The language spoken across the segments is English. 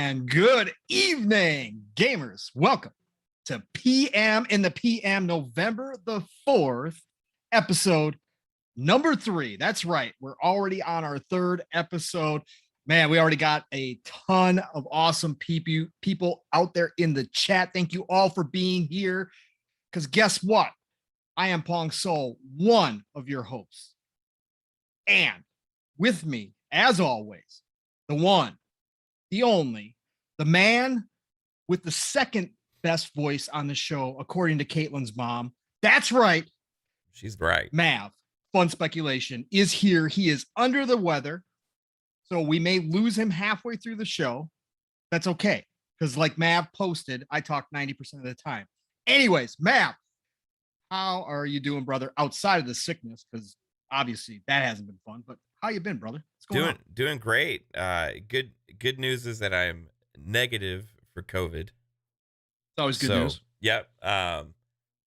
And good evening, gamers. Welcome to PM in the PM, November the 4th, episode number 3. That's right. We're already on our 3rd episode. Man, we already got a ton of awesome people out there in the chat. Thank you all for being here. Because guess what? I am Pong Soul, one of your hosts. And with me, as always, the one, the only, the man with the second best voice on the show, according to Kaitlin's mom. That's right. She's right. Mav, Fun Speculation, is here. He is under the weather, so we may lose him halfway through the show. That's okay, because like Mav posted, I talk 90% of the time. Anyways, Mav, how are you doing, brother, outside of the sickness? Because obviously that hasn't been fun, but how you been, brother? What's going on? Doing great. Good news is that I'm negative for COVID. It's always good news. Yep.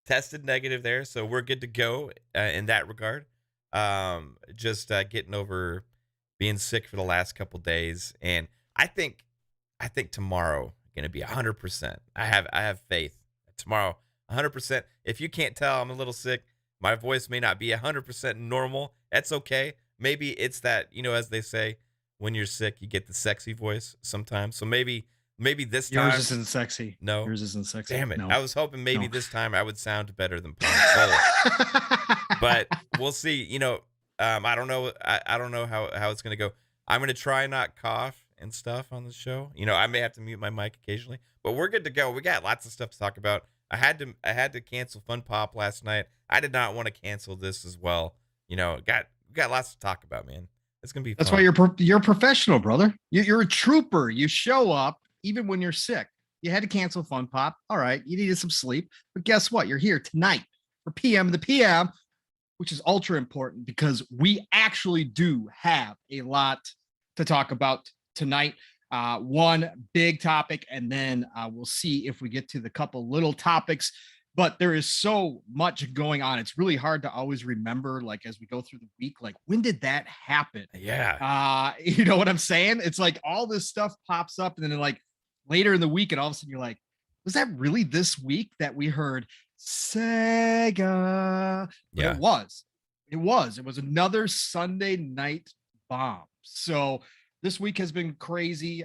Tested negative there, so we're good to go in that regard. Just getting over being sick for the last couple days, and I think tomorrow gonna be 100%. I have faith tomorrow 100%. If you can't tell, I'm a little sick. My voice may not be 100% normal. That's okay. Maybe it's that, as they say, when you're sick, you get the sexy voice sometimes. So maybe this time. Yours isn't sexy. No. Yours isn't sexy. Damn it. No. I was hoping maybe this time I would sound better than Pong Soul. But we'll see. I don't know. I don't know how it's going to go. I'm going to try not cough and stuff on the show. I may have to mute my mic occasionally, but we're good to go. We got lots of stuff to talk about. I had to cancel Fun Pop last night. I did not want to cancel this as well. Got lots to talk about, man. It's gonna be fun. That's why you're a professional, brother. You're a trooper. You show up even when you're sick. You had to cancel Fun Pop. All right, you needed some sleep, but guess what? You're here tonight for PM in the PM, which is ultra important because we actually do have a lot to talk about tonight. One big topic, and then we'll see if we get to the couple little topics. But there is so much going on. It's really hard to always remember, like, as we go through the week, like, when did that happen? Yeah. You know what I'm saying? It's like all this stuff pops up, and then like later in the week, and all of a sudden you're like, was that really this week that we heard Sega? But Yeah. It was another Sunday night bomb. So this week has been crazy.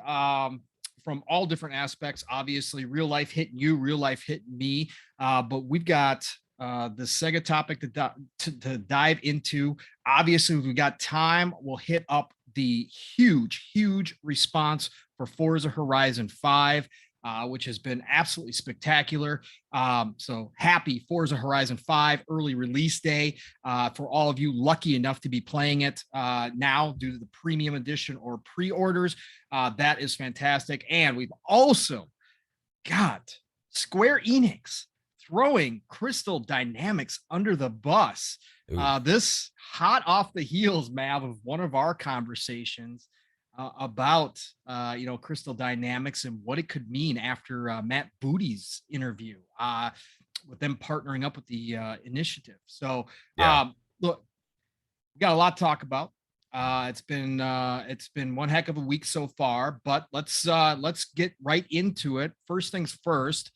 From all different aspects, obviously real life hitting you, real life hitting me. But we've got the Sega topic to dive into. Obviously, if we got time, we'll hit up the huge response for Forza Horizon 5, which has been absolutely spectacular. So happy Forza Horizon 5 early release day for all of you lucky enough to be playing it now due to the premium edition or pre-orders. That is fantastic. And we've also got Square Enix throwing Crystal Dynamics under the bus. This hot off the heels, Mav, of one of our conversations about Crystal Dynamics and what it could mean after Matt Booty's interview with them partnering up with the initiative. So look, we got a lot to talk about. It's been one heck of a week so far, but let's get right into it. First things first,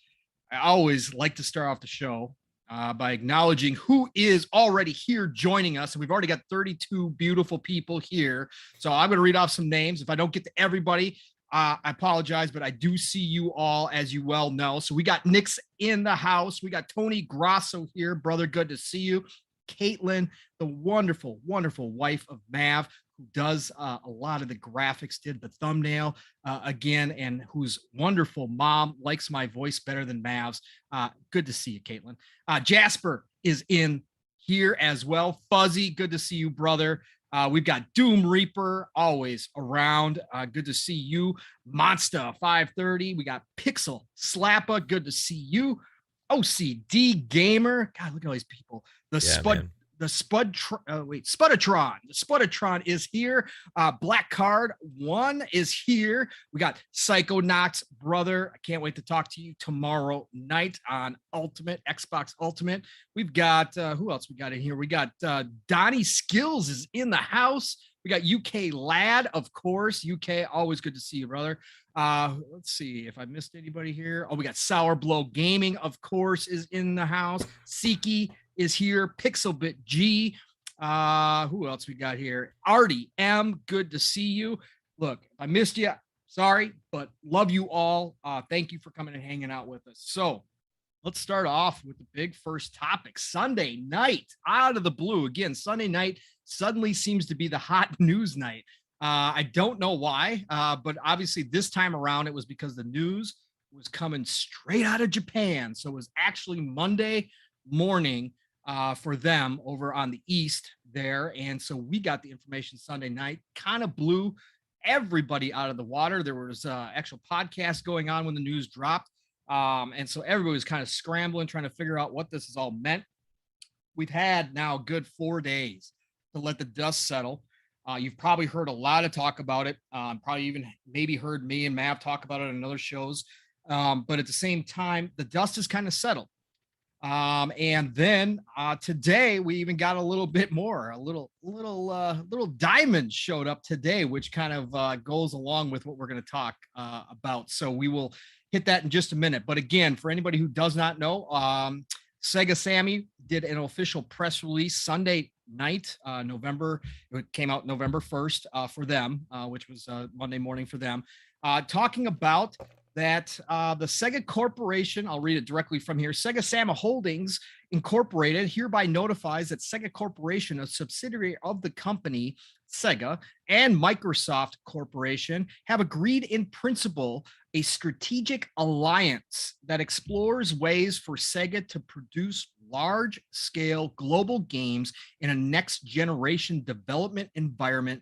I always like to start off the show by acknowledging who is already here joining us. And we've already got 32 beautiful people here. So I'm going to read off some names. If I don't get to everybody, I apologize, but I do see you all, as you well know. So we got Nick's in the house. We got Tony Grasso here. Brother, good to see you. Kaitlin, the wonderful wife of Mav, who does a lot of the graphics, did the thumbnail again, and whose wonderful mom likes my voice better than Mav's. Good to see you, Kaitlin. Jasper is in here as well. Fuzzy, good to see you, brother. We've got Doom Reaper always around. Good to see you. Monster 530. We got Pixel Slappa. Good to see you. OCDgamer. God, look at all these people. Spudtron. The Spudtron is here. Black Card 1 is here. We got Psychonauts, brother. I can't wait to talk to you tomorrow night on Xbox Ultimate. We've got who else we got in here? We got Donnie Skills is in the house. We got UK Lad, of course. UK, always good to see you, brother. Let's see if I missed anybody here. Oh, we got Sour Blow Gaming, of course, is in the house. Siki is here. Pixelbit G. Who else we got here? Artie M, good to see you. Look, I missed you. Sorry, but love you all. Thank you for coming and hanging out with us. So let's start off with the big first topic. Sunday night, out of the blue. Again, Sunday night suddenly seems to be the hot news night. I don't know why, but obviously this time around it was because the news was coming straight out of Japan. So it was actually Monday morning for them over on the East there. And so we got the information Sunday night, kind of blew everybody out of the water. There was actual podcasts going on when the news dropped. And so everybody was kind of scrambling, trying to figure out what this has all meant. We've had now a good 4 days to let the dust settle. You've probably heard a lot of talk about it. Probably even maybe heard me and Mav talk about it on other shows. But at the same time, the dust is kind of settled. And then today we even got a little bit more, a little diamond showed up today, which kind of goes along with what we're going to talk about. So we will hit that in just a minute. But again, for anybody who does not know, Sega Sammy did an official press release Sunday night, it came out November 1st for them, which was Monday morning for them, talking about that the Sega Corporation, I'll read it directly from here, Sega Sammy Holdings Incorporated hereby notifies that Sega Corporation, a subsidiary of the company Sega, and Microsoft Corporation have agreed in principle a strategic alliance that explores ways for Sega to produce large-scale global games in a next-generation development environment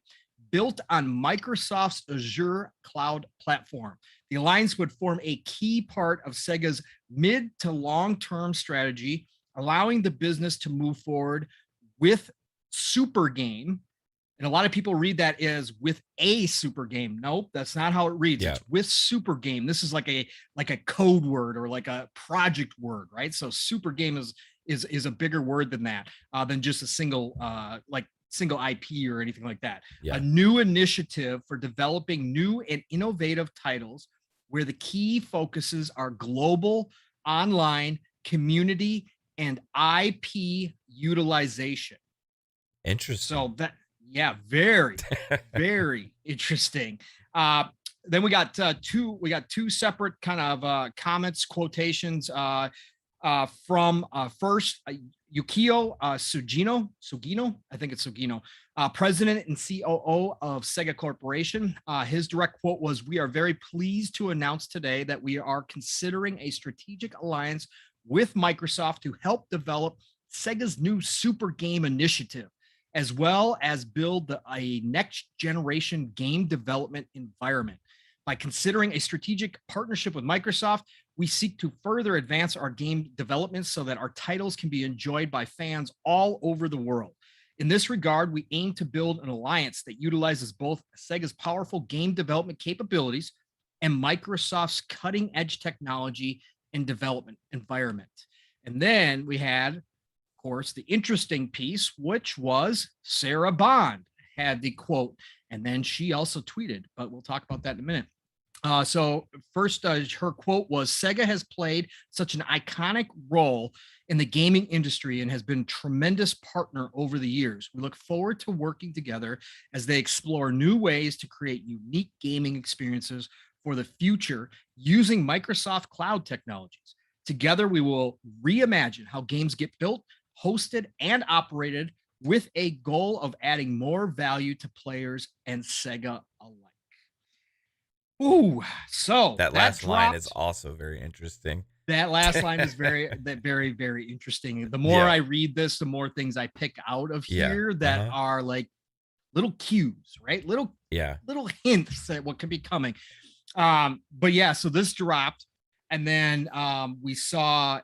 built on Microsoft's Azure cloud platform. The alliance would form a key part of Sega's mid to long-term strategy, allowing the business to move forward with Super Game. And a lot of people read that as with a super game. Nope, that's not how it reads. Yeah. It's with Super Game. This is like a code word or like a project word, right? So Super Game is a bigger word than that, than just a single IP or anything like that. Yeah. A new initiative for developing new and innovative titles where the key focuses are global, online, community, and IP utilization. Interesting. So that, yeah, very, very interesting. Then we got two separate kind of comments, quotations from first Yukio Sugino, I think it's Sugino, president and COO of Sega Corporation. His direct quote was, "We are very pleased to announce today that we are considering a strategic alliance with Microsoft to help develop Sega's new Super Game initiative, as well as build a next generation game development environment. By considering a strategic partnership with Microsoft, we seek to further advance our game development so that our titles can be enjoyed by fans all over the world. In this regard, we aim to build an alliance that utilizes both Sega's powerful game development capabilities and Microsoft's cutting edge technology and development environment." And then we had, of course, the interesting piece, which was Sarah Bond had the quote, and then she also tweeted, but we'll talk about that in a minute. So first, her quote was, "Sega has played such an iconic role in the gaming industry and has been a tremendous partner over the years. We look forward to working together as they explore new ways to create unique gaming experiences for the future using Microsoft cloud technologies. Together, we will reimagine how games get built, hosted, and operated with a goal of adding more value to players and Sega alike." Ooh, so that last line is also very interesting. That last line is very, very interesting. The more I read this, the more things I pick out of here that are like little cues, right? Little hints at what could be coming. But yeah, so this dropped, and then we saw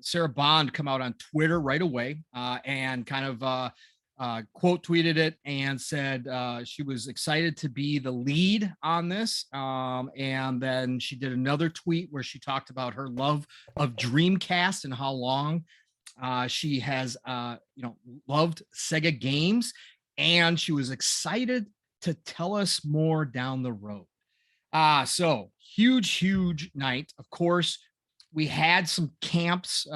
Sarah Bond come out on Twitter right away and kind of quote tweeted it and said she was excited to be the lead on this. And then she did another tweet where she talked about her love of Dreamcast and how long she has loved Sega games. and she was excited to tell us more down the road. So huge night. Of course, we had some camps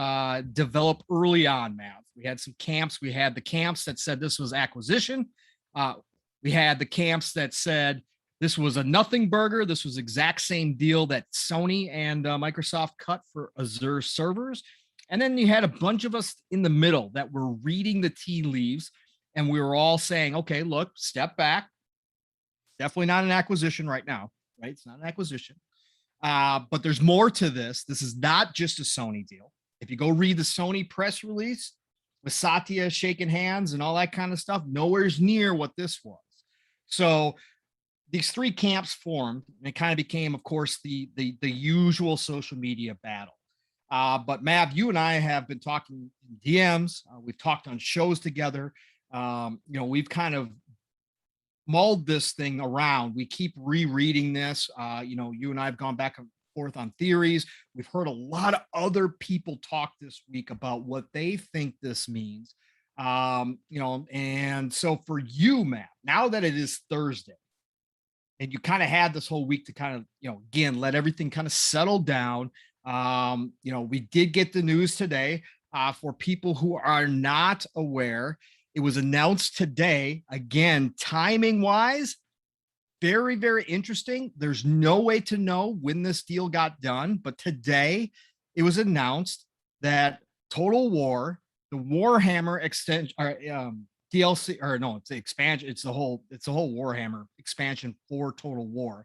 develop early on, Mav. We had some camps. We had the camps that said this was acquisition. Uh, we had the camps that said this was a nothing burger. This was exact same deal that Sony and Microsoft cut for Azure servers. And then you had a bunch of us in the middle that were reading the tea leaves, and we were all saying, okay, look, step back. Definitely not an acquisition right now, right? It's not an acquisition. But there's more to this. This is not just a Sony deal. If you go read the Sony press release with Satya shaking hands and all that kind of stuff, nowhere's near what this was. So these three camps formed, and it kind of became, of course, the usual social media battle. But Mav, you and I have been talking in DMs. We've talked on shows together. We've kind of mulled this thing around. We keep rereading this. You and I have gone back and forth on theories. We've heard a lot of other people talk this week about what they think this means. And so for you, Matt, now that it is Thursday, and you kind of had this whole week to kind of, again, let everything kind of settle down. We did get the news today. For people who are not aware, it was announced today, again, timing wise, very, very interesting. There's no way to know when this deal got done, but today it was announced that Total War, the Warhammer extension, DLC, or no, it's the expansion. It's the whole Warhammer expansion for Total War,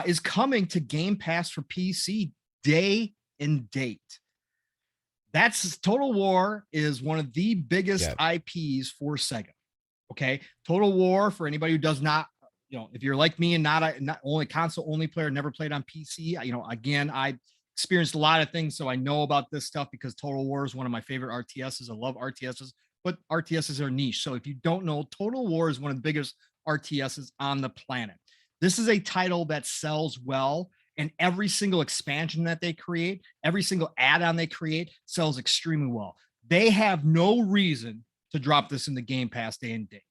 is coming to Game Pass for PC day and date. That's Total War is one of the biggest IPs for Sega. Okay. Total War, for anybody who does not, if you're like me and not only console only player, never played on PC, again, I experienced a lot of things. So I know about this stuff because Total War is one of my favorite RTSs. I love RTSs, but RTSs are niche. So if you don't know, Total War is one of the biggest RTSs on the planet. This is a title that sells well. And every single expansion that they create, every single add-on they create sells extremely well. They have no reason to drop this in the Game Pass day and date.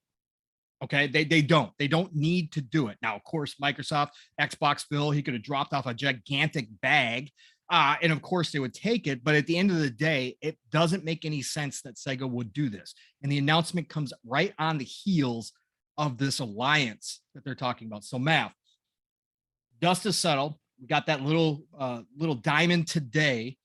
Okay, they don't need to do it. Now, of course, Microsoft, Xbox Bill, he could have dropped off a gigantic bag. And of course they would take it. But at the end of the day, it doesn't make any sense that Sega would do this. And the announcement comes right on the heels of this alliance that they're talking about. So Mav, dust is settled. We got that little diamond today.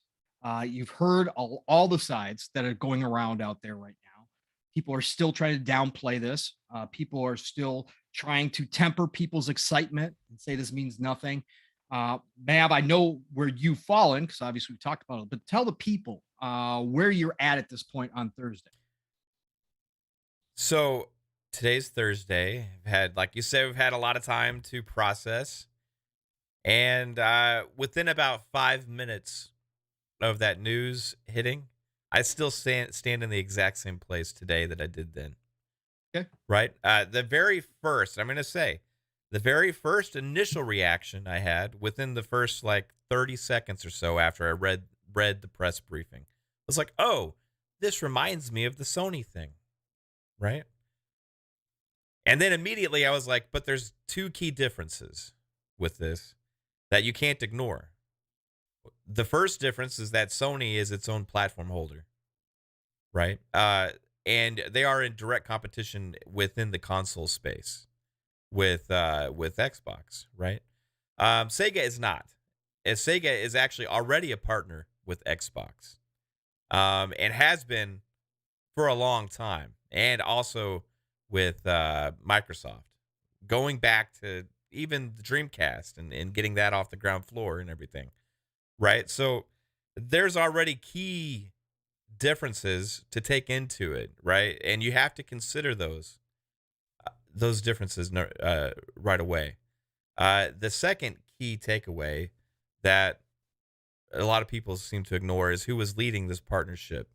You've heard all the sides that are going around out there right now. People are still trying to downplay this. People are still trying to temper people's excitement and say this means nothing. Mav, I know where you've fallen because obviously we talked about it, but tell the people where you're at this point on Thursday. So today's Thursday. Like you said, we've had a lot of time to process. And within about 5 minutes of that news hitting, I still stand in the exact same place today that I did then. Okay. Right? The very first initial reaction I had within the first 30 seconds or so after I read the press briefing was like, oh, this reminds me of the Sony thing. Right? And then immediately I was like, but there's two key differences with this that you can't ignore. The first difference is that Sony is its own platform holder, right? And they are in direct competition within the console space with Xbox, right? Sega is not. Sega is actually already a partner with Xbox, and has been for a long time, and also with Microsoft, going back to even the Dreamcast and getting that off the ground floor and everything, right? So there's already key differences to take into it, right? And you have to consider those differences right away. The second key takeaway that a lot of people seem to ignore is who was leading this partnership.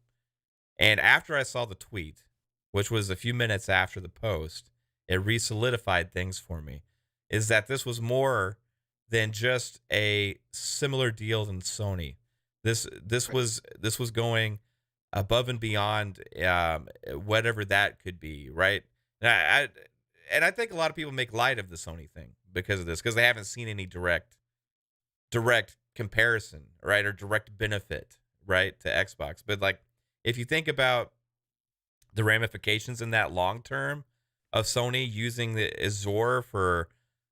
And after I saw the tweet, which was a few minutes after the post, it re-solidified things for me. Is that this was more than just a similar deal than Sony. This was going above and beyond whatever that could be, right? I and I think a lot of people make light of the Sony thing because of this, because they haven't seen any direct comparison, right, or direct benefit, right, to Xbox. But like, if you think about the ramifications in that long term of Sony using the Azure for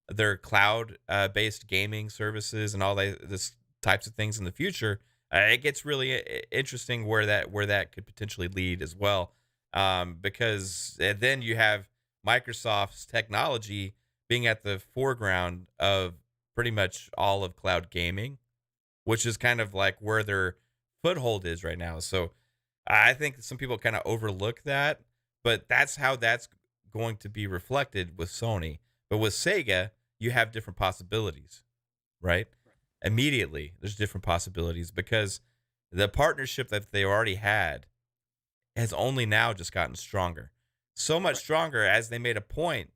their cloud based gaming services and all this types of things in the future, it gets really interesting where that could potentially lead as well. Because then you have Microsoft's technology being at the foreground of pretty much all of cloud gaming, which is kind of like where their foothold is right now. So I think some people kind of overlook that, but that's how that's going to be reflected with Sony. But with Sega, you have different possibilities, right? Immediately, there's different possibilities because the partnership that they already had has only now just gotten stronger. So much stronger as they made a point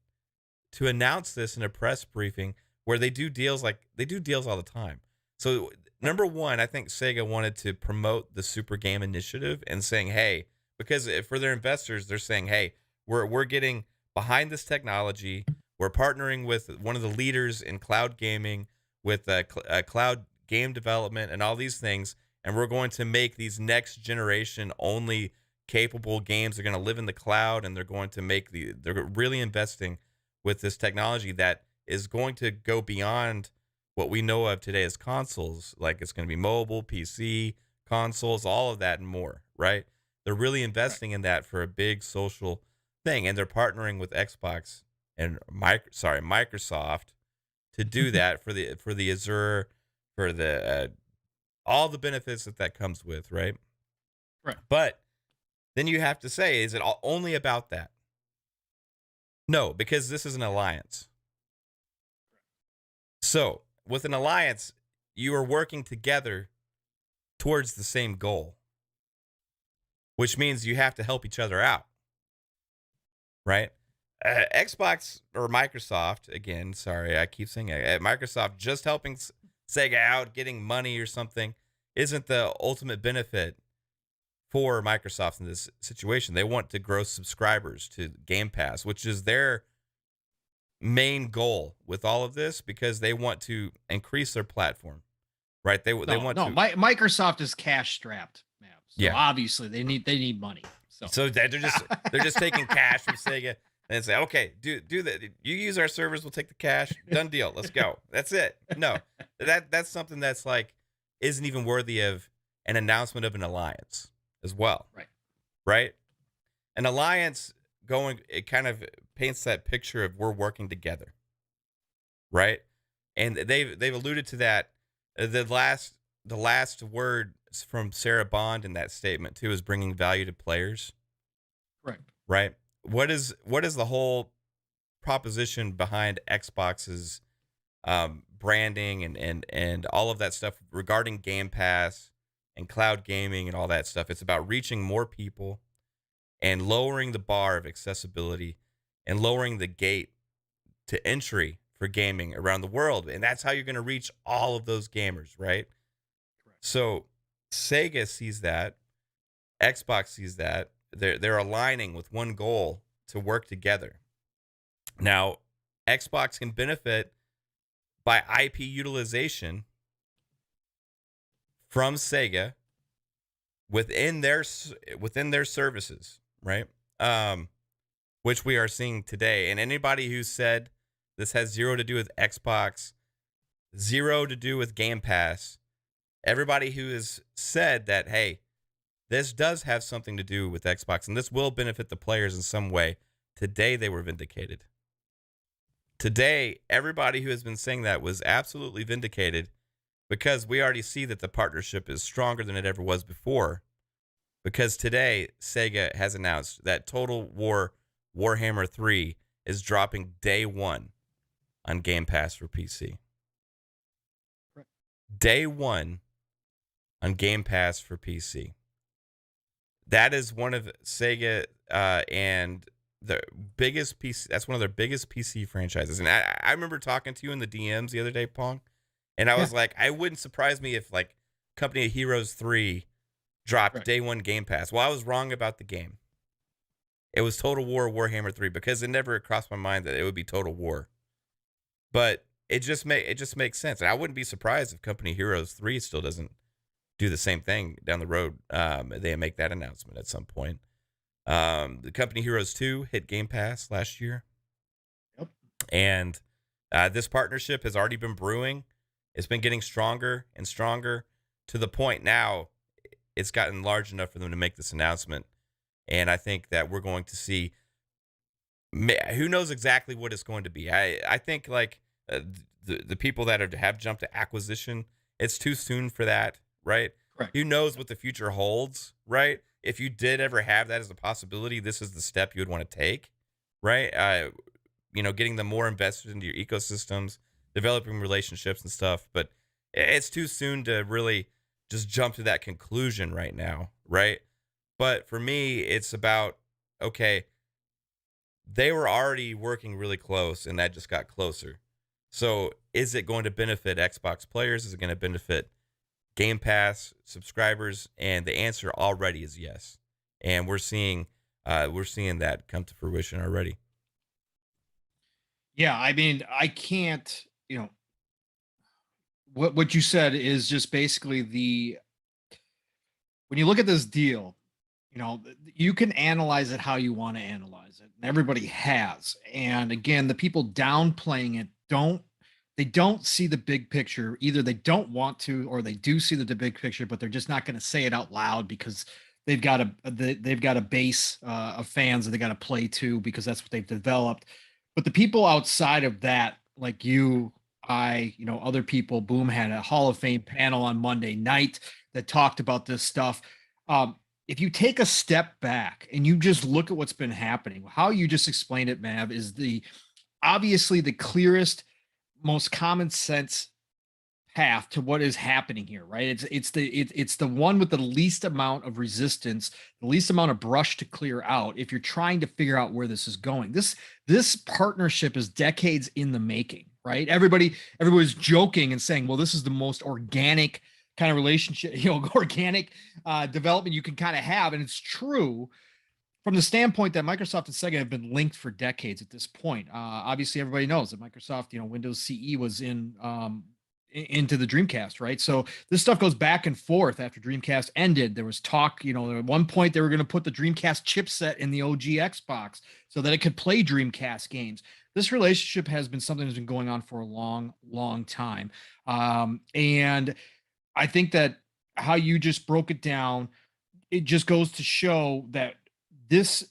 to announce this in a press briefing where they do deals all the time. So number one, I think Sega wanted to promote the Super Game Initiative and saying, hey, because for their investors, they're saying, hey, we're getting behind this technology. We're partnering with one of the leaders in cloud gaming, with cloud game development and all these things, and we're going to make these next generation only capable games. They're going to live in the cloud, and they're going to they're really investing with this technology that is going to go beyond what we know of today as consoles. Like, it's going to be mobile, PC, consoles, all of that and more, right? They're really investing in that for a big social thing, and they're partnering with Xbox and Microsoft to do that for the Azure, for the all the benefits that comes with, right? Right. But then you have to say, is it only about that? No, because this is an alliance. So with an alliance, you are working together towards the same goal, which means you have to help each other out, right? Xbox or Microsoft, again, sorry, I keep saying Microsoft just helping Sega out, getting money or something, isn't the ultimate benefit for Microsoft in this situation. They want to grow subscribers to Game Pass, which is their main goal with all of this, because they want to increase their platform, right? They want to. Microsoft is cash strapped, man. So Yeah. obviously they need money. So they're just taking cash from Sega and say, okay, do that. You use our servers, we'll take the cash. Done deal. Let's go. That's it. No, that's something that's like isn't even worthy of an announcement of an alliance as well. Right. An alliance it kind of paints that picture of we're working together. Right. And they've alluded to that. The last word from Sarah Bond in that statement too is bringing value to players. Correct. Right. What is the whole proposition behind Xbox's branding and all of that stuff regarding Game Pass and cloud gaming and all that stuff? It's about reaching more people and lowering the bar of accessibility and lowering the gate to entry for gaming around the world. And that's how you're going to reach all of those gamers, right? Correct. So Sega sees that, Xbox sees that. They're aligning with one goal to work together. Now, Xbox can benefit by IP utilization from Sega within their services, right? Which we are seeing today. And anybody who said this has zero to do with Xbox, zero to do with Game Pass, everybody who has said that, hey, this does have something to do with Xbox and this will benefit the players in some way, today they were vindicated. Today, everybody who has been saying that was absolutely vindicated, because we already see that the partnership is stronger than it ever was before. Because today, Sega has announced that Total War Warhammer 3 is dropping day one on Game Pass for PC. Right. Day one on Game Pass for PC. That is one of Sega and the biggest PC. That's one of their biggest PC franchises. And I remember talking to you in the DMs the other day, Pong, and I was like, I wouldn't surprise me if like Company of Heroes 3 dropped day one Game Pass. Well, I was wrong about the game. it was Total War Warhammer 3, because it never crossed my mind that it would be Total War. But it just makes sense. And I wouldn't be surprised if Company Heroes 3 still doesn't do the same thing down the road. They make that announcement at some point. The Company Heroes 2 hit Game Pass last year. Yep. And this partnership has already been brewing. It's been getting stronger and stronger, to the point now it's gotten large enough for them to make this announcement. And I think that we're going to see, who knows exactly what it's going to be. I think like the people that have jumped to acquisition, it's too soon for that, right? Correct. Who knows what the future holds, right? If you did ever have that as a possibility, this is the step you would want to take, right? Getting them more invested into your ecosystems, developing relationships and stuff. But it's too soon to really just jump to that conclusion right now, right? But for me, it's about, okay, they were already working really close, and that just got closer. So is it going to benefit Xbox players? Is it going to benefit Game Pass subscribers? And the answer already is yes. And we're seeing that come to fruition already. Yeah, I mean, I can't, what you said is just basically when you look at this deal, you can analyze it how you want to analyze it, and everybody has. And again, the people downplaying it they don't see the big picture. Either they don't want to, or they do see the big picture, but they're just not going to say it out loud because they've got a base of fans that they got to play to, because that's what they've developed. But the people outside of that, like you, other people, Boom had a Hall of Fame panel on Monday night that talked about this stuff. If you take a step back and you just look at what's been happening, how you just explained it, Mav, is obviously the clearest, most common sense path to what is happening here, right? It's the one with the least amount of resistance, the least amount of brush to clear out if you're trying to figure out where this is going. This partnership is decades in the making, right? Everybody's joking and saying, well, this is the most organic kind of relationship, organic development you can kind of have. And it's true from the standpoint that Microsoft and Sega have been linked for decades at this point. Obviously, everybody knows that Microsoft, Windows CE was into the Dreamcast, right? So this stuff goes back and forth. After Dreamcast ended, there was talk, at one point they were going to put the Dreamcast chipset in the OG Xbox so that it could play Dreamcast games. This relationship has been something that's been going on for a long, long time. And I think that how you just broke it down, it just goes to show that this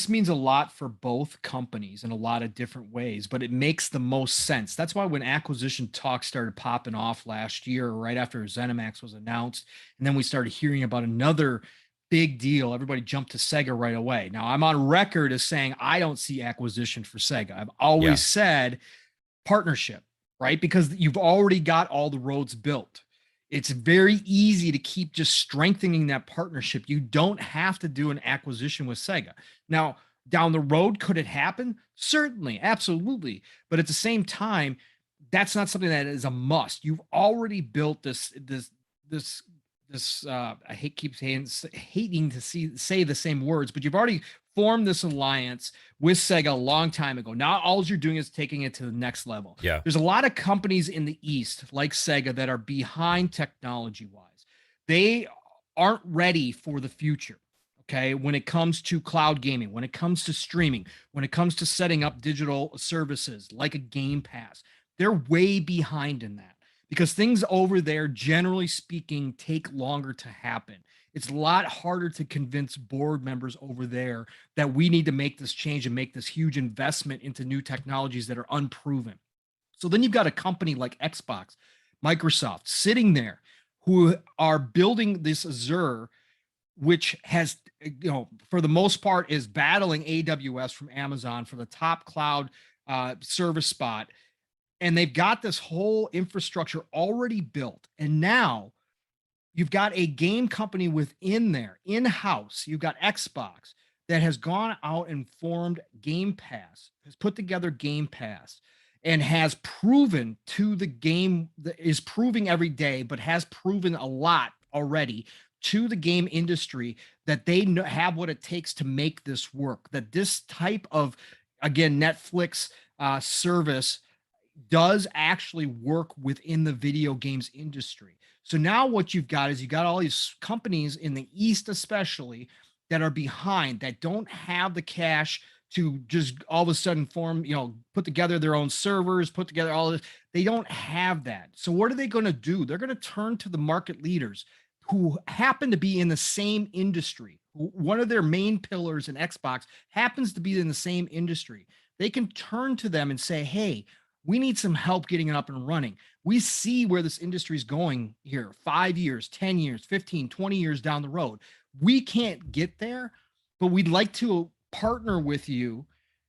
means a lot for both companies in a lot of different ways, but it makes the most sense. That's why when acquisition talk started popping off last year, right after ZeniMax was announced, and then we started hearing about another big deal, everybody jumped to Sega right away. Now, I'm on record as saying I don't see acquisition for Sega. I've always said partnership, right? Because you've already got all the roads built. It's very easy to keep just strengthening that partnership. You don't have to do an acquisition with Sega. Now, down the road, could it happen? Certainly, absolutely. But at the same time, that's not something that is a must. You've already built this. I hating to say the same words, but you've already formed this alliance with Sega a long time ago. Now all you're doing is taking it to the next level. Yeah. There's a lot of companies in the East like Sega that are behind technology-wise. They aren't ready for the future. Okay, when it comes to cloud gaming, when it comes to streaming, when it comes to setting up digital services like a Game Pass, they're way behind in that because things over there, generally speaking, take longer to happen. It's a lot harder to convince board members over there that we need to make this change and make this huge investment into new technologies that are unproven. So then you've got a company like Xbox, Microsoft sitting there who are building this Azure, which has, for the most part, is battling AWS from Amazon for the top cloud service spot. And they've got this whole infrastructure already built. And now you've got a game company within there, in-house. You've got Xbox that has gone out and formed Game Pass, has put together Game Pass, and has proven to the game, that is proving every day, but has proven a lot already to the game industry that they have what it takes to make this work, that this type of, again, Netflix service does actually work within the video games industry. So now what you've got is you got all these companies in the East, especially, that are behind, that don't have the cash to just all of a sudden form, put together their own servers, put together all this. They don't have that. So what are they going to do? They're going to turn to the market leaders who happen to be in the same industry. One of their main pillars in Xbox happens to be in the same industry. They can turn to them and say, hey, we need some help getting it up and running. We see where this industry is going here 5 years, 10 years, 15, 20 years down the road. We can't get there, but we'd like to partner with you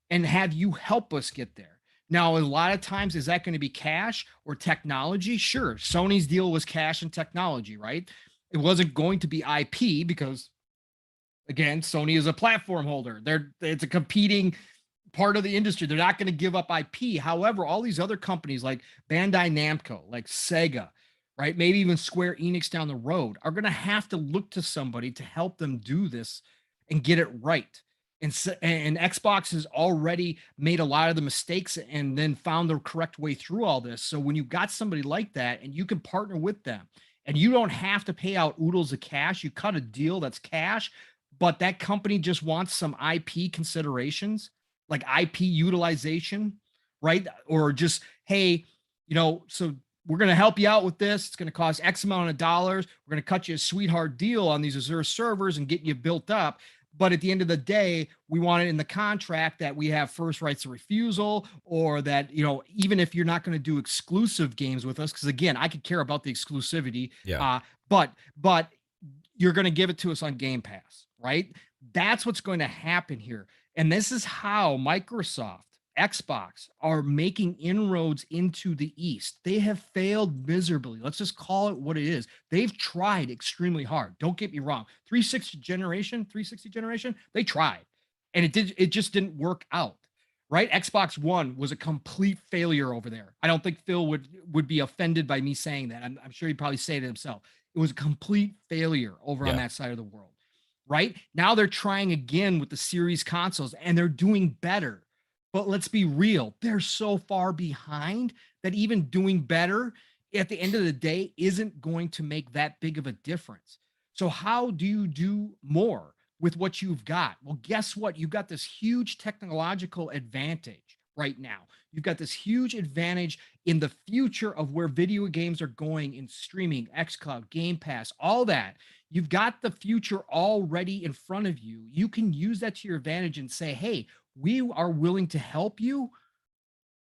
and have you help us get there. Now, a lot of times, is that going to be cash or technology? Sure. Sony's deal was cash and technology, right? It wasn't going to be IP because, again, Sony is a platform holder. It's a competing part of the industry. They're not going to give up IP. However, all these other companies like Bandai Namco, like Sega, right? Maybe even Square Enix down the road are going to have to look to somebody to help them do this and get it right. And Xbox has already made a lot of the mistakes and then found the correct way through all this. So when you've got somebody like that and you can partner with them and you don't have to pay out oodles of cash, you cut a deal that's cash, but that company just wants some IP considerations, like IP utilization, right? Or just, hey, so we're going to help you out with this. It's going to cost X amount of dollars. We're going to cut you a sweetheart deal on these Azure servers and get you built up. But at the end of the day, we want it in the contract that we have first rights of refusal, or that, even if you're not going to do exclusive games with us, because again, I could care about the exclusivity, but you're going to give it to us on Game Pass, right? That's what's going to happen here. And this is how Microsoft, Xbox are making inroads into the East. They have failed miserably. Let's just call it what it is. They've tried extremely hard. Don't get me wrong. 360 generation, they tried. And it just didn't work out, right? Xbox One was a complete failure over there. I don't think Phil would be offended by me saying that. I'm sure he'd probably say it himself. It was a complete failure over on that side of the world, right? Now they're trying again with the series consoles and they're doing better. But let's be real, they're so far behind that even doing better at the end of the day isn't going to make that big of a difference. So how do you do more with what you've got? Well, guess what? You've got this huge technological advantage right now. You've got this huge advantage in the future of where video games are going in streaming, xCloud, Game Pass, all that. You've got the future already in front of you. You can use that to your advantage and say, hey, we are willing to help you.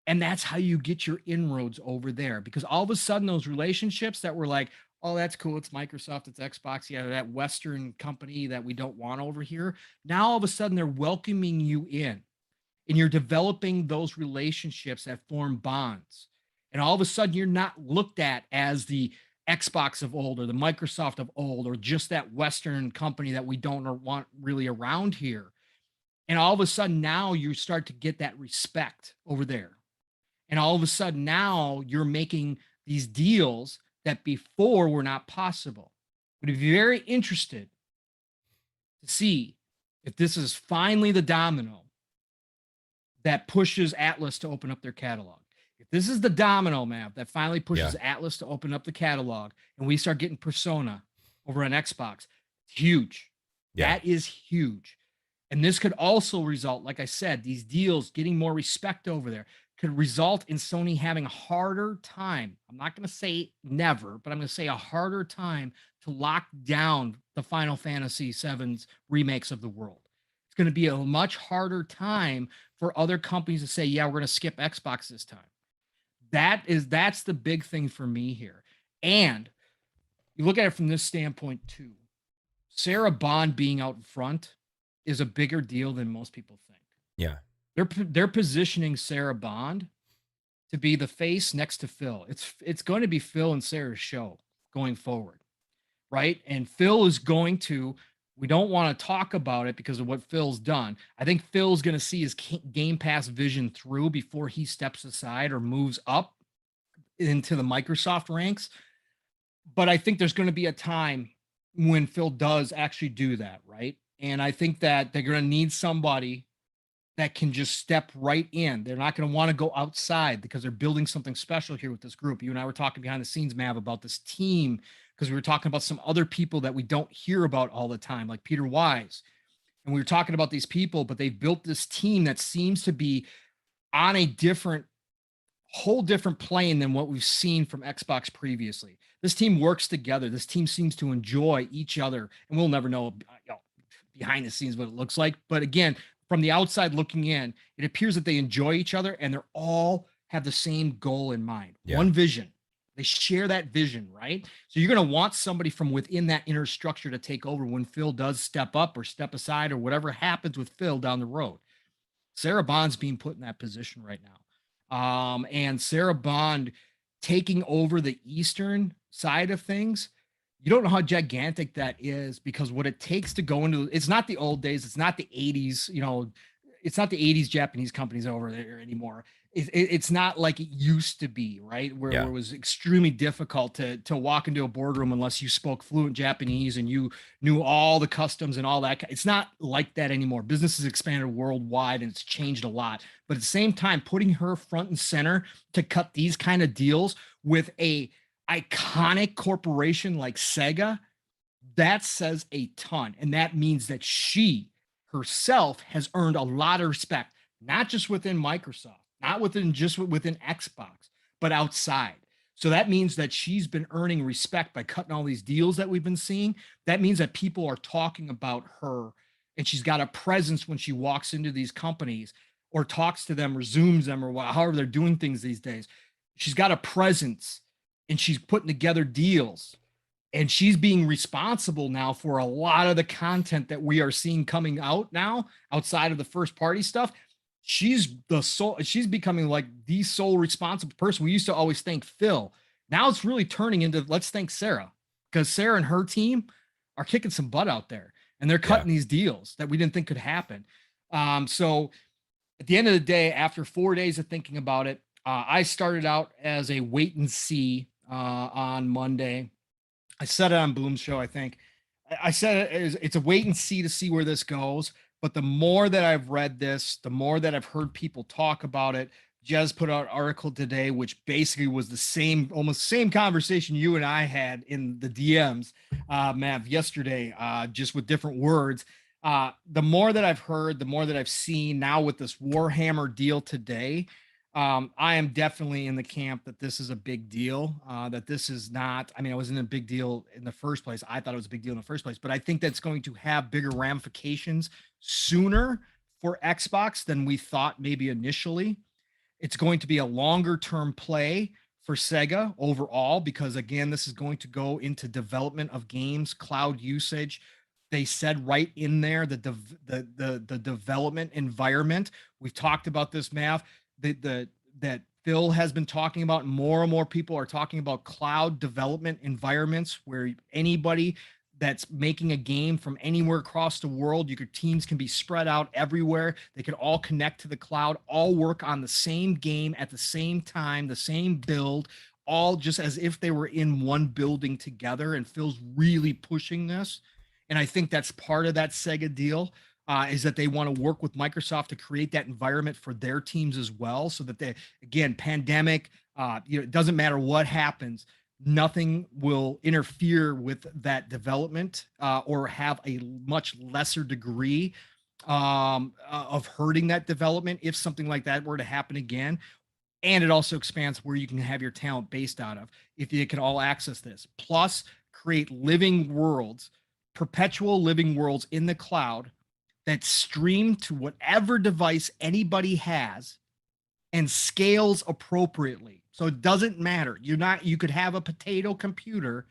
And that's how you get your inroads over there, because all of a sudden those relationships that were like, oh, that's cool, it's Microsoft, it's Xbox, that Western company that we don't want over here. Now all of a sudden they're welcoming you in and you're developing those relationships that form bonds. And all of a sudden you're not looked at as the Xbox of old or the Microsoft of old or just that Western company that we don't want really around here. And all of a sudden now you start to get that respect over there. And all of a sudden now you're making these deals that before were not possible. But if you're very interested to see if this is finally the domino that pushes Atlas to open up their catalog, if this is the domino map that finally pushes Atlas to open up the catalog and we start getting Persona over on Xbox, it's huge. That is huge. And this could also result, like I said, these deals getting more respect over there could result in Sony having a harder time. I'm not going to say never, but I'm going to say a harder time to lock down the Final Fantasy VII's remakes of the world. It's going to be a much harder time for other companies to say, yeah, we're going to skip Xbox this time. That's the big thing for me here. And you look at it from this standpoint too. Sarah Bond being out in front is a bigger deal than most people think. Yeah. They're positioning Sarah Bond to be the face next to Phil. It's going to be Phil and Sarah's show going forward, right? And Phil is going to, we don't want to talk about it because of what Phil's done. I think Phil's going to see his Game Pass vision through before he steps aside or moves up into the Microsoft ranks. But I think there's going to be a time when Phil does actually do that, right? And I think that they're going to need somebody that can just step right in. They're not going to want to go outside because they're building something special here with this group. You and I were talking behind the scenes, Mav, about this team because we were talking about some other people that we don't hear about all the time, like Peter Wise. And we were talking about these people, but they've built this team that seems to be on a whole different plane than what we've seen from Xbox previously. This team works together. This team seems to enjoy each other, and we'll never know, behind the scenes what it looks like. But again, from the outside looking in, it appears that they enjoy each other and they're all have the same goal in mind. Yeah. One vision. They share that vision, right? So you're going to want somebody from within that inner structure to take over when Phil does step up or step aside or whatever happens with Phil down the road. Sarah Bond's being put in that position right now. And Sarah Bond taking over the Eastern side of things, you don't know how gigantic that is because what it takes to go into it's not the old days, it's not the 80s, it's not the 80s Japanese companies over there anymore. It's not like it used to be, right? Where it was extremely difficult to walk into a boardroom unless you spoke fluent Japanese and you knew all the customs and all that. It's not like that anymore. Business has expanded worldwide and it's changed a lot. But at the same time, putting her front and center to cut these kind of deals with a iconic corporation like Sega, that says a ton. And that means that she herself has earned a lot of respect, not just within Microsoft, not within Xbox, but outside. So that means that she's been earning respect by cutting all these deals that we've been seeing. That means that people are talking about her and she's got a presence when she walks into these companies or talks to them or Zooms them or however they're doing things these days. She's got a presence and she's putting together deals and she's being responsible now for a lot of the content that we are seeing coming out now outside of the first party stuff. She's becoming like the sole responsible person. We used to always thank Phil. Now it's really turning into let's thank Sarah because Sarah and her team are kicking some butt out there and they're cutting these deals that we didn't think could happen. So at the end of the day, after 4 days of thinking about it, I started out as a wait and see on Monday. I said it on Boom's show, I think. I said it's a wait and see to see where this goes. But the more that I've read this, the more that I've heard people talk about it. Jez put out an article today, which basically was the almost same conversation you and I had in the DMs, Mav, yesterday, just with different words. The more that I've heard, the more that I've seen now with this Warhammer deal today, I am definitely in the camp that this is a big deal, that this is not, I mean, it wasn't a big deal in the first place. I thought it was a big deal in the first place, but I think that's going to have bigger ramifications sooner for Xbox than we thought maybe initially. It's going to be a longer term play for Sega overall, because again, this is going to go into development of games, cloud usage. They said right in there the development environment. We've talked about this, Mav, that Phil has been talking about. More and more people are talking about cloud development environments where anybody that's making a game from anywhere across the world, your teams can be spread out everywhere. They can all connect to the cloud, all work on the same game at the same time, the same build, all just as if they were in one building together. And Phil's really pushing this. And I think that's part of that Sega deal, is that they want to work with Microsoft to create that environment for their teams as well. So that they, again, pandemic, it doesn't matter what happens, nothing will interfere with that development or have a much lesser degree of hurting that development if something like that were to happen again. And it also expands where you can have your talent based out of if you can all access this. Plus, create living worlds, perpetual living worlds in the cloud that stream to whatever device anybody has and scales appropriately. So it doesn't matter. You could have a potato computer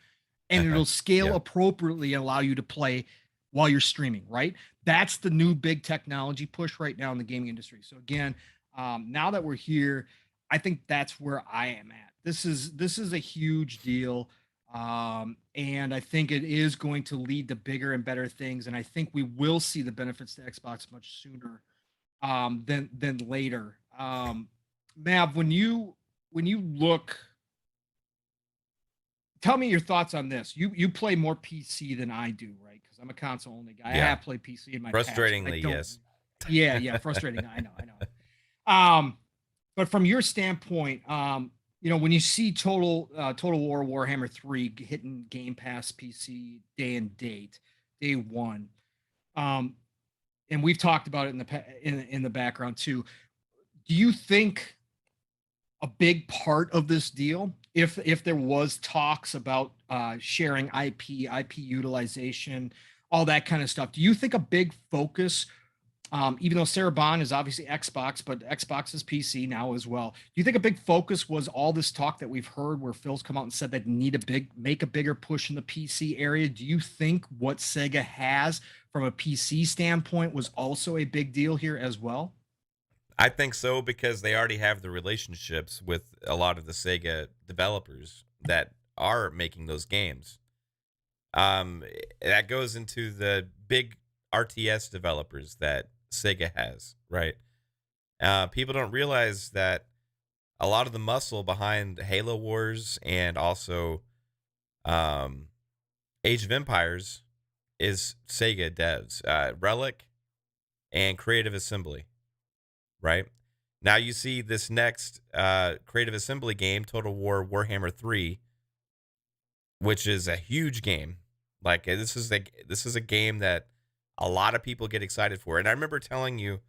and it'll scale appropriately and allow you to play while you're streaming, right? That's the new big technology push right now in the gaming industry. So again, now that we're here, I think that's where I am at. This is a huge deal. And I think it is going to lead to bigger and better things. And I think we will see the benefits to Xbox much sooner than later. Mav, when you look tell me your thoughts on this. You play more PC than I do, right? Because I'm a console only guy. Yeah. I have played PC in my past. Frustratingly, yes. Yeah, frustrating. I know. But from your standpoint, when you see Total War Warhammer 3 hitting Game Pass PC day and date, day one, and we've talked about it in the background too. Do you think a big part of this deal, if there was talks about sharing IP utilization, all that kind of stuff, do you think a big focus, even though Sarah Bond is obviously Xbox, but Xbox is PC now as well, do you think a big focus was all this talk that we've heard where Phil's come out and said that make a bigger push in the PC area? Do you think what Sega has from a PC standpoint was also a big deal here as well? I think so, because they already have the relationships with a lot of the Sega developers that are making those games. That goes into the big RTS developers that Sega has, right? People don't realize that a lot of the muscle behind Halo Wars and also Age of Empires is Sega devs, Relic and Creative Assembly. Right now, you see this next Creative Assembly game, Total War Warhammer 3, which is a huge game. Like, this is a game that a lot of people get excited for. And I remember telling you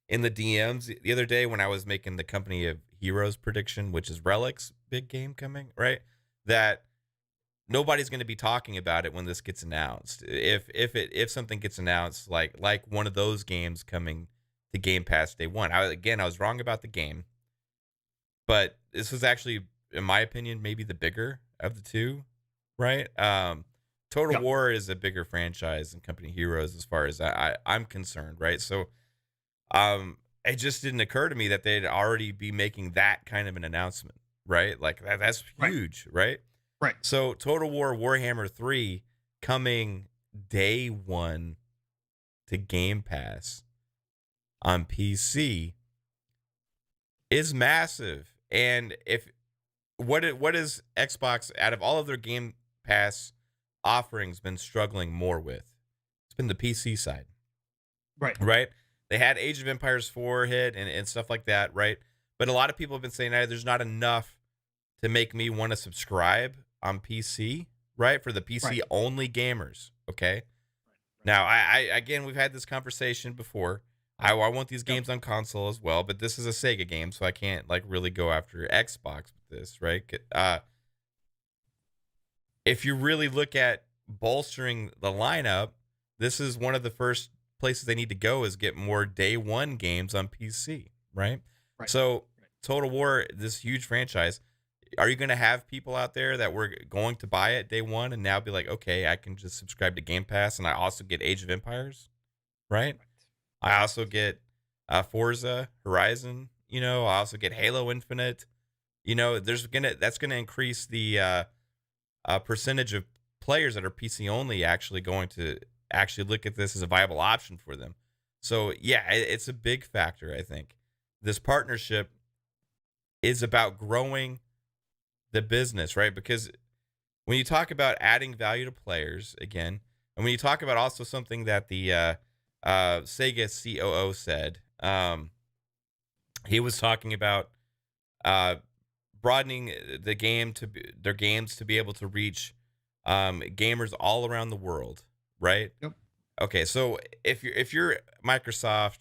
in the DMs the other day when I was making the Company of Heroes prediction, which is Relic's big game coming, right? That nobody's going to be talking about it when this gets announced. If something gets announced, like one of those games coming to Game Pass day one. I was wrong about the game, but this was actually, in my opinion, maybe the bigger of the two, right? Total War is a bigger franchise than Company Heroes as far as I'm concerned, right? So it just didn't occur to me that they'd already be making that kind of an announcement, right? Like that's huge, right? Right. So Total War Warhammer 3 coming day one to Game Pass on PC is massive. And what is Xbox, out of all of their Game Pass offerings, been struggling more with? It's been the PC side. Right. They had Age of Empires 4 hit and stuff like that, right? But a lot of people have been saying, hey, there's not enough to make me want to subscribe on PC, right? For the PC only gamers. Okay. Now, I again, we've had this conversation before. I want these games on console as well, but this is a Sega game, so I can't like really go after Xbox with this, right? If you really look at bolstering the lineup, this is one of the first places they need to go, is get more day one games on PC, right? So Total War, this huge franchise, are you going to have people out there that were going to buy it day one and now be like, okay, I can just subscribe to Game Pass and I also get Age of Empires, right? I also get Forza Horizon, I also get Halo Infinite. That's gonna increase the percentage of players that are PC only actually going to actually look at this as a viable option for them. So yeah, it's a big factor. I think this partnership is about growing the business, right? Because when you talk about adding value to players again, and when you talk about also something that the Sega COO said, he was talking about broadening their games to be able to reach gamers all around the world, right? Yep. Okay, so if you're Microsoft,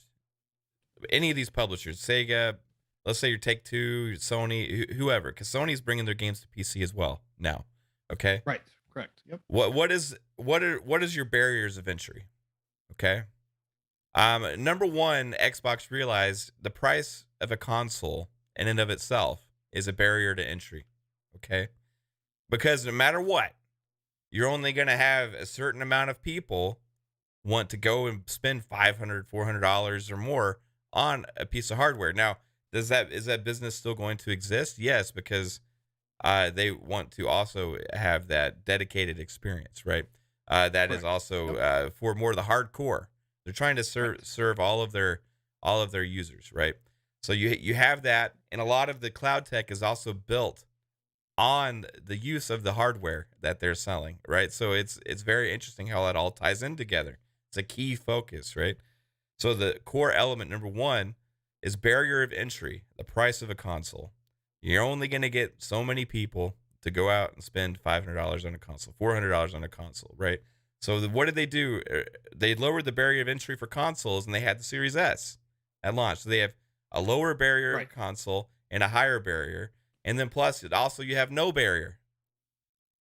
any of these publishers, Sega, let's say you're Take-Two, Sony, whoever, because Sony's bringing their games to PC as well now. Okay. Right. Correct. Yep. What is your barriers of entry? Okay. Number one, Xbox realized the price of a console in and of itself is a barrier to entry. Okay. Because no matter what, you're only going to have a certain amount of people want to go and spend $500, $400 or more on a piece of hardware. Now, is that business still going to exist? Yes, because they want to also have that dedicated experience, right? That is also for more of the hardcore. They're trying to serve all of their users, right? So you have that, and a lot of the cloud tech is also built on the use of the hardware that they're selling, right? So it's very interesting how that all ties in together. It's a key focus, right? So the core element number one is barrier of entry, the price of a console. You're only going to get so many people to go out and spend $500 on a console, $400 on a console, right? So what did they do? They lowered the barrier of entry for consoles, and they had the Series S at launch. So they have a lower barrier of console and a higher barrier. And then plus, you have no barrier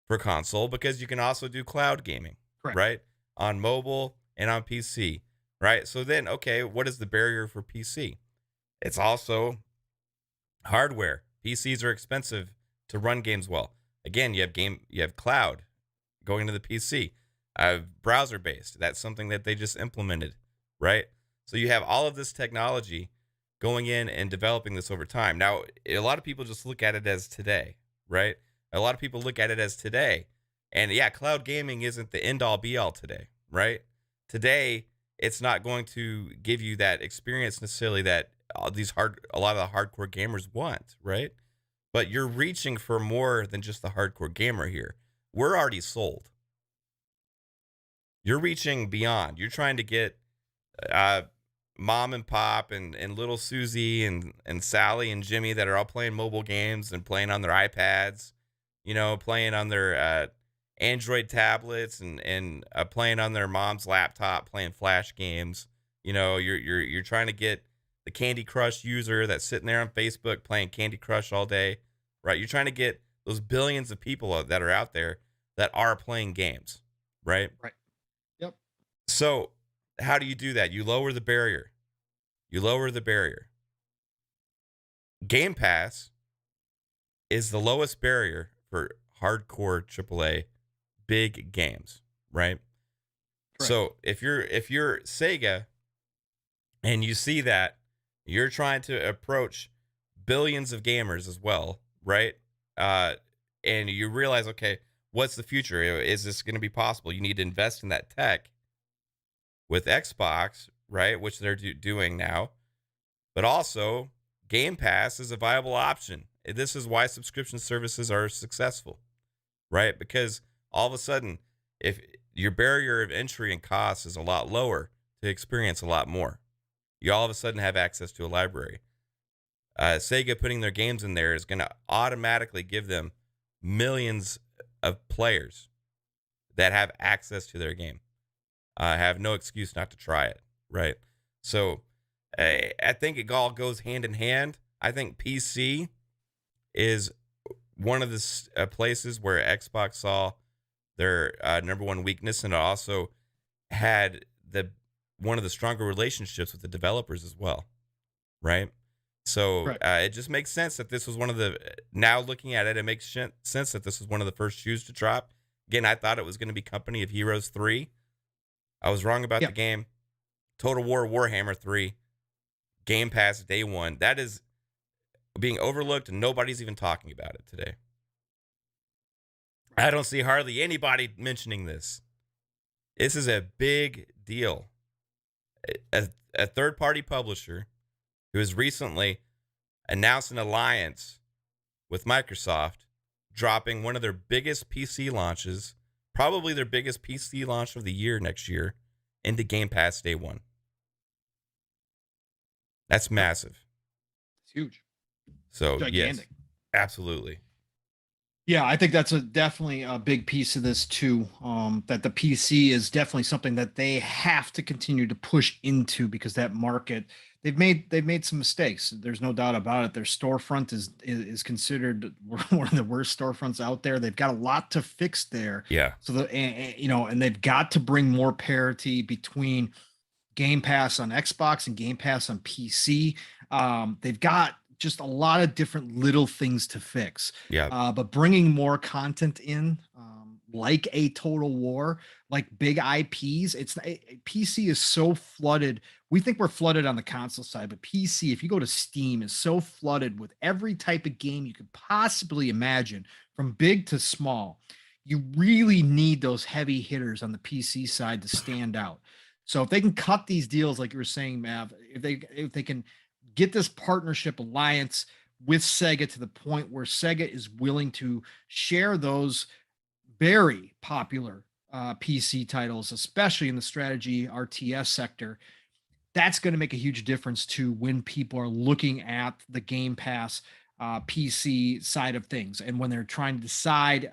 for console because you can also do cloud gaming, right? On mobile and on PC, right? So then, okay, what is the barrier for PC? It's also hardware. PCs are expensive to run games well. Again, you have cloud going to the PC, browser based. That's something that they just implemented, right? So you have all of this technology going in and developing this over time. Now, a lot of people just look at it as today, right? A lot of people look at it as today. And yeah, cloud gaming isn't the end all be all today, right? Today, it's not going to give you that experience necessarily that a lot of the hardcore gamers want, right? But you're reaching for more than just the hardcore gamer here. We're already sold. You're reaching beyond. You're trying to get mom and pop and little Susie and Sally and Jimmy that are all playing mobile games and playing on their iPads, playing on their Android tablets and playing on their mom's laptop, playing Flash games. You're trying to get the Candy Crush user that's sitting there on Facebook playing Candy Crush all day, right? You're trying to get those billions of people that are out there that are playing games, right? Right. Yep. So how do you do that? You lower the barrier. Game Pass is the lowest barrier for hardcore AAA big games, right? Correct. So if you're Sega and you see that you're trying to approach billions of gamers as well, right? And you realize, okay, what's the future? Is this going to be possible? You need to invest in that tech with Xbox, right? Which they're doing now. But also, Game Pass is a viable option. This is why subscription services are successful, right? Because all of a sudden, if your barrier of entry and cost is a lot lower to experience a lot more, you all of a sudden have access to a library. Sega putting their games in there is going to automatically give them millions of players that have access to their game. Have no excuse not to try it, right? So I think it all goes hand in hand. I think PC is one of the places where Xbox saw their number one weakness, and it also had one of the stronger relationships with the developers as well, right? So it just makes sense that this was one of the, now looking at it, it makes sense that this was one of the first shoes to drop. Again, I thought it was going to be Company of Heroes 3. I was wrong about the game. Total War Warhammer 3, Game Pass day one. That is being overlooked and nobody's even talking about it today. I don't see hardly anybody mentioning this. This is a big deal. A third-party publisher who has recently announced an alliance with Microsoft, dropping one of their biggest PC launches, probably their biggest PC launch of the year next year, into Game Pass day one. That's massive. It's huge. So, gigantic. Yes, absolutely. Yeah, I think that's definitely a big piece of this too. That the PC is definitely something that they have to continue to push into, because that market, they've made some mistakes. There's no doubt about it. Their storefront is considered one of the worst storefronts out there. They've got a lot to fix there. Yeah. So and they've got to bring more parity between Game Pass on Xbox and Game Pass on PC. They've got just a lot of different little things to fix. Yeah. But bringing more content in, like a Total War, like big IPs, PC is so flooded. We think we're flooded on the console side, but PC, if you go to Steam, is so flooded with every type of game you could possibly imagine, from big to small. You really need those heavy hitters on the PC side to stand out. So if they can cut these deals, like you were saying, Mav, if they can get this partnership alliance with Sega to the point where Sega is willing to share those very popular PC titles, especially in the strategy RTS sector. That's going to make a huge difference to when people are looking at the Game Pass PC side of things, and when they're trying to decide,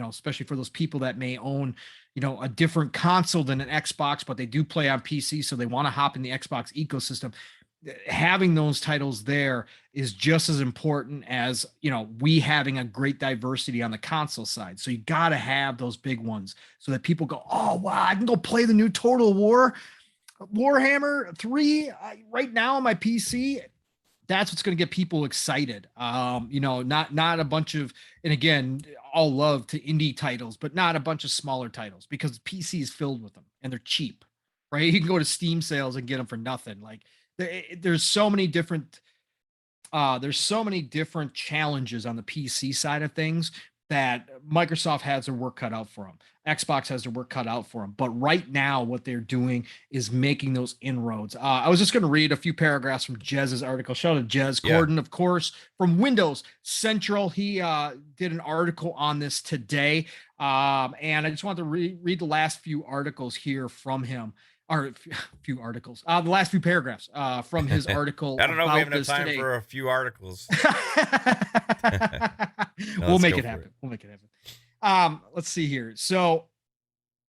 especially for those people that may own, a different console than an Xbox, but they do play on PC, so they want to hop in the Xbox ecosystem. Having those titles there is just as important as we having a great diversity on the console side. So you got to have those big ones so that people go, oh wow, I can go play the new Total War Warhammer 3 right now on my PC. That's what's going to get people excited. Not a bunch of, and again, all love to indie titles, but not a bunch of smaller titles, because PC is filled with them and they're cheap, right? You can go to Steam sales and get them for nothing. Like there's so many different challenges on the PC side of things that Microsoft has their work cut out for them. Xbox has their work cut out for them. But right now, what they're doing is making those inroads. I was just going to read a few paragraphs from Jez's article. Shout out to Jez Gordon, of course, from Windows Central. He did an article on this today. And I just wanted to read the last few articles here from him. Or a few articles, the last few paragraphs from his article. I don't know if we have enough time for a few articles. We'll make it happen. We'll make it happen. Let's see here. So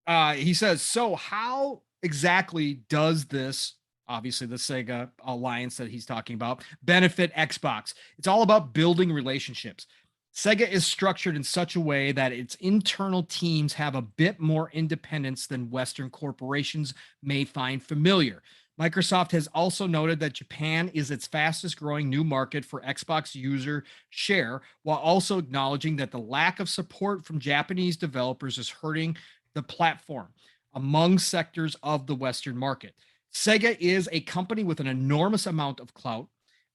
he says, so how exactly does this, obviously the Sega alliance that he's talking about, benefit Xbox? It's all about building relationships. Sega is structured in such a way that its internal teams have a bit more independence than Western corporations may find familiar. Microsoft has also noted that Japan is its fastest growing new market for Xbox user share, while also acknowledging that the lack of support from Japanese developers is hurting the platform among sectors of the Western market. Sega is a company with an enormous amount of clout,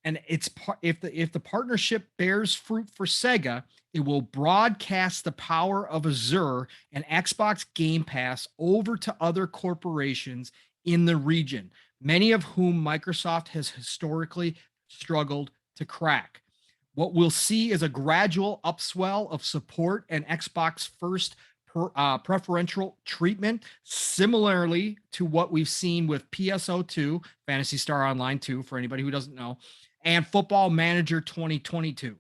and if the partnership bears fruit for Sega, it will broadcast the power of Azure and Xbox Game Pass over to other corporations in the region, many of whom Microsoft has historically struggled to crack. What we'll see is a gradual upswell of support and Xbox first preferential treatment, similarly to what we've seen with PSO2, Phantasy Star Online 2, for anybody who doesn't know, and Football Manager 2022.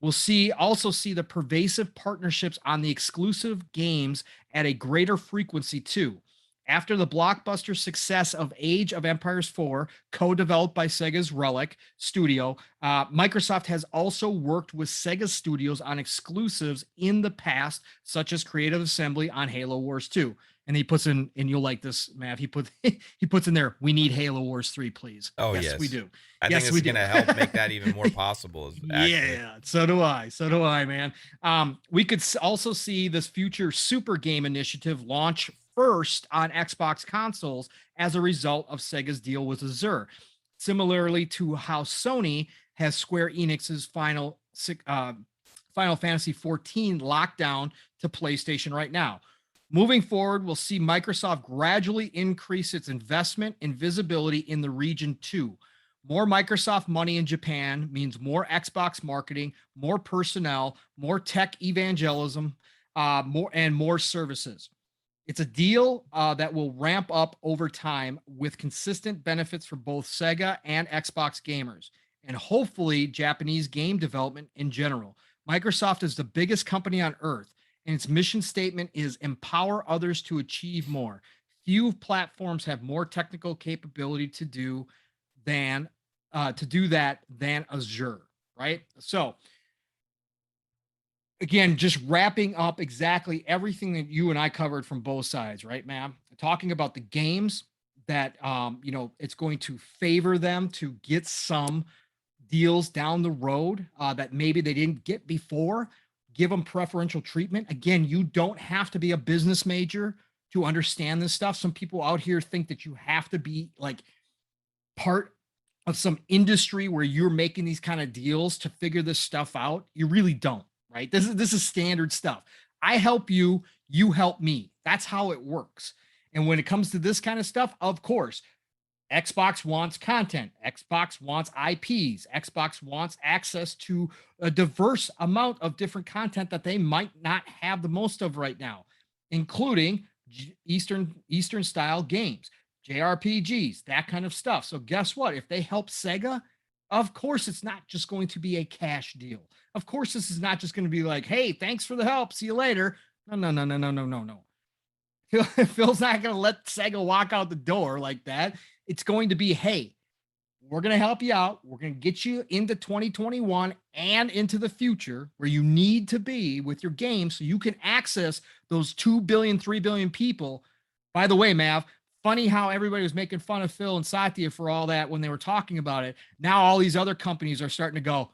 We'll also see the pervasive partnerships on the exclusive games at a greater frequency too. After the blockbuster success of Age of Empires 4, co-developed by Sega's Relic Studio, Microsoft has also worked with Sega Studios on exclusives in the past, such as Creative Assembly on Halo Wars 2. And he puts in, and you'll like this, Mav, he puts in there, we need Halo Wars 3, please. Oh, yes. We do. I think it's going to help make that even more possible. Yeah, so do I, man. We could also see this future super game initiative launch first on Xbox consoles as a result of Sega's deal with Azure, similarly to how Sony has Square Enix's Final Fantasy XIV locked down to PlayStation right now. Moving forward, we'll see Microsoft gradually increase its investment and visibility in the region too. More Microsoft money in Japan means more Xbox marketing, more personnel, more tech evangelism, more services. It's a deal that will ramp up over time with consistent benefits for both Sega and Xbox gamers, and hopefully Japanese game development in general. Microsoft is the biggest company on earth, and its mission statement is empower others to achieve more. Few platforms have more technical capability to do that than Azure, right? So again, just wrapping up exactly everything that you and I covered from both sides, right, ma'am? Talking about the games that, it's going to favor them to get some deals down the road that maybe they didn't get before, give them preferential treatment. Again, you don't have to be a business major to understand this stuff. Some people out here think that you have to be like part of some industry where you're making these kind of deals to figure this stuff out. You really don't, right? This is standard stuff. I help you, you help me. That's how it works. And when it comes to this kind of stuff, of course, Xbox wants content. Xbox wants IPs. Xbox wants access to a diverse amount of different content that they might not have the most of right now, including Eastern style games, JRPGs, that kind of stuff. So guess what? If they help Sega, of course it's not just going to be a cash deal. Of course this is not just going to be like, "Hey, thanks for the help. See you later." No, no, no, no, no, no, no, no. Phil's not going to let Sega walk out the door like that. It's going to be, "Hey, we're going to help you out. We're going to get you into 2021 and into the future where you need to be with your game so you can access those 2 billion, 3 billion people." By the way, Mav, funny how everybody was making fun of Phil and Satya for all that when they were talking about it. Now all these other companies are starting to go,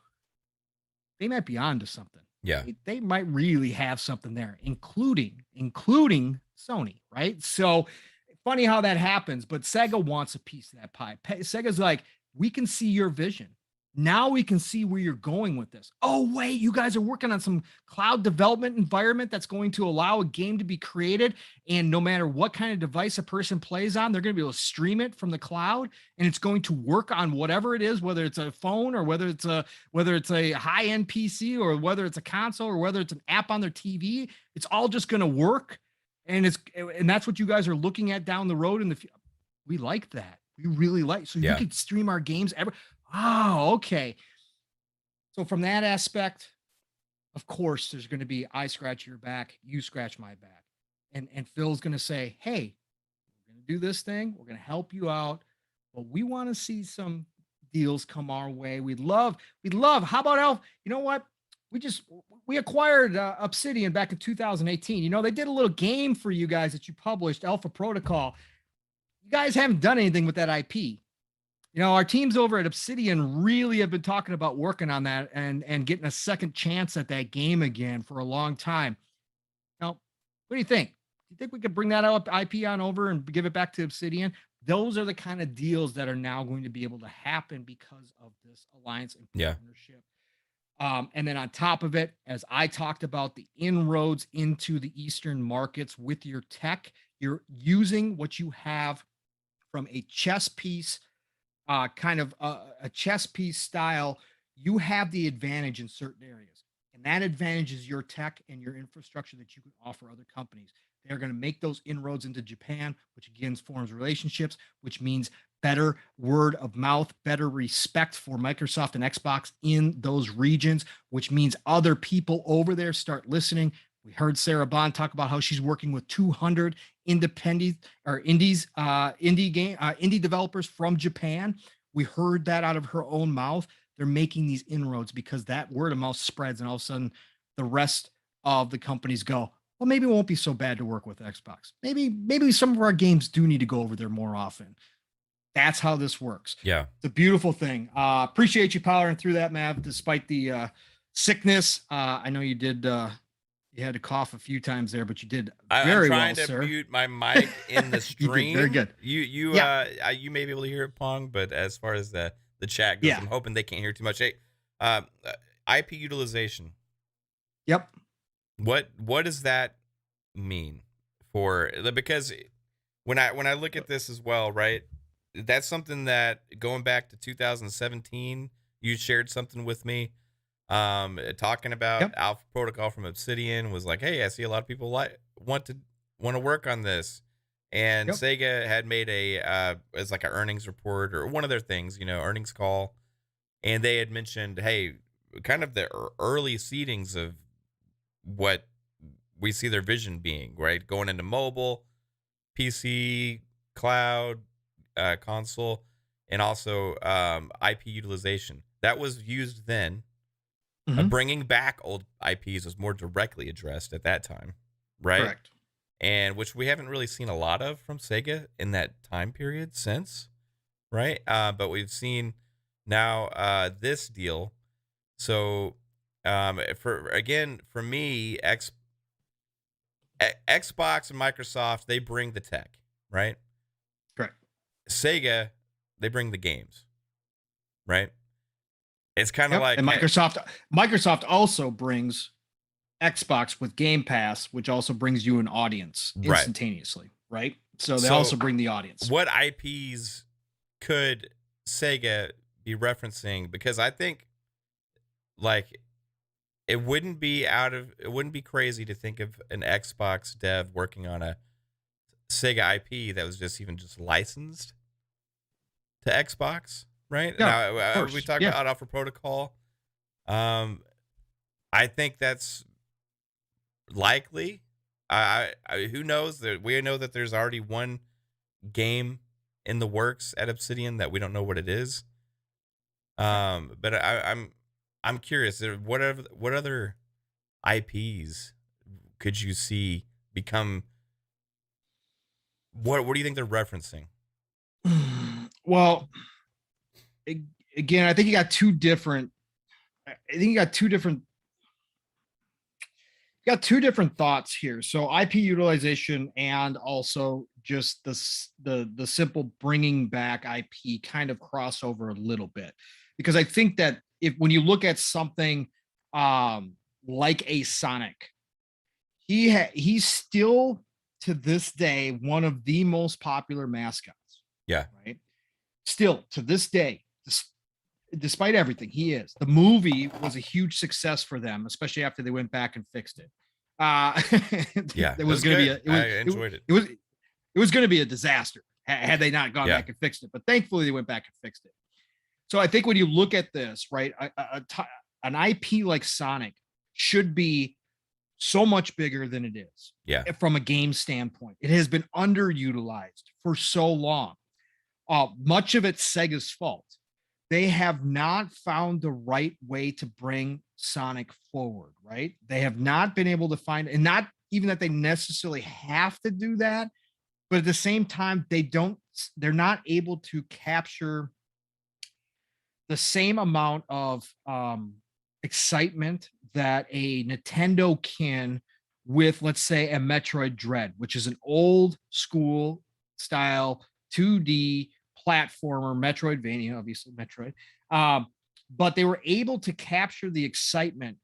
they might be onto something. Yeah. They might really have something there, including Sony, right? So funny how that happens, but Sega wants a piece of that pie. Sega's like, "We can see your vision. Now we can see where you're going with this. Oh, wait, you guys are working on some cloud development environment that's going to allow a game to be created. And no matter what kind of device a person plays on, they're going to be able to stream it from the cloud. And it's going to work on whatever it is, whether it's a phone or whether it's a high-end PC or whether it's a console or whether it's an app on their TV. It's all just going to work. And that's what you guys are looking at down the road in the future." We like that. We really like, so you could stream our games ever. Oh, okay. So from that aspect, of course, there's going to be, I scratch your back, you scratch my back. And Phil's going to say, "Hey, we're going to do this thing. We're going to help you out, but we want to see some deals come our way. We'd love, how about Elf? You know what? We acquired Obsidian back in 2018. You know, they did a little game for you guys that you published, Alpha Protocol. You guys haven't done anything with that IP. You know, our teams over at Obsidian really have been talking about working on that and getting a second chance at that game again for a long time. Now, what do you think? Do you think we could bring that IP on over and give it back to Obsidian?" Those are the kind of deals that are now going to be able to happen because of this alliance and partnership. And then on top of it, as I talked about the inroads into the Eastern markets with your tech, you're using what you have from a chess piece, kind of a chess piece style. You have the advantage in certain areas. And that advantage is your tech and your infrastructure that you can offer other companies. They're going to make those inroads into Japan, which again forms relationships, which means better word of mouth, better respect for Microsoft and Xbox in those regions, which means other people over there start listening. We heard Sarah Bond talk about how she's working with 200 indie developers from Japan. We heard that out of her own mouth. They're making these inroads because that word of mouth spreads, and all of a sudden the rest of the companies go, "Well, maybe it won't be so bad to work with Xbox. Maybe some of our games do need to go over there more often." That's how this works. Yeah. It's a beautiful thing. Appreciate you powering through that, Mav, despite the sickness. I know you did. You had to cough a few times there, but you did very well, I'm trying to mute my mic in the stream. You did very good. You may be able to hear it, Pong, but as far as the chat goes, I'm hoping they can't hear too much. Hey, IP utilization. Yep. What does that mean for? Because when I look at this as well, right? That's something that going back to 2017, you shared something with me, talking about Alpha Protocol from Obsidian was like, "Hey, I see a lot of people want to work on this," and Sega had made as like an earnings report or one of their things, earnings call, and they had mentioned, hey, kind of the early seedings of what we see their vision being, right? Going into mobile, PC, cloud, console, and also IP utilization. That was used then. Bringing back old IPs was more directly addressed at that time, right? Correct. And which we haven't really seen a lot of from Sega in that time period since, right? But we've seen now this deal. So for me, Xbox and Microsoft, they bring the tech, right? Correct. Sega, they bring the games, right? It's kind of like, and Microsoft also brings Xbox with Game Pass, which also brings you an audience instantaneously, right? So they also bring the audience. What IPs could Sega be referencing? Because I think like it wouldn't be crazy to think of an Xbox dev working on a Sega IP that was just licensed to Xbox, right? Yeah, Now of course. we talk Yeah. about Alpha Protocol. I think that's likely. Who knows? That we know that there's already one game in the works at Obsidian that we don't know what it is. But I'm curious. What other IPs could you see become? What do you think they're referencing? Well, again, I think you got two different. I think you got two different thoughts here. So IP utilization and also just the simple bringing back IP kind of crossover a little bit, because I think that when you look at something like a Sonic, he's still to this day one of the most popular mascots. Yeah. Right. Still to this day, despite everything, he is. The movie was a huge success for them, especially after they went back and fixed it. Yeah, it was going to be. I enjoyed it. It was going to be a disaster had they not gone Yeah. back and fixed it. But thankfully, they went back and fixed it. So I think when you look at this, right, an IP like Sonic should be so much bigger than it is. Yeah. From a game standpoint, it has been underutilized for so long. Much of it's Sega's fault. They have not found the right way to bring Sonic forward, right? They have not been able to find, and not even that they necessarily have to do that, but at the same time, they're not able to capture the same amount of excitement that a Nintendo can with, let's say, a Metroid Dread, which is an old school style 2D platformer, Metroidvania, obviously Metroid. But they were able to capture the excitement,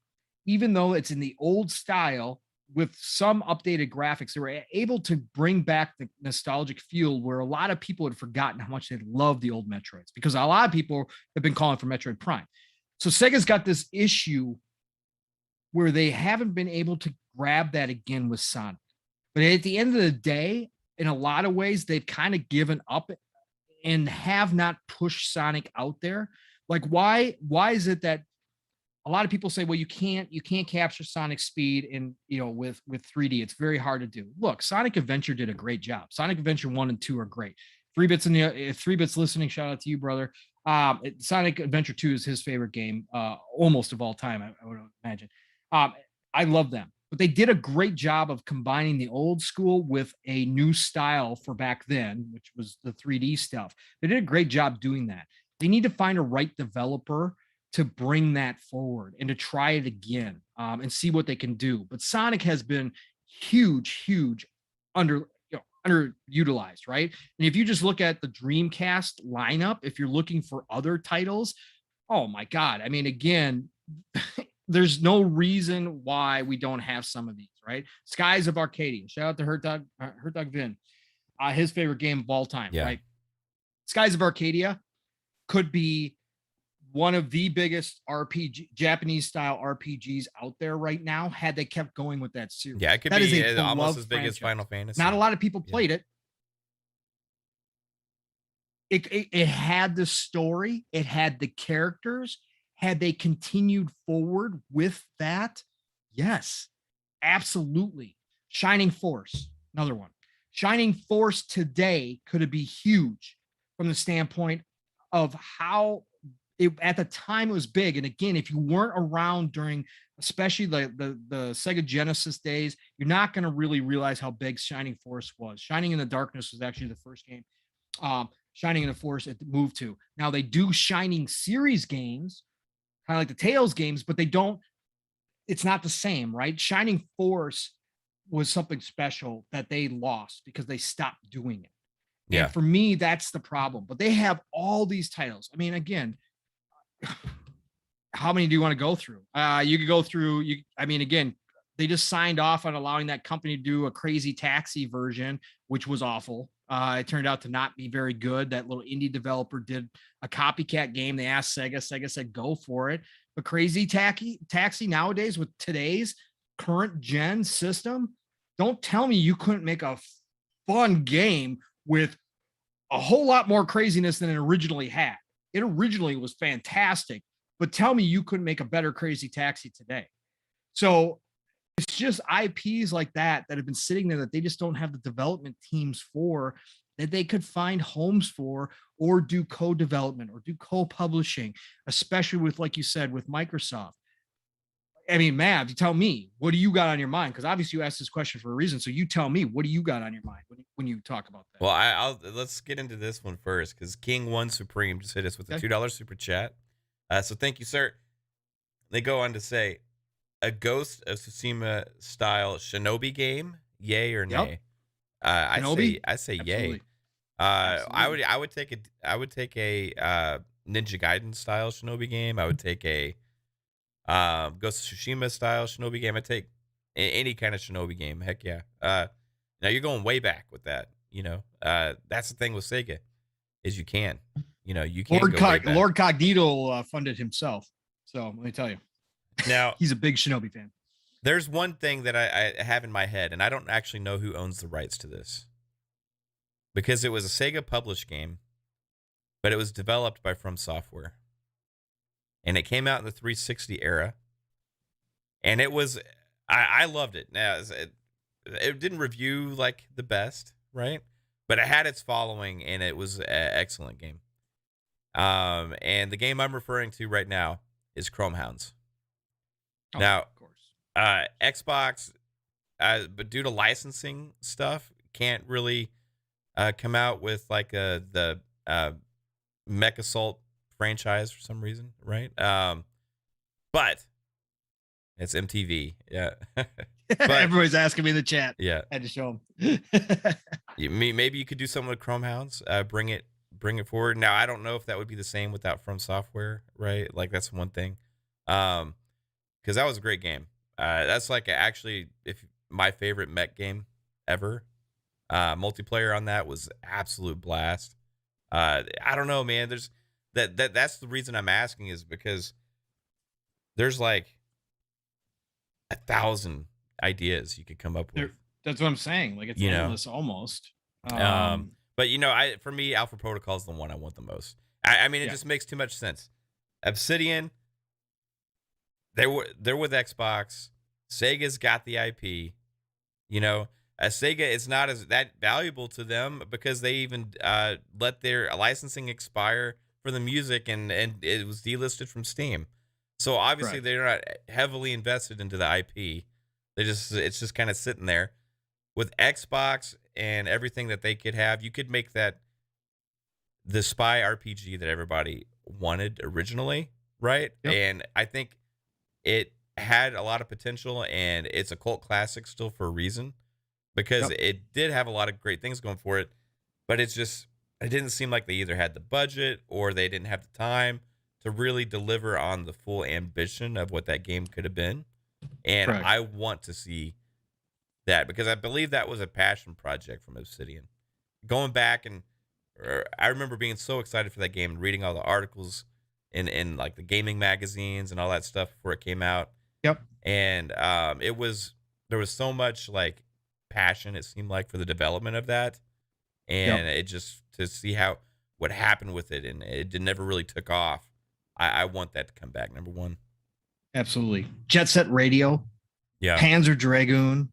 even though it's in the old style with some updated graphics. They were able to bring back the nostalgic feel where a lot of people had forgotten how much they loved the old Metroids, because a lot of people have been calling for Metroid Prime. So Sega's got this issue where they haven't been able to grab that again with Sonic. But at the end of the day, in a lot of ways, they've kind of given up and have not pushed Sonic out there. Like, why is it that a lot of people say, well, you can't capture Sonic speed in, with 3D. It's very hard to do. Look, Sonic Adventure did a great job. Sonic Adventure 1 and 2 are great. 3Bits listening, shout out to you, brother. Sonic Adventure 2 is his favorite game, almost of all time, I would imagine. I love them. But they did a great job of combining the old school with a new style for back then, which was the 3D stuff. They did a great job doing that. They need to find a right developer to bring that forward and to try it again and see what they can do. But Sonic has been huge underutilized, right? And if you just look at the Dreamcast lineup, if you're looking for other titles, oh my God. I mean, again, there's no reason why we don't have some of these, right? Skies of Arcadia. Shout out to Hertog Vin. His favorite game of all time, right? Skies of Arcadia could be one of the biggest Japanese style RPGs out there right now, had they kept going with that series. Yeah, it could be almost as big as Final Fantasy. Not a lot of people played it. It had the story, it had the characters. Had they continued forward with that? Yes, absolutely. Shining Force, another one. Shining Force today could be huge from the standpoint of how at the time it was big. And again, if you weren't around during, especially the Sega Genesis days, you're not going to really realize how big Shining Force was. Shining in the Darkness was actually the first game. Shining in the Force it moved to. Now they do Shining series games, kind of like the Tales games, but it's not the same, right? Shining Force was something special that they lost because they stopped doing it. Yeah. And for me, that's the problem. But they have all these titles. I mean, again, how many do you want to go through? You could go through, again, They just signed off on allowing that company to do a Crazy Taxi version, which was awful. It turned out to not be very good. That little indie developer did a copycat game. They asked Sega. Sega said, go for it. But Crazy Taxi nowadays with today's current gen system, don't tell me you couldn't make a fun game with a whole lot more craziness than it originally had. It originally was fantastic, but tell me you couldn't make a better Crazy Taxi today. So it's just IPs like that have been sitting there that they just don't have the development teams for, that they could find homes for, or do co-development or do co-publishing, especially with, like you said, with Microsoft. I mean, Mav, you tell me, what do you got on your mind? Because obviously you asked this question for a reason. So you tell me, what do you got on your mind when you talk about that? Well, let's get into this one first, because King One Supreme just hit us with a $2 super chat. So thank you, sir. They go on to say, a Ghost of Tsushima style Shinobi game, yay or nay? I say Absolutely. yay. I would take a Ninja Gaiden style Shinobi game. I would take a Ghost of Tsushima style Shinobi game. I take any kind of Shinobi game. Heck yeah. Now you're going way back with that. You know, that's the thing with Sega, is you can Lord Cognito funded himself. So let me tell you, now he's a big Shinobi fan. There's one thing that I have in my head, and I don't actually know who owns the rights to this, because it was a Sega published game, but it was developed by From Software. And it came out in the 360 era. And it was, I loved it. Now, it didn't review like the best, right? But it had its following, and it was an excellent game. And the game I'm referring to right now is ChromeHounds. Oh, now, of course. Xbox, but due to licensing stuff, can't really come out with like the Mech Assault franchise for some reason, right? But it's MTV, yeah. But everybody's asking me in the chat. Yeah, I had to show them. Maybe you could do something with ChromeHounds, bring it forward. Now I don't know if that would be the same without From Software, right? Like that's one thing, because that was a great game. That's like actually if my favorite mech game ever. Multiplayer on that was absolute blast. I don't know, man. There's that's the reason I'm asking, is because there's like 1,000 ideas you could come up with. That's what I'm saying. Like it's endless almost. But for me, Alpha Protocol is the one I want the most. I mean, it just makes too much sense. Obsidian, they're with Xbox. Sega's got the IP. Sega is not as that valuable to them because they even let their licensing expire for the music, and it was delisted from Steam. So obviously they're not heavily invested into the IP. It's just kind of sitting there. With Xbox and everything that they could have, you could make that the spy RPG that everybody wanted originally, right? Yep. And I think it had a lot of potential, and it's a cult classic still for a reason, because it did have a lot of great things going for it, but it didn't seem like they either had the budget or they didn't have the time to really deliver on the full ambition of what that game could have been. And I want to see that, because I believe that was a passion project from Obsidian. Going back, and I remember being so excited for that game and reading all the articles in like the gaming magazines and all that stuff before it came out. Yep. And there was so much like passion, it seemed like, for the development of that, and it just to see what happened with it, and it never really took off. I want that to come back. Number one, absolutely. Jet Set Radio, Panzer Dragoon,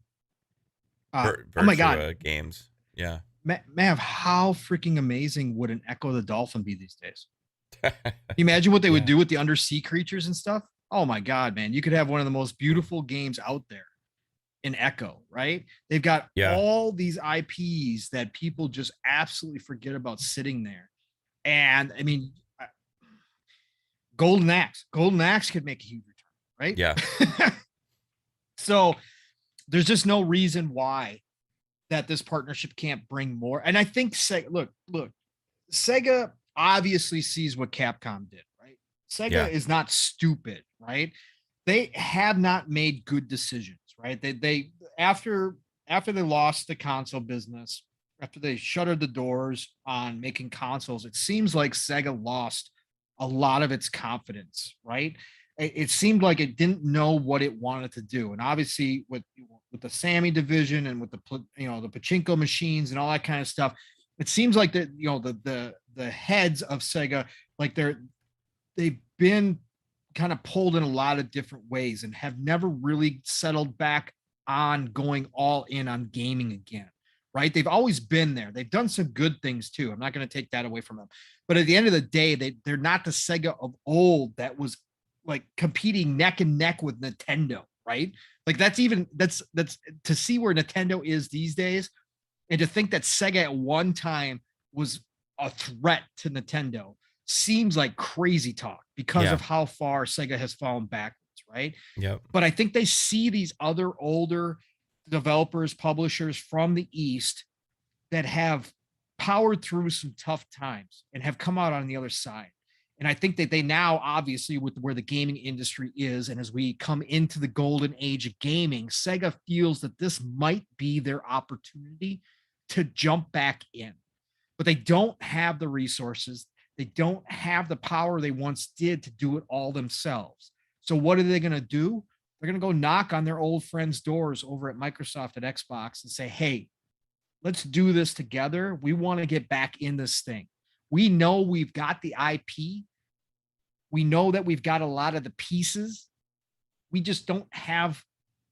oh my god, games, Mav, how freaking amazing would an Echo the Dolphin be these days? Imagine what they would do with the undersea creatures and stuff. Oh my god, man, you could have one of the most beautiful games out there in Echo, right? They've got all these IPs that people just absolutely forget about sitting there. And I mean, Golden Axe could make a huge return, right? Yeah. So there's just no reason why that this partnership can't bring more. And I think look, Sega obviously sees what Capcom did, right? Sega is not stupid, right? They have not made good decisions, right? They after they lost the console business, after they shuttered the doors on making consoles, it seems like Sega lost a lot of its confidence, right? It seemed like it didn't know what it wanted to do, and obviously with the Sammy division and with the the pachinko machines and all that kind of stuff, it seems like that the heads of Sega, like they've been kind of pulled in a lot of different ways and have never really settled back on going all in on gaming again, right? They've always been there. They've done some good things too. I'm not going to take that away from them. But at the end of the day, they're not the Sega of old that was like competing neck and neck with Nintendo, right? Like that's to see where Nintendo is these days, and to think that Sega at one time was a threat to Nintendo seems like crazy talk because of how far Sega has fallen backwards, right? Yep. But I think they see these other older developers, publishers from the East that have powered through some tough times and have come out on the other side. And I think that they now, obviously, with where the gaming industry is, and as we come into the golden age of gaming, Sega feels that this might be their opportunity to jump back in. But they don't have the resources. They don't have the power they once did to do it all themselves. So what are they going to do? They're going to go knock on their old friends' doors over at Microsoft and Xbox and say, hey, let's do this together. We want to get back in this thing. We know we've got the IP. We know that we've got a lot of the pieces. We just don't have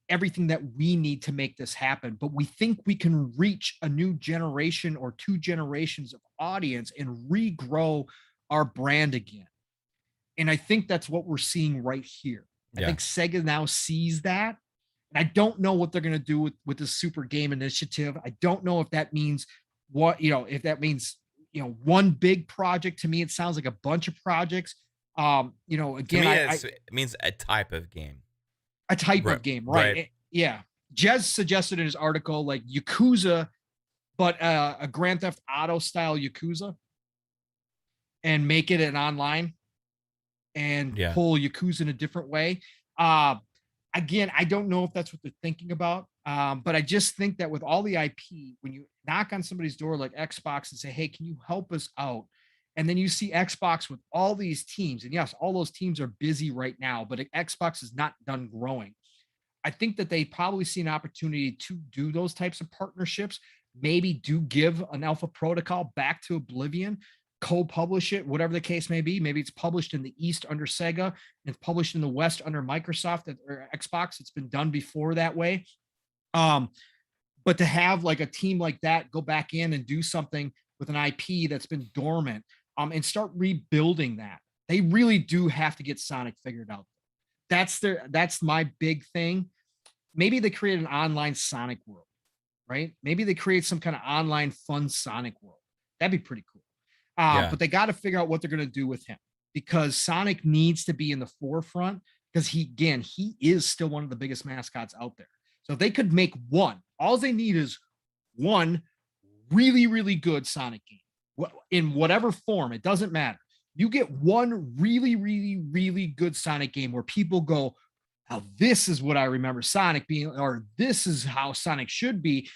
everything that we need to make this happen. But we think we can reach a new generation or two generations of audience and regrow our brand again. And I think that's what we're seeing right here. I think Sega now sees that. And I don't know what they're going to do with the Super Game Initiative. I don't know if that means one big project. To me, it sounds like a bunch of projects. Again, to me, it means a type of game. A type of game, right? Yeah. Jez suggested in his article, like Yakuza, but a Grand Theft Auto style Yakuza, and make it an online and pull Yakuza in a different way. Again, I don't know if that's what they're thinking about, but I just think that with all the IP, when you knock on somebody's door like Xbox and say, hey, can you help us out? And then you see Xbox with all these teams, and yes, all those teams are busy right now, but Xbox is not done growing. I think that they probably see an opportunity to do those types of partnerships, maybe do give an Alpha Protocol back to Oblivion, co-publish it, whatever the case may be. Maybe it's published in the East under Sega and it's published in the West under Microsoft or Xbox. It's been done before that way. But to have like a team like that go back in and do something with an IP that's been dormant, and start rebuilding that. They really do have to get Sonic figured out. That's my big thing. Maybe they create an online Sonic world, right? Maybe they create some kind of online fun Sonic world. That'd be pretty cool. But they got to figure out what they're going to do with him, because Sonic needs to be in the forefront, because he is still one of the biggest mascots out there. So if they could make one, all they need is one really, really good Sonic game in whatever form. It doesn't matter. You get one really, really, really good Sonic game where people go, now this is what I remember Sonic being, or this is how Sonic should be.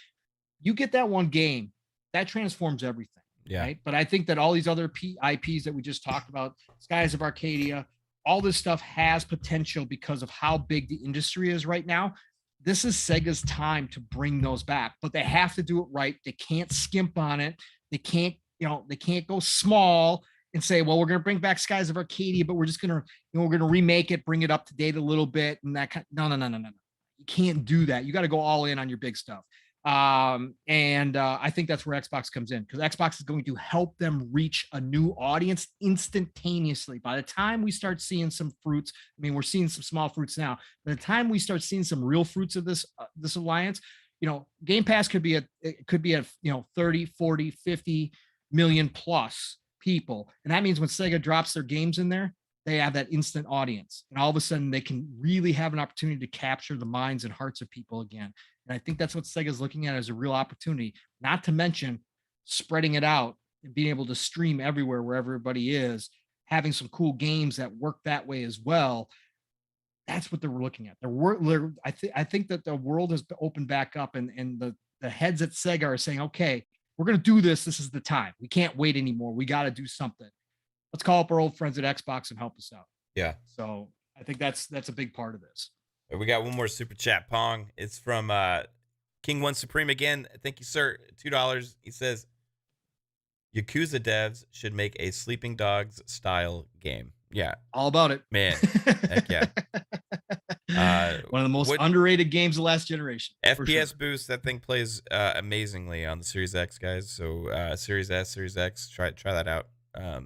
You get that one game, that transforms everything. Right. But I think that all these other IPs that we just talked about, Skies of Arcadia, all this stuff has potential because of how big the industry is right now. This is Sega's time to bring those back, but they have to do it right. They can't skimp on it. They can't go small and say, well, we're going to bring back Skies of Arcadia, but we're just going to, we're going to remake it, bring it up to date a little bit. And that no. You can't do that. You got to go all in on your big stuff. I think that's where Xbox comes in, because Xbox is going to help them reach a new audience instantaneously. By the time we start seeing some fruits, I mean, we're seeing some small fruits now. By the time we start seeing some real fruits of this alliance, Game Pass could be a 30, 40, 50 million plus people. And that means when Sega drops their games in there, they have that instant audience. And all of a sudden they can really have an opportunity to capture the minds and hearts of people again. And I think that's what Sega's looking at as a real opportunity, not to mention spreading it out and being able to stream everywhere where everybody is, having some cool games that work that way as well. that's what they're looking at. I think that the world has opened back up, and the heads at Sega are saying, okay, we're going to do this. This is the time. We can't wait anymore. We got to do something. Let's call up our old friends at Xbox and help us out. Yeah. So I think that's a big part of this. We got one more super chat, Pong. It's from King One Supreme again. Thank you, sir. $2. He says, Yakuza devs should make a Sleeping Dogs style game. Yeah. All about it. Man. Heck yeah. One of the most underrated games of last generation. FPS boost, that thing plays amazingly on the Series X, guys. So Series S, Series X, try that out.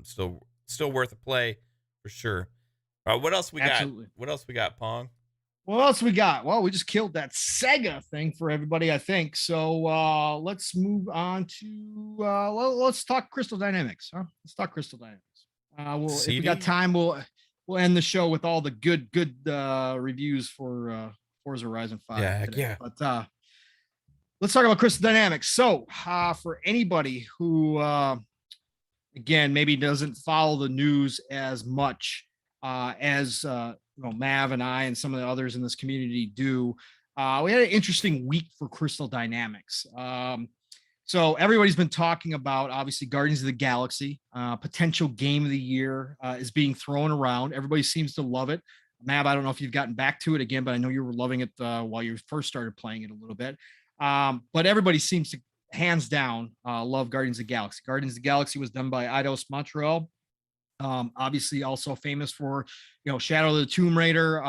Still worth a play for sure. What else we Absolutely. got? What else we got, Pong? What else we got? Well, we just killed that Sega thing for everybody, I think. So let's move on to let's talk Crystal Dynamics. Huh? Let's talk Crystal Dynamics. If we got time, we'll end the show with all the good reviews for Forza Horizon 5. Yeah, today. yeah. But let's talk about Crystal Dynamics. So for anybody who again maybe doesn't follow the news as much as Mav and I and some of the others in this community do, we had an interesting week for Crystal Dynamics. So everybody's been talking about, obviously, Guardians of the Galaxy, potential game of the year is being thrown around. Everybody seems to love it. Mav, I don't know if you've gotten back to it again, but I know you were loving it while you first started playing it a little bit. But everybody seems to, hands down, love Guardians of the Galaxy. Guardians of the Galaxy was done by Eidos Montreal. Obviously also famous for, Shadow of the Tomb Raider,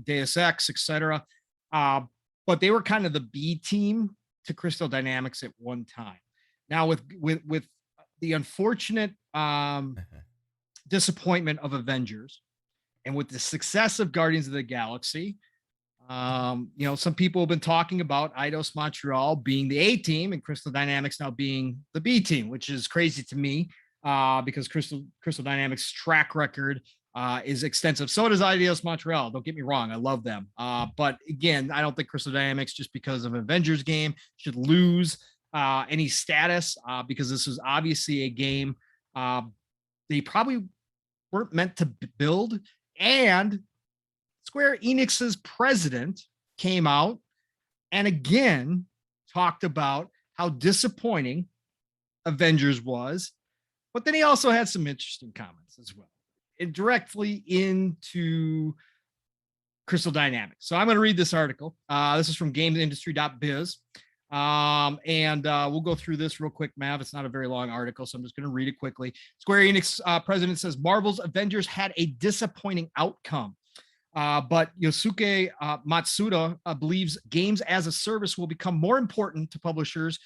Deus Ex, etc. But they were kind of the B team to Crystal Dynamics at one time. Now with the unfortunate disappointment of Avengers, and with the success of Guardians of the Galaxy, some people have been talking about Eidos Montreal being the A team and Crystal Dynamics now being the B team, which is crazy to me. Because Crystal Dynamics' track record is extensive. So does Eidos Montreal. Don't get me wrong. I love them. But again, I don't think Crystal Dynamics, just because of Avengers game, should lose any status because this was obviously a game they probably weren't meant to build. And Square Enix's president came out and again talked about how disappointing Avengers was. But then he also had some interesting comments as well, and directly into Crystal Dynamics. So I'm going to read this article. This is from gamesindustry.biz. And we'll go through this real quick, Mav. It's not a very long article, so I'm just going to read it quickly. Square Enix president says Marvel's Avengers had a disappointing outcome. But Yosuke Matsuda believes games as a service will become more important to publishers,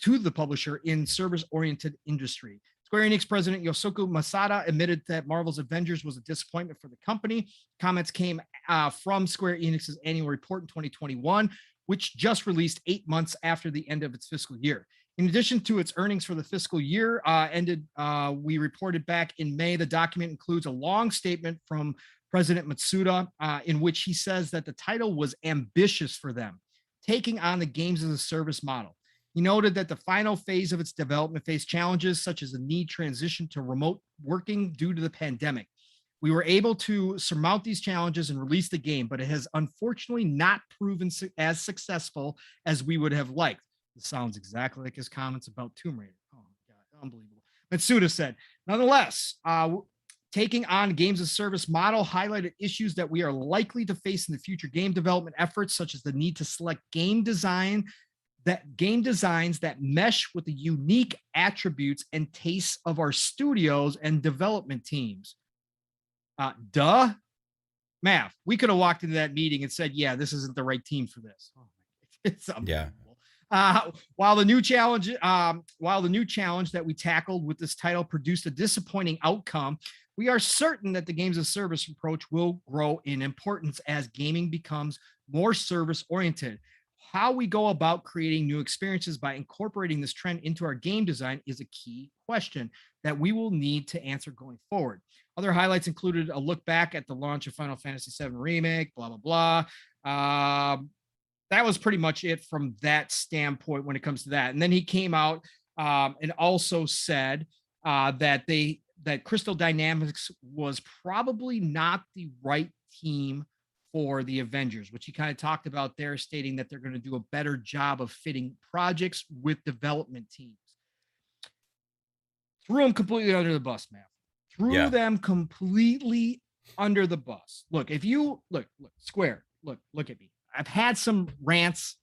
to the publisher in service-oriented industry. Square Enix president Yosuke Masada admitted that Marvel's Avengers was a disappointment for the company. Comments came from Square Enix's annual report in 2021, which just released 8 months after the end of its fiscal year. In addition to its earnings for the fiscal year ended, we reported back in May, the document includes a long statement from President Matsuda in which he says that the title was ambitious for them, taking on the games as a service model. He noted that the final phase of its development faced challenges such as the need transition to remote working due to the pandemic. We were able to surmount these challenges and release the game, but it has unfortunately not proven as successful as we would have liked. This sounds exactly like his comments about Tomb Raider. Oh my God, unbelievable. Matsuda said, nonetheless, taking on games as service model highlighted issues that we are likely to face in the future game development efforts, such as the need to select game designs that mesh with the unique attributes and tastes of our studios and development teams. Mav, we could have walked into that meeting and said, yeah, this isn't the right team for this. Oh, it's unbelievable. While the new challenge that we tackled with this title produced a disappointing outcome, we are certain that the games of service approach will grow in importance as gaming becomes more service oriented. How we go about creating new experiences by incorporating this trend into our game design is a key question that we will need to answer going forward. Other highlights included a look back at the launch of Final Fantasy VII Remake, blah, blah, blah. That was pretty much it from that standpoint when it comes to that. And then he came out and also said that Crystal Dynamics was probably not the right team for the Avengers, which he kind of talked about there, stating that they're going to do a better job of fitting projects with development teams. Threw them completely under the bus, man. Threw them completely under the bus. Look, if you look, Square, look at me. I've had some rants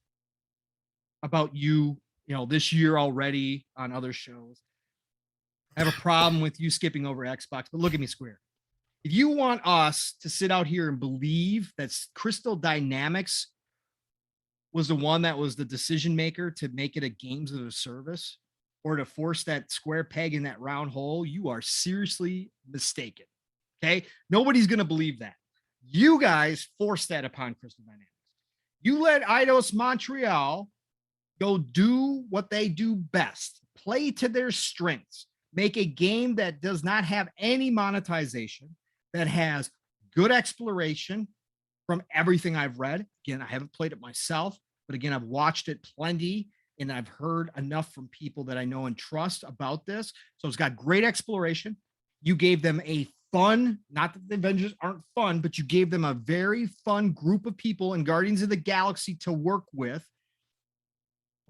about you know, this year already on other shows. I have a problem with you skipping over Xbox, but look at me, Square. If you want us to sit out here and believe that Crystal Dynamics was the one that was the decision maker to make it a games as a service or to force that square peg in that round hole, you are seriously mistaken. Okay. Nobody's going to believe that. You guys forced that upon Crystal Dynamics. You let Eidos Montreal go do what they do best, play to their strengths, make a game that does not have any monetization, that has good exploration from everything I've read. Again, I haven't played it myself, but again, I've watched it plenty and I've heard enough from people that I know and trust about this. So it's got great exploration. You gave them a fun, not that the Avengers aren't fun, but you gave them a very fun group of people in Guardians of the Galaxy to work with.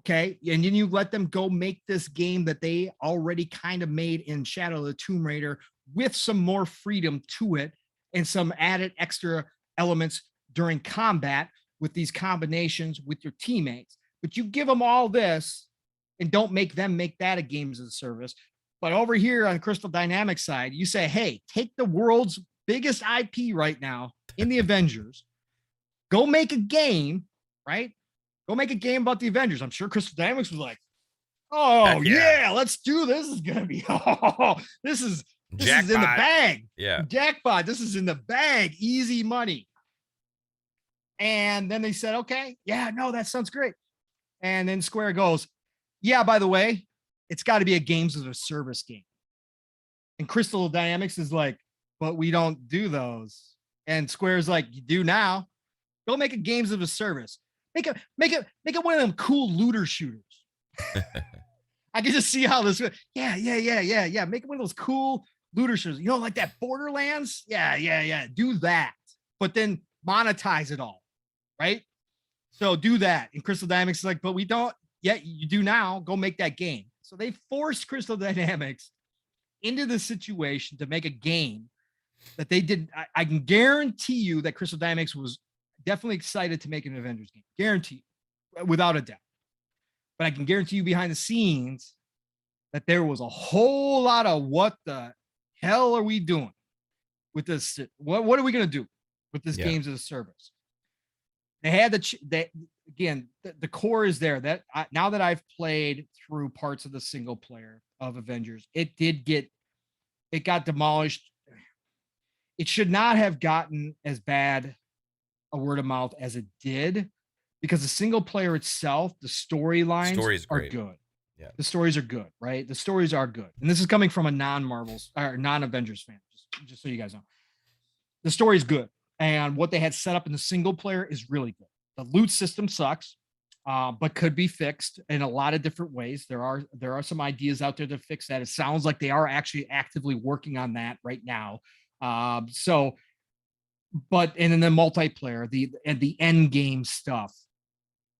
Okay. And then you let them go make this game that they already kind of made in Shadow of the Tomb Raider with some more freedom to it and some added extra elements during combat with these combinations with your teammates. But you give them all this and don't make them make that a games as a service. But over here on Crystal Dynamics side, you say, hey, take the world's biggest IP right now in the Avengers, go make a game, right? Go make a game about the Avengers. I'm sure Crystal Dynamics was like, oh, yeah, let's do this. This is going to be, this is in the bag. Yeah. Jackpot. This is in the bag. Easy money. And then they said, okay, yeah, no, that sounds great. And then Square goes, yeah, by the way, it's got to be a games as a service game. And Crystal Dynamics is like, but we don't do those. And Square's like, you do now. Go make a games of a service. Make it one of them cool looter shooters. I can just see how this. Yeah. Make it one of those cool looter shooters. You know, like that Borderlands. Yeah. Do that, but then monetize it all, right? So do that. And Crystal Dynamics is like, but we don't yet. You do now. Go make that game. So they forced Crystal Dynamics into the situation to make a game that they did. I can guarantee you that Crystal Dynamics was definitely excited to make an Avengers game. Guarantee, without a doubt. But I can guarantee you behind the scenes that there was a whole lot of what the hell are we doing with this? What are we going to do with this games as a service? They had the core is there. That now that I've played through parts of the single player of Avengers, it got demolished. It should not have gotten as bad a word of mouth as it did, because the single player itself, the storylines are good. Yeah, the stories are good, right? The stories are good, and this is coming from a non-Marvels or non-Avengers fan. Just so you guys know, the story is good, and what they had set up in the single player is really good. The loot system sucks, but could be fixed in a lot of different ways. There are some ideas out there to fix that. It sounds like they are actually actively working on that right now. But and then the multiplayer, the end game stuff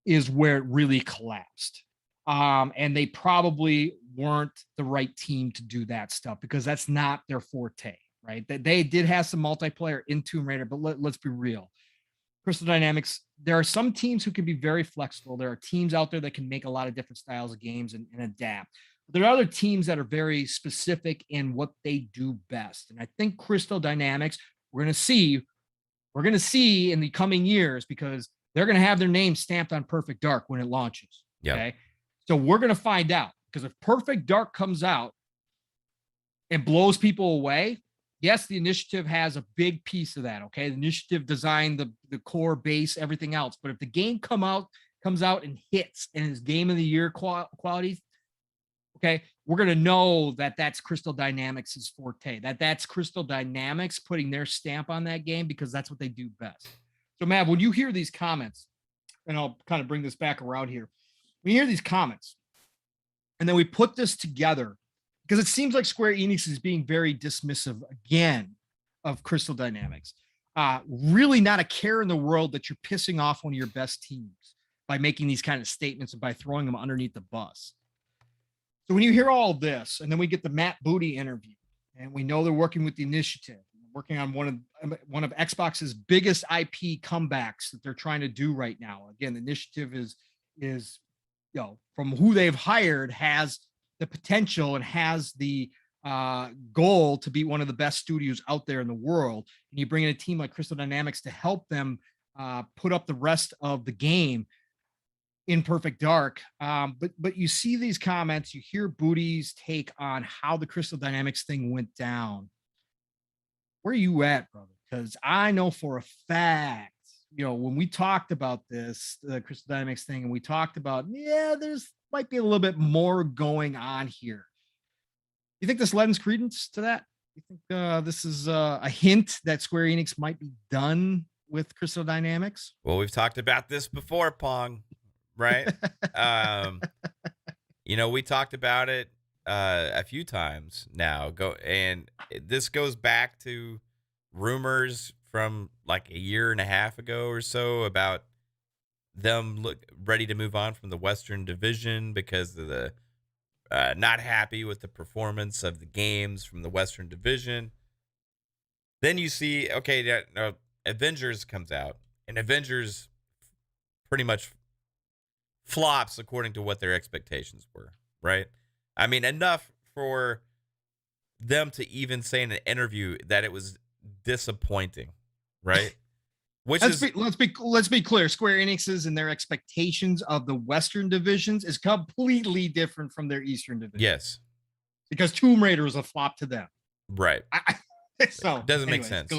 is where it really collapsed. And they probably weren't the right team to do that stuff because that's not their forte, right? They did have some multiplayer in Tomb Raider, but let's be real. Crystal Dynamics, there are some teams who can be very flexible. There are teams out there that can make a lot of different styles of games and adapt. But there are other teams that are very specific in what they do best. And I think Crystal Dynamics, we're going to see in the coming years, because they're going to have their name stamped on Perfect Dark when it launches. Yep. Okay. So we're going to find out, because if Perfect Dark comes out and blows people away, yes, the initiative has a big piece of that. Okay. The initiative designed the core base, everything else. But if the game comes out and hits and is game of the year quality, okay, we're going to know that that's Crystal Dynamics' forte, that's Crystal Dynamics putting their stamp on that game, because that's what they do best. So, Mav, when you hear these comments, and I'll kind of bring this back around here, when you hear these comments, and then we put this together, because it seems like Square Enix is being very dismissive again of Crystal Dynamics. really not a care in the world that you're pissing off one of your best teams by making these kind of statements and by throwing them underneath the bus. So when you hear all of this, and then we get the Matt Booty interview, and we know they're working with the initiative, working on one of Xbox's biggest IP comebacks that they're trying to do right now. Again, the initiative is from who they've hired, has the potential and has the goal to be one of the best studios out there in the world. And you bring in a team like Crystal Dynamics to help them put up the rest of the game in Perfect Dark. But you see these comments, you hear Booty's take on how the Crystal Dynamics thing went down. Where are you at, brother? Because I know for a fact, when we talked about this, the Crystal Dynamics thing, and we talked about, there's might be a little bit more going on here. You think this lends credence to that? You think this is a hint that Square Enix might be done with Crystal Dynamics? Well, we've talked about this before, Pong, right? We talked about it a few times now. This goes back to rumors from like a year and a half ago or so about them ready to move on from the Western Division because of the not happy with the performance of the games from the Western Division. Then you see, Avengers comes out, and Avengers pretty much flops according to what their expectations were, right? I mean, enough for them to even say in an interview that it was disappointing, right? Let's be clear. Square Enix's and their expectations of the Western divisions is completely different from their Eastern division. Yes, because Tomb Raider is a flop to them, right? So it doesn't make sense.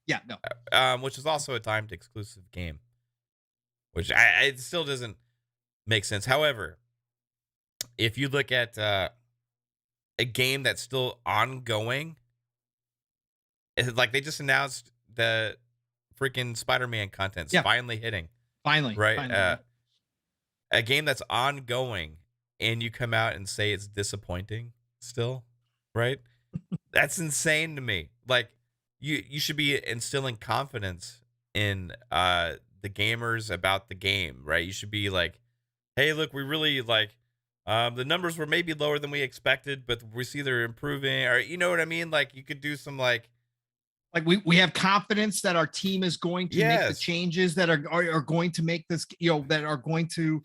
Yeah, no. Which is also a timed exclusive game, which it still doesn't make sense. However, if you look at a game that's still ongoing, like they just announced the freaking Spider-Man content's finally hitting. Finally. A game that's ongoing and you come out and say it's disappointing still, right? That's insane to me. Like you should be instilling confidence in the gamers about the game, right? You should be like, hey, look, we really the numbers were maybe lower than we expected, but we see they're improving, or you know what I mean? Like you could do some like we have confidence that our team is going to make the changes that are going to make this, that are going to,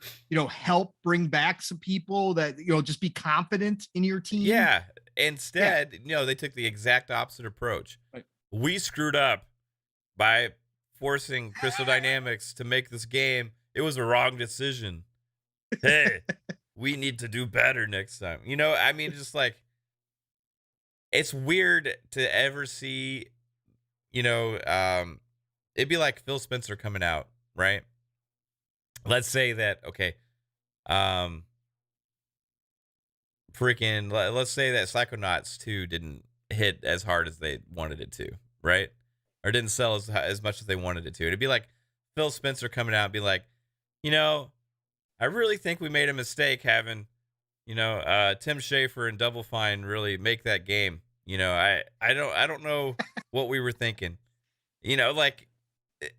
help bring back some people, that, just be confident in your team. Yeah. Instead, they took the exact opposite approach. Right. We screwed up by forcing Crystal Dynamics to make this game. It was a wrong decision. Hey, we need to do better next time. I mean, just like, it's weird to ever see, it'd be like Phil Spencer coming out, right? Let's say that, let's say that Psychonauts 2 didn't hit as hard as they wanted it to, right? Or didn't sell as much as they wanted it to. It'd be like Phil Spencer coming out and be like, I really think we made a mistake having, Tim Schafer and Double Fine really make that game. I don't know what we were thinking. Like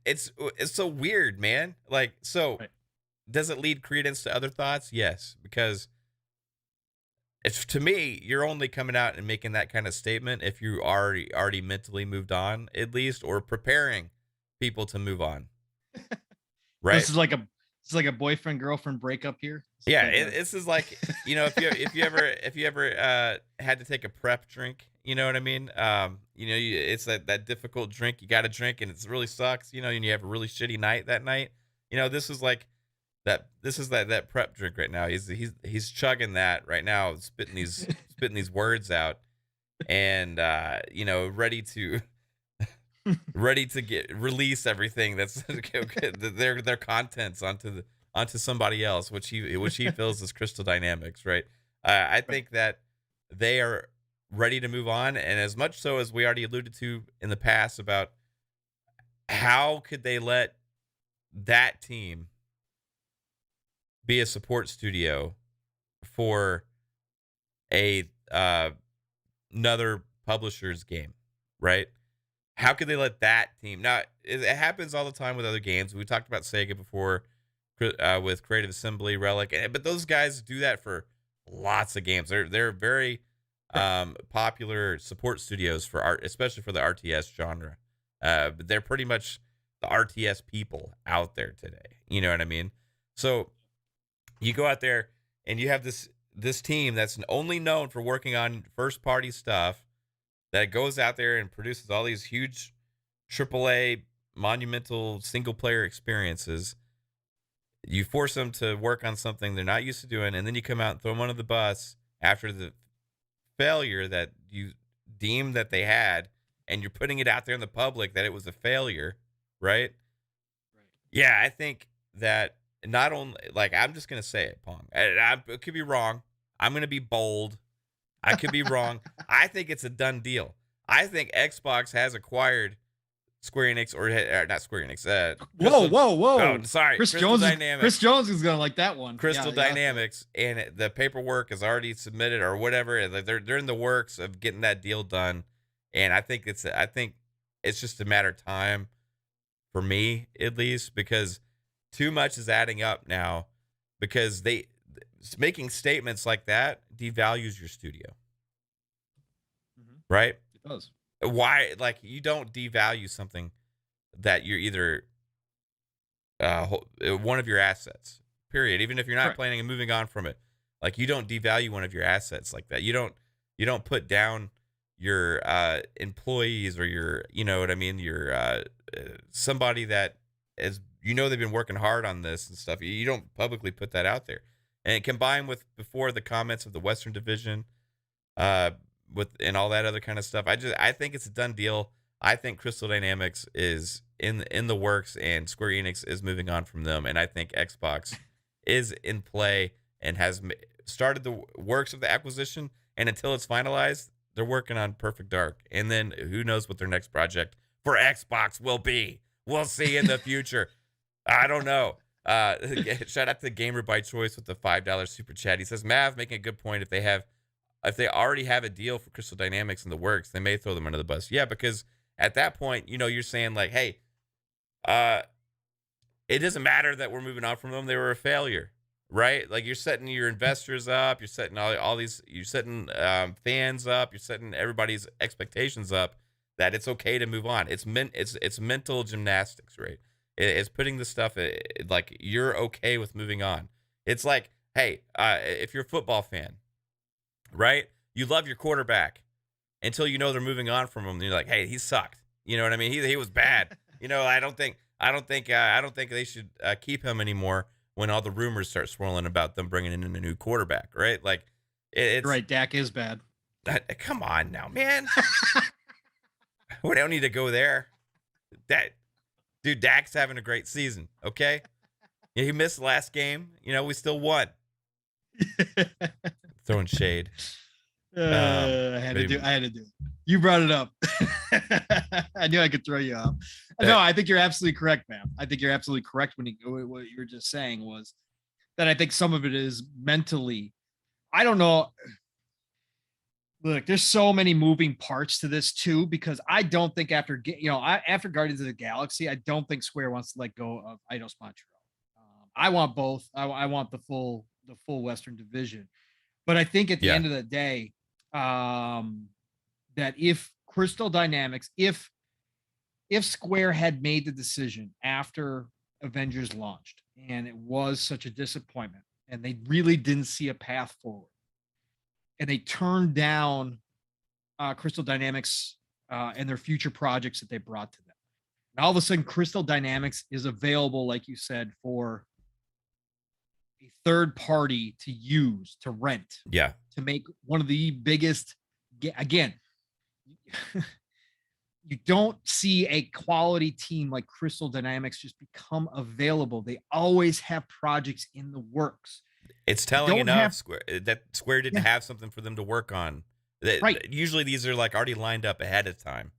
it's so weird, man. Like, so right. Does it lead credence to other thoughts? Yes, because it's, to me, you're only coming out and making that kind of statement if you already mentally moved on, at least, or preparing people to move on. Right. This is like a boyfriend girlfriend breakup here. This is like, if you ever had to take a prep drink, you know what I mean? It's that difficult drink you got to drink, and it really sucks, and you have a really shitty night that night. This is like that. This is that prep drink right now. He's chugging that right now, spitting these words out, and ready to release everything that's their contents onto somebody else, which he feels is Crystal Dynamics, right? I think that they are ready to move on, and as much so as we already alluded to in the past about how could they let that team be a support studio for another publisher's game, right? How could they let that team? Now, it happens all the time with other games. We talked about Sega before with Creative Assembly, Relic, but those guys do that for lots of games. They're very popular support studios for art, especially for the RTS genre. But they're pretty much the RTS people out there today. You know what I mean? So you go out there and you have this team that's only known for working on first party stuff that goes out there and produces all these huge AAA monumental single player experiences. You force them to work on something they're not used to doing, and then you come out and throw them under the bus after the failure that you deemed that they had, and you're putting it out there in the public that it was a failure, right? Right. Yeah, I think that not only, like, I'm just going to say it, Pong. I could be wrong. I'm going to be bold. I could be wrong. I think it's a done deal. I think Xbox has acquired Square Enix, or not Square Enix. Whoa. Oh, sorry. Chris Jones is gonna like that one. Crystal Dynamics, and the paperwork is already submitted or whatever. They're in the works of getting that deal done, and I think it's just a matter of time for me, at least, because too much is adding up now, because making statements like that devalues your studio. Right? It does. Why? Like, you don't devalue something that you're either one of your assets, period. Even if you're not planning on moving on from it, like, you don't devalue one of your assets like that. You don't put down your employees or your, you know what I mean, your somebody that is, you know, they've been working hard on this and stuff. You don't publicly put that out there. And combined with before the comments of the Western Division, and all that other kind of stuff, I think it's a done deal. I think Crystal Dynamics is in the works, and Square Enix is moving on from them, and I think Xbox is in play and has started the works of the acquisition. And until it's finalized, they're working on Perfect Dark, and then who knows what their next project for Xbox will be. We'll see in the future. I don't know. Shout out to Gamer by Choice with the $5 super chat. He says, Mav making a good point. If they already have a deal for Crystal Dynamics in the works, they may throw them under the bus. Yeah, because at that point, you know, you're saying like, hey, it doesn't matter that we're moving on from them. They were a failure, right? Like, you're setting your investors up, you're setting all these, you're setting fans up, you're setting everybody's expectations up that it's okay to move on. It's mental gymnastics, right? It's putting the stuff like you're okay with moving on. It's like, hey, if you're a football fan, right? You love your quarterback until you know they're moving on from him. And you're like, hey, he sucked. You know what I mean? He was bad. You know, I don't think they should keep him anymore when all the rumors start swirling about them bringing in a new quarterback, right? Like, it's right. Dak is bad. Come on now, man. We don't need to go there. Dude, Dak's having a great season. Okay, yeah, he missed the last game. You know, we still won. Throwing shade. I had to do it. You brought it up. I knew I could throw you off. No, I think you're absolutely correct, man. I think you're absolutely correct what you were just saying was that I think some of it is mentally. I don't know. Look, there's so many moving parts to this too, because I don't think after Guardians of the Galaxy, I don't think Square wants to let go of Eidos Montreal. I want both. I want the full Western Division. But I think at the end of the day, that if Crystal Dynamics, if Square had made the decision after Avengers launched and it was such a disappointment and they really didn't see a path forward and they turned down Crystal Dynamics and their future projects that they brought to them, and all of a sudden Crystal Dynamics is available, like you said, for a third party to use, to rent, to make one of the biggest. Again, you don't see a quality team like Crystal Dynamics just become available. They always have projects in the works. It's telling enough that Square didn't have something for them to work on. Right. Usually these are like already lined up ahead of time.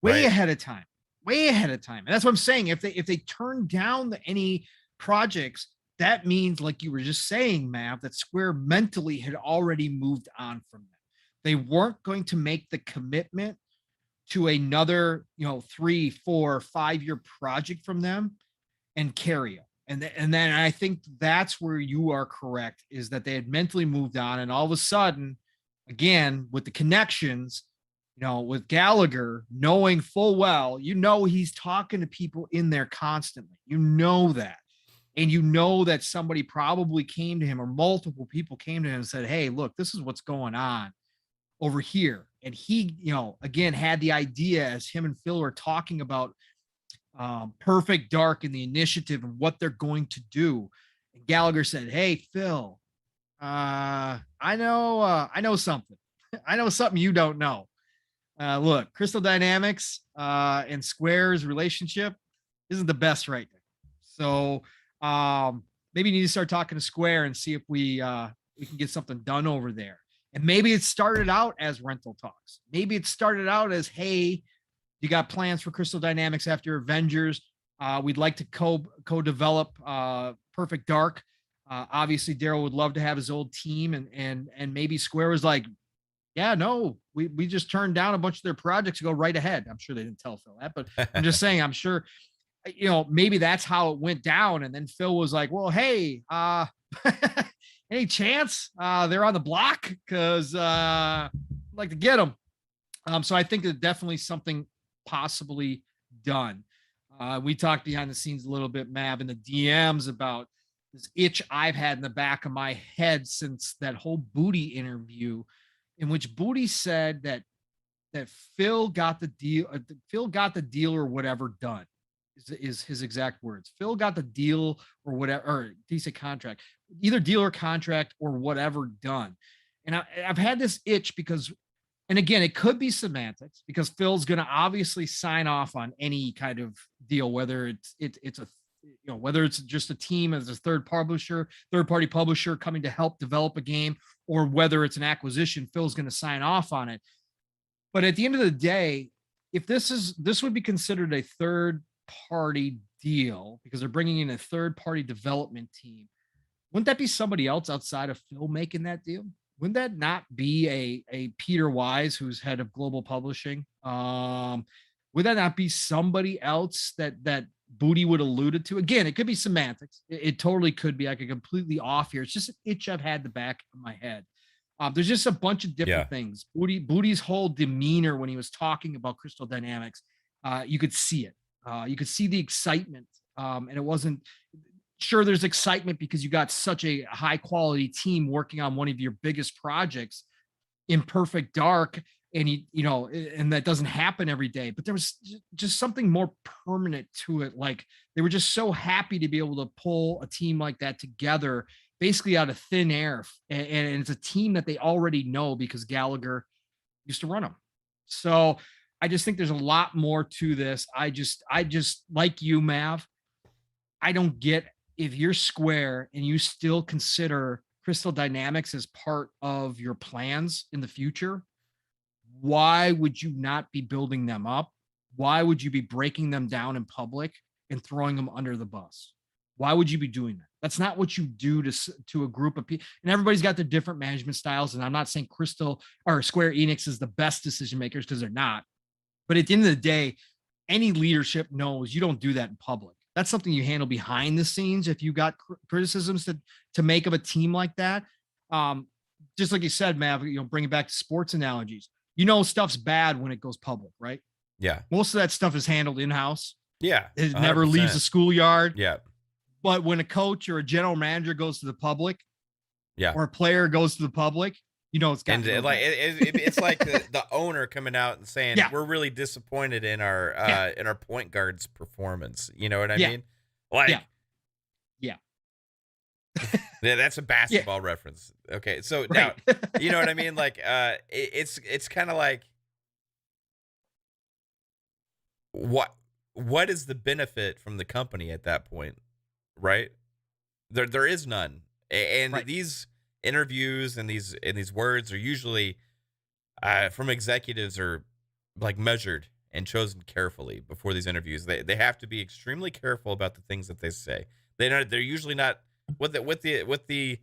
Way ahead of time. And that's what I'm saying. If they turn down any projects, that means, like you were just saying, Mav, that Square mentally had already moved on from them. They weren't going to make the commitment to another, 3, 4, 5 year project from them and carry them. And then I think that's where you are correct, is that they had mentally moved on, and all of a sudden, again, with the connections, with Gallagher, knowing full well, he's talking to people in there constantly. That. And that somebody probably came to him, or multiple people came to him and said, hey, look, this is what's going on over here. And he, again, had the idea, as him and Phil were talking about Perfect Dark and the initiative and what they're going to do. And Gallagher said, hey, Phil, I know something. I know something you don't know. Look, Crystal Dynamics and Square's relationship isn't the best right now. So maybe you need to start talking to Square and see if we can get something done over there. And maybe it started out as rental talks. Maybe it started out as, hey, you got plans for Crystal Dynamics after Avengers. We'd like to co-develop Perfect Dark. Obviously, Daryl would love to have his old team, and maybe Square was like, yeah, no, we just turned down a bunch of their projects to go right ahead. I'm sure they didn't tell Phil that, but I'm just saying, I'm sure, maybe that's how it went down. And then Phil was like, well, hey, any chance they're on the block? Because I'd like to get them. So I think there's definitely something possibly done. We talked behind the scenes a little bit, Mav, in the DMs about this itch I've had in the back of my head since that whole Booty interview, in which Booty said that Phil got the deal. Phil got the deal or whatever done. Is his exact words. Phil got the deal or whatever, or decent contract, either deal or contract or whatever done. And I've had this itch because, and again, it could be semantics, because Phil's going to obviously sign off on any kind of deal, whether it's a, whether it's just a team as a third-party publisher coming to help develop a game, or whether it's an acquisition, Phil's going to sign off on it. But at the end of the day, if this would be considered a third-party deal because they're bringing in a third-party development team, wouldn't that be somebody else outside of Phil making that deal? Wouldn't that not be a Peter Wise, who's head of global publishing? Would that not be somebody else that Booty would alluded to? Again, it could be semantics. It totally could be. I could completely off here. It's just an itch I've had the back of my head. There's just a bunch of different things. Booty's whole demeanor when he was talking about Crystal Dynamics, you could see it. You could see the excitement, and it wasn't. Sure, there's excitement because you got such a high quality team working on one of your biggest projects in Perfect Dark, and and that doesn't happen every day. But there was just something more permanent to it. Like, they were just so happy to be able to pull a team like that together, basically out of thin air, and it's a team that they already know because Gallagher used to run them. So I just think there's a lot more to this. I just like you, Mav, I don't get, if you're Square and you still consider Crystal Dynamics as part of your plans in the future, why would you not be building them up? Why would you be breaking them down in public and throwing them under the bus? Why would you be doing that? That's not what you do to a group of people. And everybody's got their different management styles. And I'm not saying Square Enix is the best decision makers, because they're not. But at the end of the day, any leadership knows you don't do that in public. That's something you handle behind the scenes. If you got criticisms to make of a team like that, just like you said, Mav, bring it back to sports analogies. Stuff's bad when it goes public, right? Yeah. Most of that stuff is handled in-house. Yeah. It never leaves the schoolyard. Yeah. But when a coach or a general manager goes to the public, yeah, or a player goes to the public, it's got it's like the owner coming out and saying, we're really disappointed in our point guard's performance. You know what I mean? Like, yeah. That's a basketball reference. Okay, so now you know what I mean. Like, it's kind of like, what is the benefit from the company at that point, right? There is none, and these interviews and these words are usually from executives, are like measured and chosen carefully before these interviews. They have to be extremely careful about the things that they say. They're usually not with the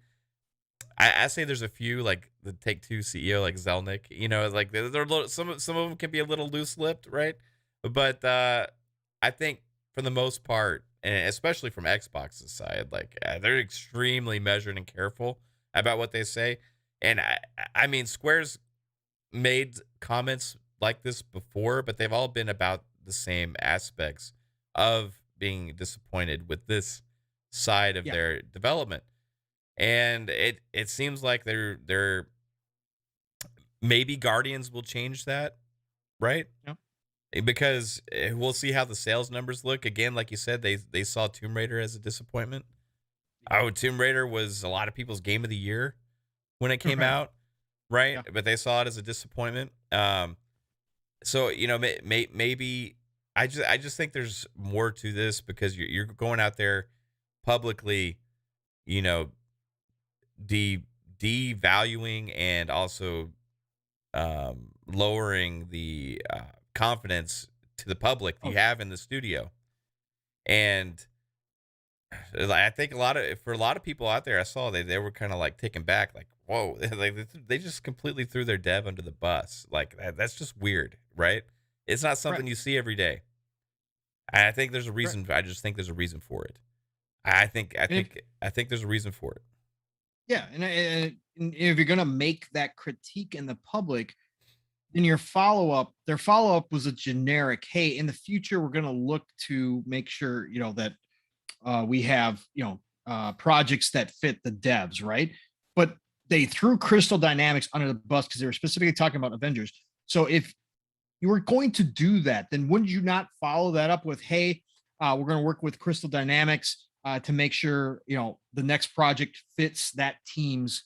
I say there's a few like the Take-Two CEO like Zelnick, like they're a little, some of them can be a little loose-lipped, right? But I think for the most part, and especially from Xbox's side, like they're extremely measured and careful about what they say. And I mean, Square's made comments like this before, but they've all been about the same aspects of being disappointed with this side of Yeah. their development. And it seems like they're maybe Guardians will change that, right? Yeah. Because we'll see how the sales numbers look. Again, like you said, they saw Tomb Raider as a disappointment. Oh, Tomb Raider was a lot of people's game of the year when it came Right. out, right? Yeah. But they saw it as a disappointment. So maybe I just think there's more to this because you're going out there publicly, you know, devaluing and also lowering the confidence to the public that Oh, you have in the studio. And I think for a lot of people out there, I saw they were kind of like taken back, like, whoa, like they just completely threw their dev under the bus. Like that's just weird, right? It's not something right. you see every day. I think there's a Right. reason. I just think there's a reason for it. I think And if, there's a reason for it. yeah, and if you're gonna make that critique in the public, then their follow up was a generic. Hey, in the future, we're gonna look to make sure that we have projects that fit the devs, right? But they threw Crystal Dynamics under the bus because they were specifically talking about Avengers. So if you were going to do that, then wouldn't you not follow that up with, hey, we're going to work with Crystal Dynamics to make sure the next project fits that team's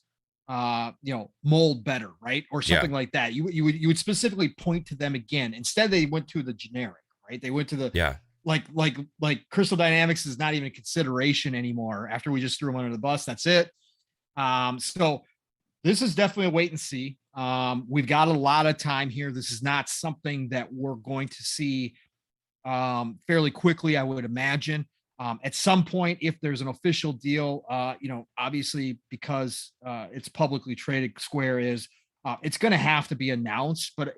mold better, right? Or Yeah, something like that. You would specifically point to them again. Instead, they went to the generic, right? They went to the yeah, like Crystal Dynamics is not even a consideration anymore after we just threw them under the bus. That's it. So this is definitely a wait and see. We've got a lot of time here. This is not something that we're going to see fairly quickly, I would imagine. At some point, if there's an official deal, obviously because it's publicly traded, Square is, it's going to have to be announced. But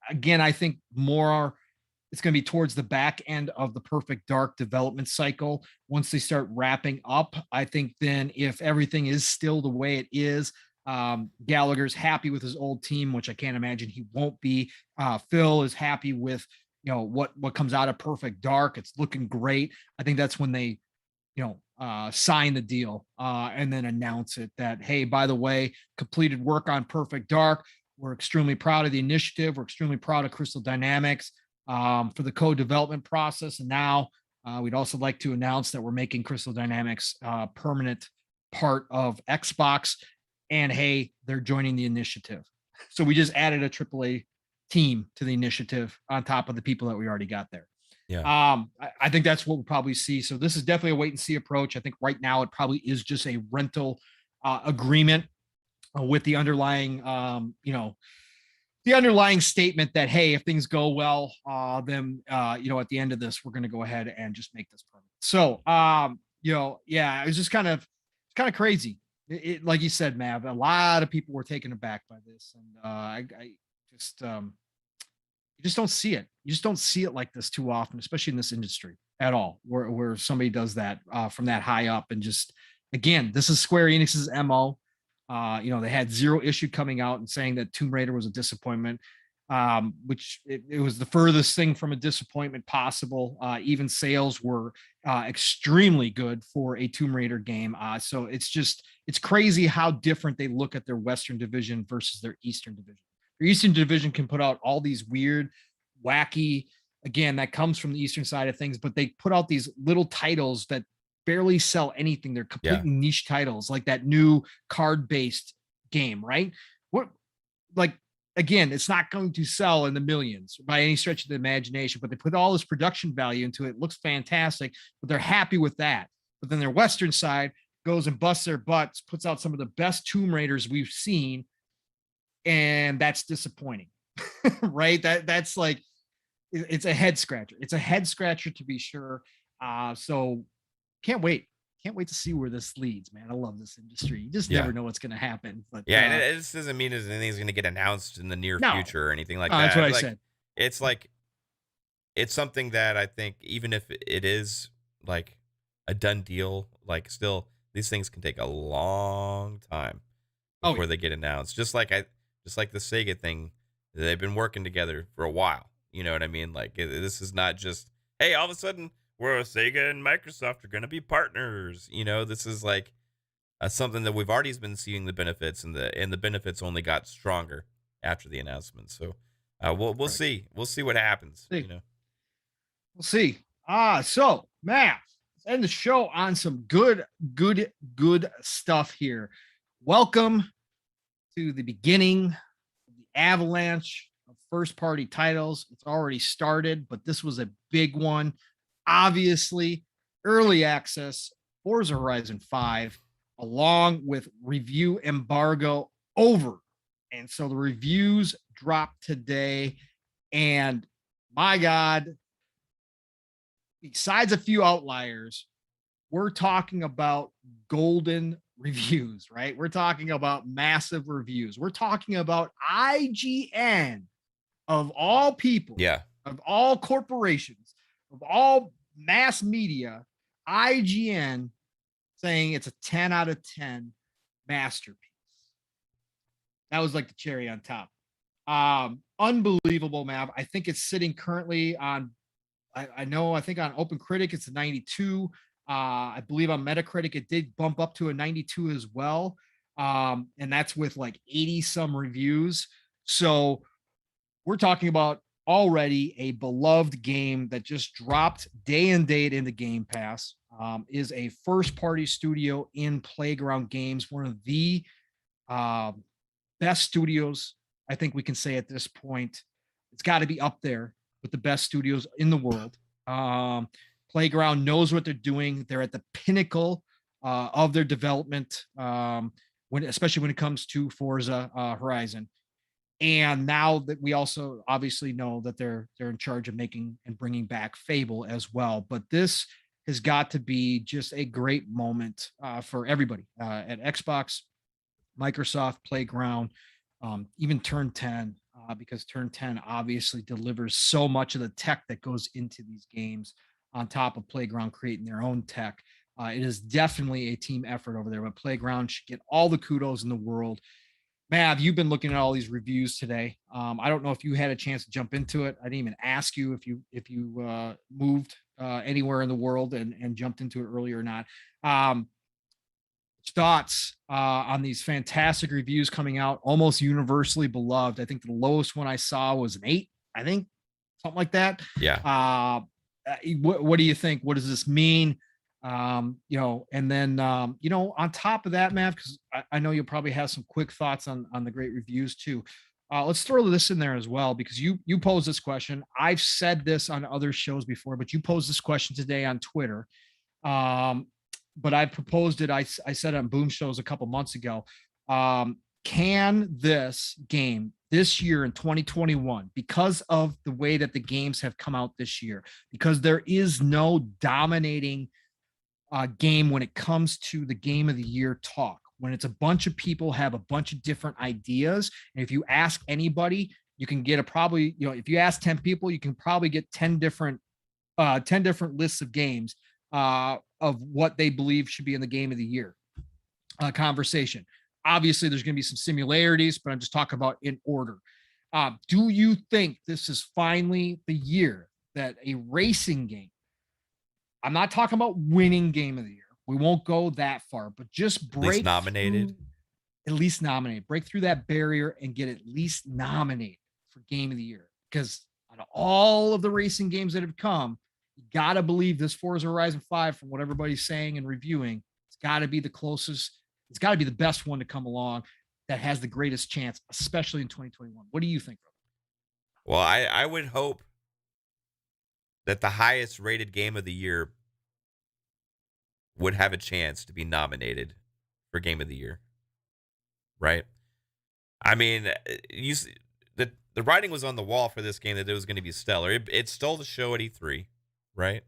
again, I think more it's going to be towards the back end of the Perfect Dark development cycle. Once they start wrapping up, I think then if everything is still the way it is, Gallagher's happy with his old team, which I can't imagine he won't be. Phil is happy with what comes out of Perfect Dark. It's looking great. I think that's when they sign the deal and then announce it that, hey, by the way, completed work on Perfect Dark. We're extremely proud of the initiative. We're extremely proud of Crystal Dynamics for the co-development process. And now we'd also like to announce that we're making Crystal Dynamics permanent part of Xbox. And hey, they're joining the initiative. So we just added a AAA team to the initiative on top of the people that we already got there. yeah, I think that's what we'll probably see. So this is definitely a wait and see approach. I think right now it probably is just a rental agreement with the underlying, the underlying statement that, hey, if things go well, then at the end of this, we're going to go ahead and just make this permanent. So, yeah, it was just kind of crazy. It like you said, Mav, a lot of people were taken aback by this, and I just you just don't see it. You just don't see it like this too often, especially in this industry at all, where somebody does that from that high up. And just again, this is Square Enix's MO. They had zero issue coming out and saying that Tomb Raider was a disappointment, which it was the furthest thing from a disappointment possible. Even sales were extremely good for a Tomb Raider game. So it's crazy how different they look at their Western division versus their Eastern division. Their Eastern division can put out all these weird, wacky, again, that comes from the Eastern side of things, but they put out these little titles that barely sell anything. They're yeah, completely niche titles, like that new card-based game, right? What, like, again, it's not going to sell in the millions by any stretch of the imagination, but they put all this production value into it. It looks fantastic, but they're happy with that. But then their Western side goes and busts their butts, puts out some of the best Tomb Raiders we've seen, and that's disappointing. Right? That's like, it's a head scratcher. It's a head scratcher to be sure. So can't wait. can't wait to see where this leads, man. I love this industry. You just Yeah. never know what's going to happen. But Yeah, and this doesn't mean that anything's going to get announced in the near No. future or anything like No, that. that's what I Like, said. It's like, it's something that I think even if it is like a done deal, like still these things can take a long time before they get announced. Just like the Sega thing, they've been working together for a while. You know what I mean? Like this is not just, hey, all of a sudden we're Sega and Microsoft are going to be partners. You know, this is like something that we've already been seeing the benefits, and the benefits only got stronger after the announcement. So we'll see. We'll see what happens. You know, we'll see. So Mav, let's end the show on some good stuff here. Welcome to the beginning of the avalanche of first-party titles. It's already started, but this was a big one. Obviously, early access, Forza Horizon 5, along with review embargo over. And so the reviews dropped today. And my God, besides a few outliers, we're talking about golden reviews, right? We're talking about massive reviews. We're talking about IGN, of all people, of all corporations, of all mass media, IGN saying it's a 10 out of 10 masterpiece. That was like the cherry on top. Unbelievable, Mav. I think it's sitting currently on, I think on Open Critic it's a 92. I believe on Metacritic it did bump up to a 92 as well. And that's with like 80 some reviews. So we're talking about already a beloved game that just dropped day and date into Game Pass. Is a first party studio in Playground Games, one of the best studios I think we can say at this point. It's got to be up there with the best studios in the world. Playground knows what they're doing. They're at the pinnacle of their development, especially when it comes to Forza Horizon. And now that we also obviously know that they're in charge of making and bringing back Fable as well. But this has got to be just a great moment for everybody at Xbox, Microsoft, Playground, even Turn 10, because Turn 10 obviously delivers so much of the tech that goes into these games on top of Playground creating their own tech. It is definitely a team effort over there, but Playground should get all the kudos in the world. Mav, you've been looking at all these reviews today. I don't know if you had a chance to jump into it. I didn't even ask you if you moved anywhere in the world and jumped into it earlier or not. Thoughts on these fantastic reviews coming out, almost universally beloved. I think the lowest one I saw was an 8, I think, something like that. Yeah. What do you think? What does this mean? And then on top of that, Mav, because I know you'll probably have some quick thoughts on the great reviews too. Let's throw this in there as well, because you posed this question. I've said this on other shows before, but you posed this question today on Twitter. But I proposed it. I said it on Boom Shows a couple months ago. Can this game this year in 2021, because of the way that the games have come out this year, because there is no dominating game when it comes to the game of the year talk, when it's a bunch of people have a bunch of different ideas, and if you ask anybody, you can get if you ask 10 people, you can probably get 10 different lists of games of what they believe should be in the game of the year conversation. Obviously, there's going to be some similarities, but I'm just talking about in order. Do you think this is finally the year that a racing game, I'm not talking about winning game of the year, we won't go that far, but just break at least nominated, break through that barrier and get at least nominated for game of the year? Because out of all of the racing games that have come, you got to believe this Forza Horizon 5, from what everybody's saying and reviewing, it's got to be the closest. It's got to be the best one to come along that has the greatest chance, especially in 2021. What do you think, brother? Well, I would hope that the highest rated game of the year would have a chance to be nominated for game of the year. Right? I mean, the writing was on the wall for this game that it was going to be stellar. It stole the show at E3, right?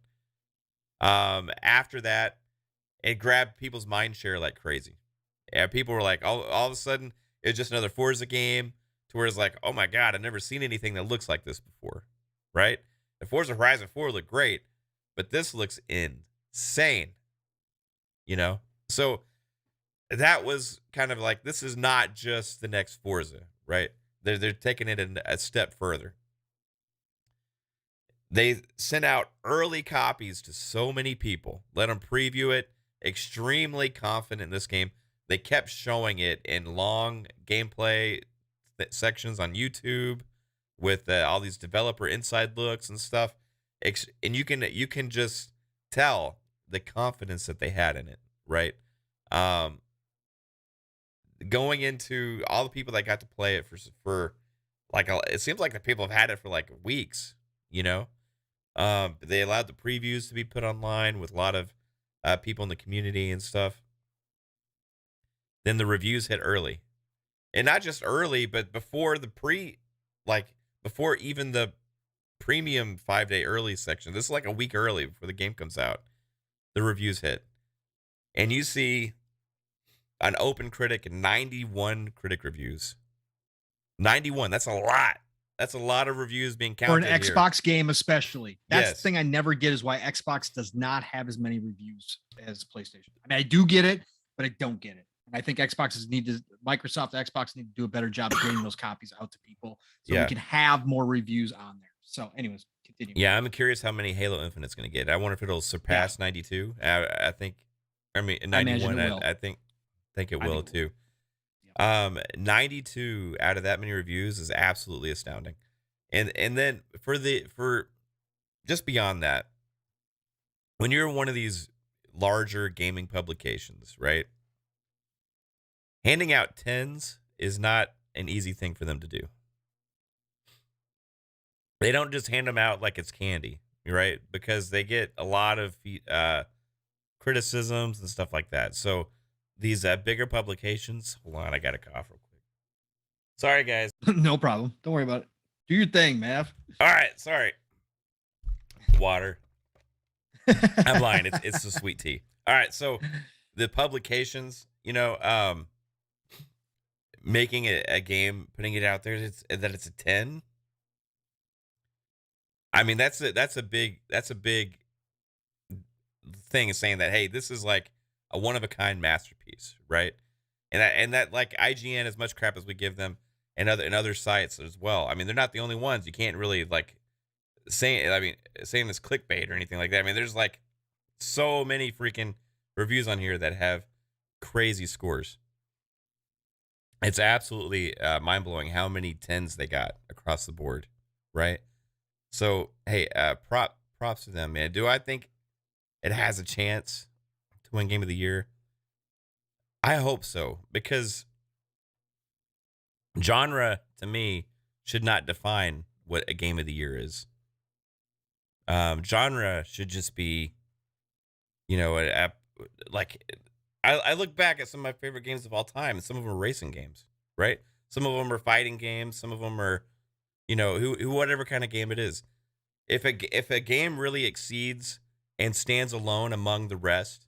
After that, it grabbed people's mind share like crazy. Yeah, people were like, all of a sudden, it's just another Forza game to where it's like, oh my God, I've never seen anything that looks like this before, right? The Forza Horizon 4 looked great, but this looks insane, So that was kind of like, this is not just the next Forza, right? They're taking it a step further. They sent out early copies to so many people, let them preview it, extremely confident in this game. They kept showing it in long gameplay sections on YouTube with all these developer inside looks and stuff. And you can just tell the confidence that they had in it, right? Going into all the people that got to play it for like, it seems like the people have had it for like weeks, They allowed the previews to be put online with a lot of people in the community and stuff. Then the reviews hit early, and not just early, but before before even the premium 5-day early section. This is like a week early before the game comes out. The reviews hit, and you see an open critic and 91 critic reviews. 91. That's a lot. That's a lot of reviews being counted for an Xbox game, especially. That's Yes. the thing I never get is why Xbox does not have as many reviews as PlayStation. I mean, I do get it, but I don't get it. And I think Microsoft, Xbox need to do a better job of getting those copies out to people so we can have more reviews on there. So, anyways, continue. Yeah, I'm curious how many Halo Infinite's going to get. I wonder if it'll surpass 92. I think, 91. I think it will too. 92 out of that many reviews is absolutely astounding. And then for just beyond that, when you're one of these larger gaming publications, right? Handing out 10s is not an easy thing for them to do. They don't just hand them out like it's candy, right? Because they get a lot of criticisms and stuff like that. So these bigger publications, hold on, I got to cough real quick. Sorry, guys. No problem. Don't worry about it. Do your thing, Mav. All right, sorry. Water. I'm lying. It's the sweet tea. All right, so the publications, making it a game, putting it out there that it's a 10. I mean, that's a big thing, is saying that, hey, this is like a one of a kind masterpiece, right? And that like IGN, as much crap as we give them, and other sites as well. I mean, they're not the only ones. You can't really like saying it's clickbait or anything like that. I mean, there's like so many freaking reviews on here that have crazy scores. It's absolutely mind-blowing how many 10s they got across the board, right? So, hey, props to them, man. Do I think it has a chance to win Game of the Year? I hope so, because genre, to me, should not define what a Game of the Year is. Genre should just be, I look back at some of my favorite games of all time, and some of them are racing games, right? Some of them are fighting games. Some of them are, whatever kind of game it is. If a game really exceeds and stands alone among the rest,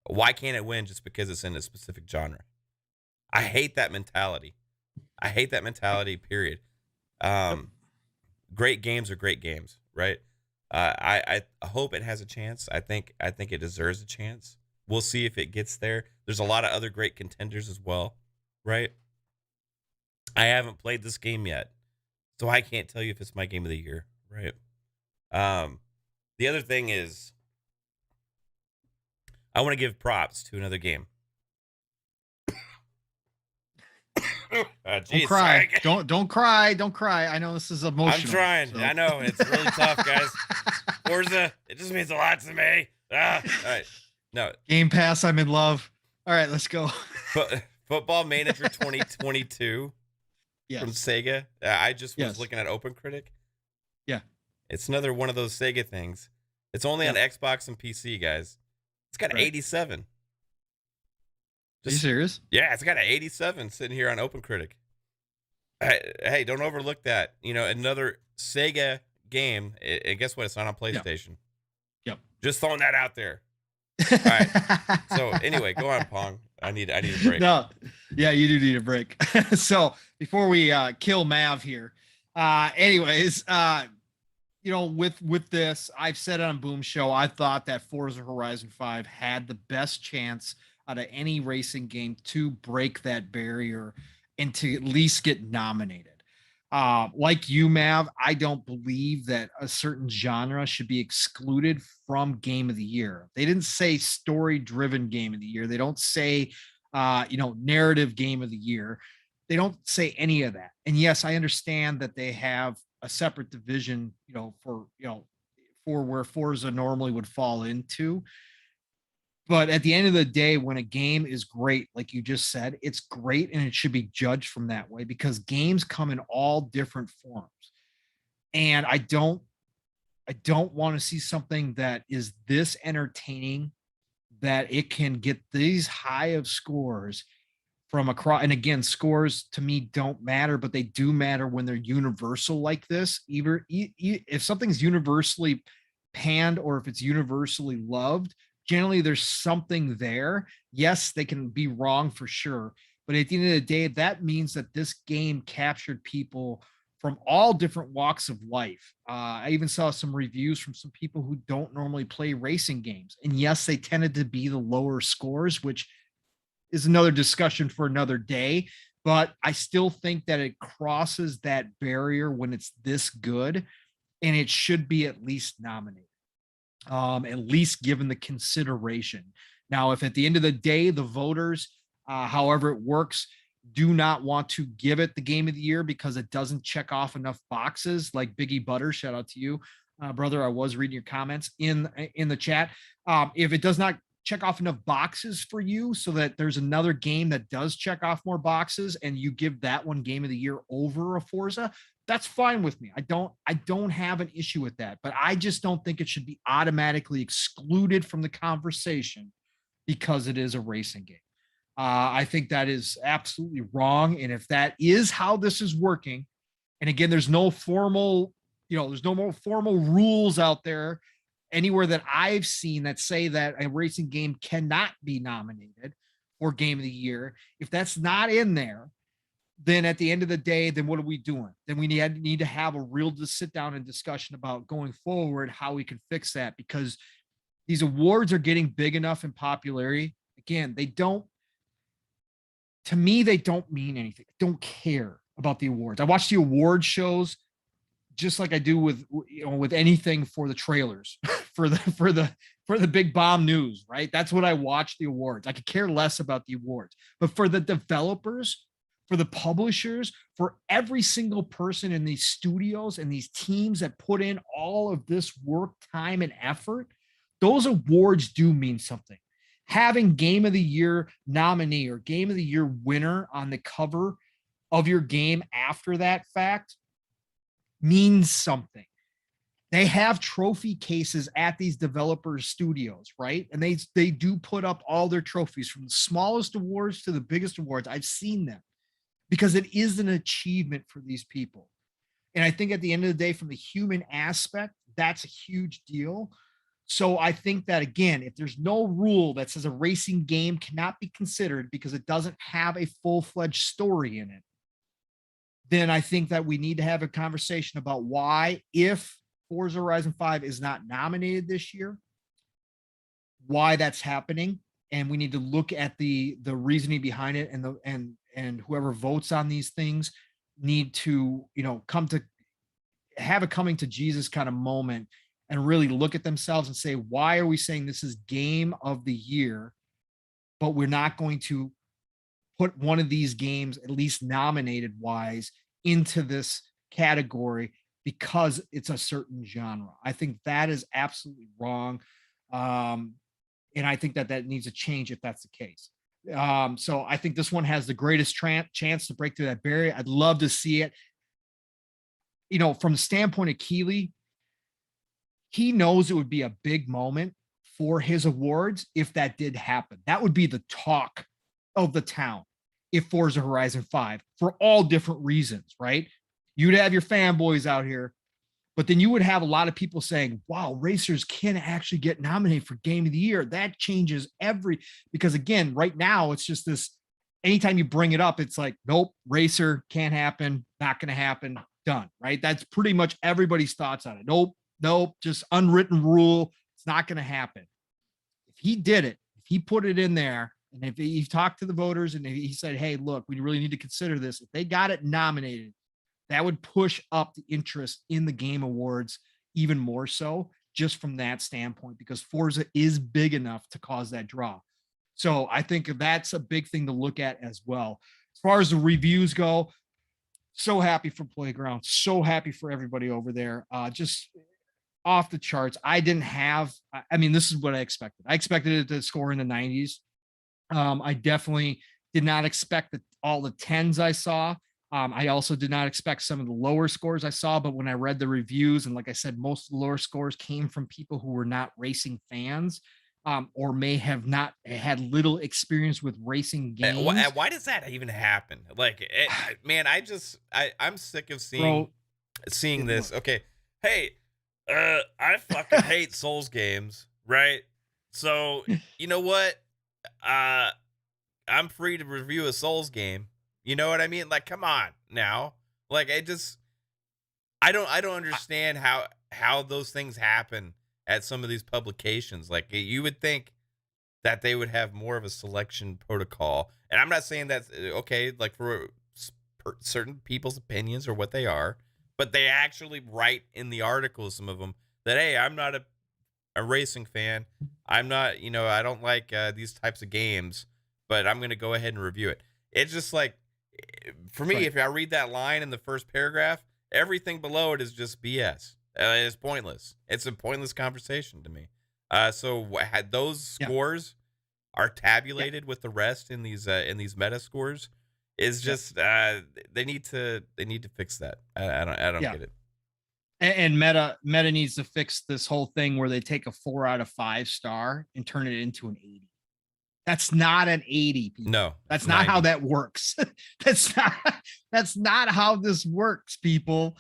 why can't it win just because it's in a specific genre? I hate that mentality. Period. Great games are great games, right? I hope it has a chance. I think it deserves a chance. We'll see if it gets there. There's a lot of other great contenders as well, right? I haven't played this game yet, so I can't tell you if it's my Game of the Year, right? The other thing is, I want to give props to another game. Don't cry. Don't cry. Don't cry. I know this is emotional. I'm trying. So. I know. It's really tough, guys. Forza, it just means a lot to me. All right. No. Game Pass, I'm in love. All right, let's go. Football Manager 2022 from Sega. I just was looking at OpenCritic. Yeah. It's another one of those Sega things. It's only on Xbox and PC, guys. It's got 87. Are you serious? Yeah, it's got an 87 sitting here on OpenCritic. Hey, don't overlook that. Another Sega game. And guess what? It's not on PlayStation. Yep. Just throwing that out there. All right. So anyway, go on, Pong. I need a break. No, yeah, you do need a break. So before we kill Mav here, anyways, with this, I've said it on Boom Show, I thought that Forza Horizon 5 had the best chance out of any racing game to break that barrier and to at least get nominated. Like you, Mav, I don't believe that a certain genre should be excluded from Game of the Year. They didn't say story-driven Game of the Year. They don't say, narrative Game of the Year. They don't say any of that. And yes, I understand that they have a separate division, for where Forza normally would fall into. But at the end of the day, when a game is great, like you just said, it's great and it should be judged from that way because games come in all different forms. And I don't want to see something that is this entertaining that it can get these high of scores from across. And again, scores to me don't matter, but they do matter when they're universal like this. Either if something's universally panned or if it's universally loved, generally there's something there. Yes, they can be wrong for sure, but at the end of the day, that means that this game captured people from all different walks of life. I even saw some reviews from some people who don't normally play racing games, and yes, they tended to be the lower scores, which is another discussion for another day. But I still think that it crosses that barrier when it's this good, and it should be at least nominated. At least given the consideration. Now, if at the end of the day, the voters, however it works, do not want to give it the Game of the Year because it doesn't check off enough boxes, like Biggie Butter, shout out to you, brother. I was reading your comments in the chat. If it does not check off enough boxes for you so that there's another game that does check off more boxes and you give that one Game of the Year over a Forza, that's fine with me. I don't have an issue with that, but I just don't think it should be automatically excluded from the conversation because it is a racing game. I think that is absolutely wrong. And if that is how this is working, and again, there's no formal, there's no more formal rules out there anywhere that I've seen that say that a racing game cannot be nominated for Game of the Year. If that's not in there, then at the end of the day, then what are we doing? Then we need to have a real sit down and discussion about going forward, how we can fix that, because these awards are getting big enough in popularity. Again, they don't mean anything. I don't care about the awards. I watch the award shows just like I do with anything for the trailers, for the big bomb news, right? That's what I watch the awards. I could care less about the awards, but for the developers, for the publishers, for every single person in these studios and these teams that put in all of this work, time, and effort, those awards do mean something. Having Game of the Year nominee or Game of the Year winner on the cover of your game after that fact means something. They have trophy cases at these developer studios, right? And they do put up all their trophies from the smallest awards to the biggest awards. I've seen them, because it is an achievement for these people. And I think at the end of the day, from the human aspect, that's a huge deal. So I think that, again, if there's no rule that says a racing game cannot be considered because it doesn't have a full-fledged story in it, then I think that we need to have a conversation about why, if Forza Horizon 5 is not nominated this year, why that's happening. And we need to look at the reasoning behind it, and whoever votes on these things need to, come to have a coming to Jesus kind of moment and really look at themselves and say, why are we saying this is Game of the Year, but we're not going to put one of these games, at least nominated wise, into this category because it's a certain genre? I think that is absolutely wrong. And I think that needs to change if that's the case. So I think this one has the greatest chance to break through that barrier. I'd love to see it. From the standpoint of Keighley, he knows it would be a big moment for his awards if that did happen. That would be the talk of the town if Forza Horizon 5, for all different reasons, right? You'd have your fanboys out here But then you would have a lot of people saying, wow, racers can actually get nominated for game of the year. That changes because again, right now it's just this, anytime you bring it up, it's like, nope, racer can't happen, not going to happen, done, right? That's pretty much everybody's thoughts on it. Nope, just unwritten rule. It's not going to happen. If he did it, if he put it in there, and if he talked to the voters and he said, hey, look, we really need to consider this. If they got it nominated, that would push up the interest in the game awards even more so, just from that standpoint, because Forza is big enough to cause that draw. So I think that's a big thing to look at as well. As far as the reviews go, so happy for Playground, so happy for everybody over there. Just off the charts. I mean, this is what I expected. I expected it to score in the 90s. I definitely did not expect all the 10s I saw. I also did not expect some of the lower scores I saw, but when I read the reviews, and like I said, most of the lower scores came from people who were not racing fans, or may have not had little experience with racing games. Why does that even happen? Like, man, I'm sick of seeing this. Okay, hey, I fucking hate Souls games, right? So you know what? I'm free to review a Souls game. You know what I mean? Like, come on now. Like, I don't understand how those things happen at some of these publications. Like, you would think that they would have more of a selection protocol. And I'm not saying that's okay, like for certain people's opinions or what they are, but they actually write in the articles, some of them, that, hey, I'm not a racing fan. I'm not, I don't like these types of games, but I'm going to go ahead and review it. It's just like, for me, right. If I read that line in the first paragraph, everything below it is just BS. It's pointless. It's a pointless conversation to me. So those scores are tabulated with the rest in these meta scores. Is just they need to fix that. I don't get it. And meta needs to fix this whole thing where they take a 4 out of 5 star and turn it into an 80. That's not an 80. People. No, that's not 90. How that works. That's not how this works, people.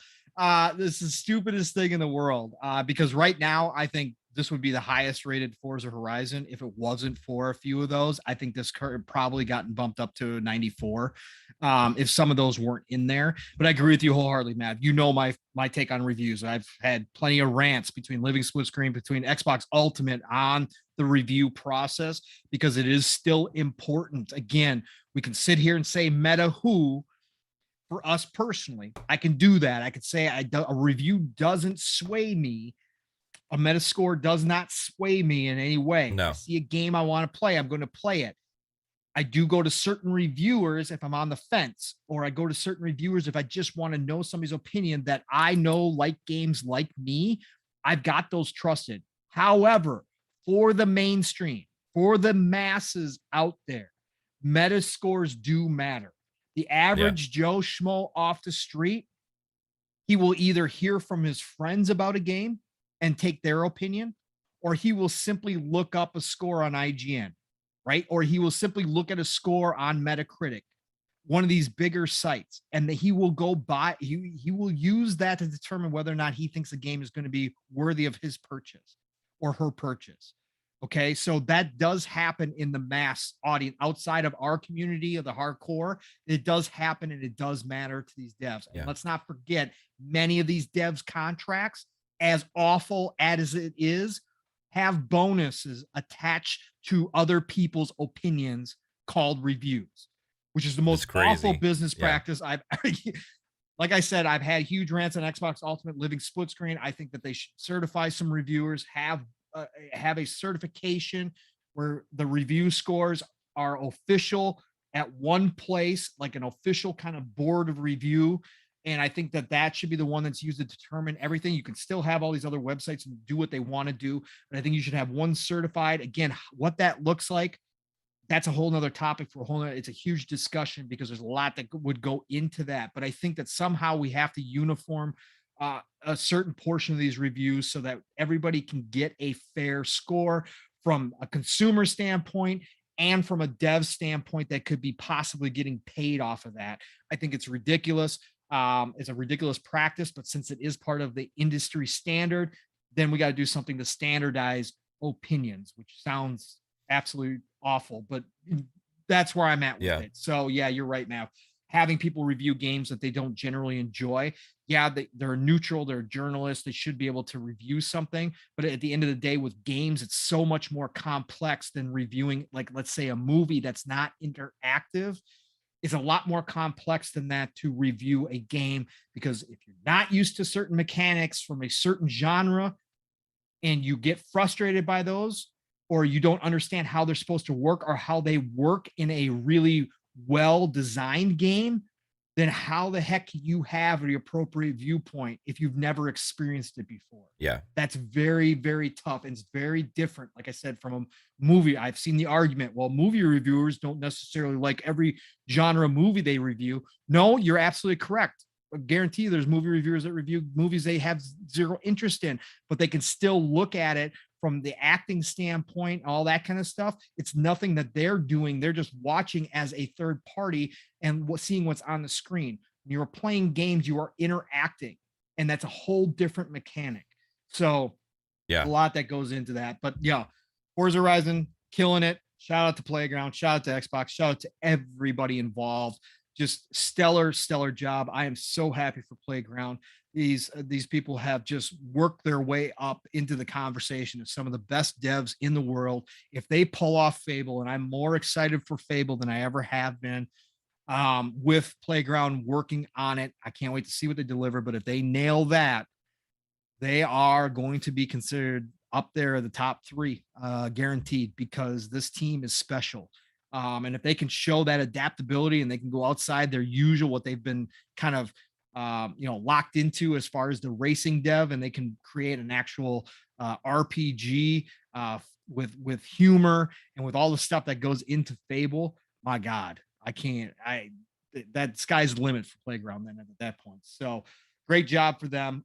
This is the stupidest thing in the world. Because right now, I think this would be the highest rated Forza Horizon. If it wasn't for a few of those, I think this probably gotten bumped up to 94. If some of those weren't in there, but I agree with you wholeheartedly, Mav. You know my take on reviews. I've had plenty of rants between Living Split Screen, between Xbox Ultimate on the review process, because it is still important. Again, we can sit here and say meta who. For us personally, I can do that. I could say a review doesn't sway me. A meta score does not sway me in any way. No. I see a game I want to play, I'm going to play it. I do go to certain reviewers if I'm on the fence, or I go to certain reviewers if I just want to know somebody's opinion that I know like games like me. I've got those trusted. However, for the mainstream, for the masses out there, meta scores do matter. The average Joe Schmo off the street, he will either hear from his friends about a game and take their opinion, or he will simply look up a score on IGN, right? Or he will simply look at a score on Metacritic, one of these bigger sites, and that he will go by, he will use that to determine whether or not he thinks a game is going to be worthy of his purchase or her purchase. Okay, so that does happen in the mass audience outside of our community of the hardcore. It does happen, and it does matter to these devs. And let's not forget, many of these devs' contracts, as awful as it is, have bonuses attached to other people's opinions called reviews, which is the most awful business practice I've like I said, I've had huge rants on Xbox Ultimate, Living Split Screen. I think that they should certify some reviewers, have a certification where the review scores are official at one place, like an official kind of board of review. And I think that should be the one that's used to determine everything. You can still have all these other websites and do what they want to do, but I think you should have one certified. Again, what that looks like, that's a whole nother topic for a whole nother, it's a huge discussion because there's a lot that would go into that. But I think that somehow we have to uniform a certain portion of these reviews so that everybody can get a fair score from a consumer standpoint and from a dev standpoint that could be possibly getting paid off of that. I think it's ridiculous. It's a ridiculous practice, but since it is part of the industry standard, then we got to do something to standardize opinions, which sounds absolutely awful, but that's where I'm at with Yeah. it. So yeah, you're right, Matt. Having people review games that they don't generally enjoy, yeah, they're neutral, they're journalists, they should be able to review something. But at the end of the day, with games, it's so much more complex than reviewing, like, let's say, a movie that's not interactive. It's a lot more complex than that to review a game, because if you're not used to certain mechanics from a certain genre and you get frustrated by those, or you don't understand how they're supposed to work or how they work in a really well designed game, then how the heck can you have the appropriate viewpoint if you've never experienced it before? Yeah. That's very, very tough. And it's very different, like I said, from a movie. I've seen the argument, well, movie reviewers don't necessarily like every genre movie they review. No, you're absolutely correct. I guarantee you there's movie reviewers that review movies they have zero interest in, but they can still look at it from the acting standpoint, all that kind of stuff. It's nothing that they're doing. They're just watching as a third party and seeing what's on the screen. When you're playing games, you are interacting, and that's a whole different mechanic. So Yeah. a lot that goes into that. But yeah, Forza Horizon, killing it. Shout out to Playground, shout out to Xbox, shout out to everybody involved. Just stellar job. I am so happy for Playground. These people have just worked their way up into the conversation of some of the best devs in the world. If they pull off Fable, and I'm more excited for Fable than I ever have been, with Playground working on it, I can't wait to see what they deliver. But if they nail that, they are going to be considered up there at the top 3, guaranteed, because this team is special. And if they can show that adaptability and they can go outside their usual, what they've been kind of, locked into as far as the racing dev, and they can create an actual RPG with humor and with all the stuff that goes into Fable, my God, that sky's the limit for Playground then at that point. So great job for them.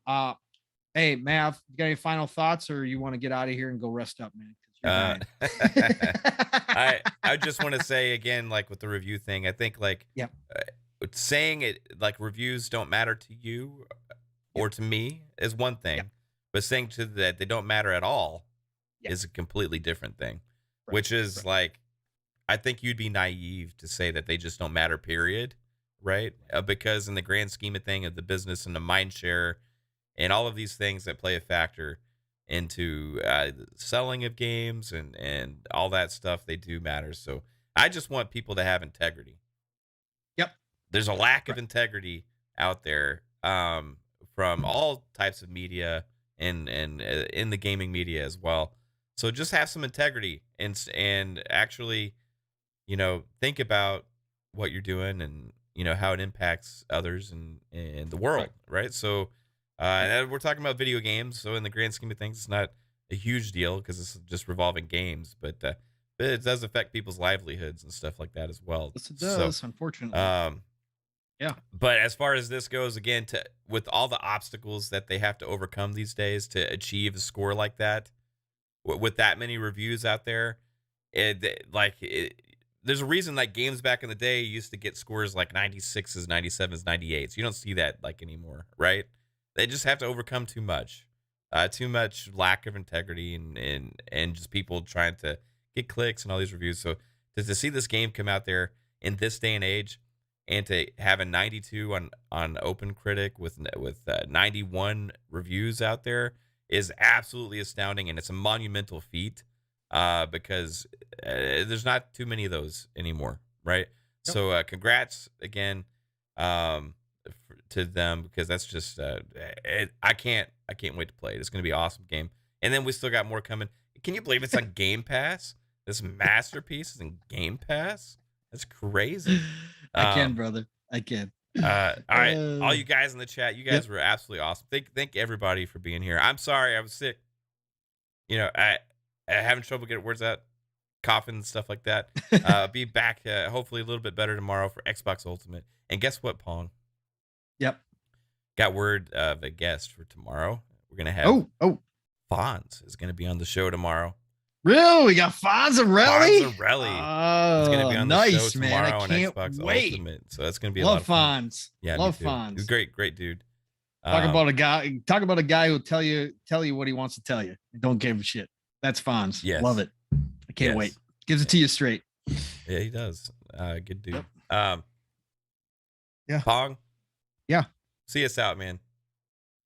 Hey, Mav, you got any final thoughts, or you want to get out of here and go rest up, man? I just want to say again, like with the review thing, I think like saying it like reviews don't matter to you or to me is one thing, but saying to that they don't matter at all is a completely different thing, which is like, I think you'd be naive to say that they just don't matter, period. Right. Because in the grand scheme of thing of the business and the mind share and all of these things that play a factor into the selling of games and all that stuff, they do matter. So I just want people to have integrity. Yep. There's a lack of integrity out there from all types of media and in the gaming media as well. So just have some integrity and actually, think about what you're doing and, how it impacts others and the world. Right. So, we're talking about video games, so in the grand scheme of things, it's not a huge deal because it's just revolving games, but it does affect people's livelihoods and stuff like that as well. Yes, it does, unfortunately. Yeah. But as far as this goes, again, with all the obstacles that they have to overcome these days to achieve a score like that, with that many reviews out there, there's a reason like games back in the day used to get scores like 96s, 97s, 98s. You don't see that like anymore, right? They just have to overcome too much lack of integrity and just people trying to get clicks and all these reviews. So to see this game come out there in this day and age and to have a 92 on OpenCritic with 91 reviews out there is absolutely astounding, and it's a monumental feat because there's not too many of those anymore, right? Yep. So congrats again. To them, because that's just I can't wait to play it. It's going to be an awesome game. And then we still got more coming. Can you believe it's on Game Pass? This masterpiece is in Game Pass. That's crazy. I can, brother. I can. All right, all you guys in the chat, you guys were absolutely awesome. Thank everybody for being here. I'm sorry I was sick. I having trouble getting words out, coughing and stuff like that. Be back hopefully a little bit better tomorrow for Xbox Ultimate. And guess what, Pong? Yep. Got word of a guest for tomorrow. We're going to have Fonz is going to be on the show tomorrow. Really? We got Fonzarelli? Fonzarelli. It's gonna be on the show Nice, man. tomorrow I on can't Xbox wait. Ultimate. So that's gonna be a Love lot of fun. Fonz. Yeah, Love me too. Fonz. He's great dude. Talk about a guy. Talk about a guy who'll tell you what he wants to tell you. Don't give a shit. That's Fonz. Yes. Love it. I can't wait. Gives it to you straight. Yeah, he does. Good dude. Yep. Yeah. Pong. Yeah. See us out, man.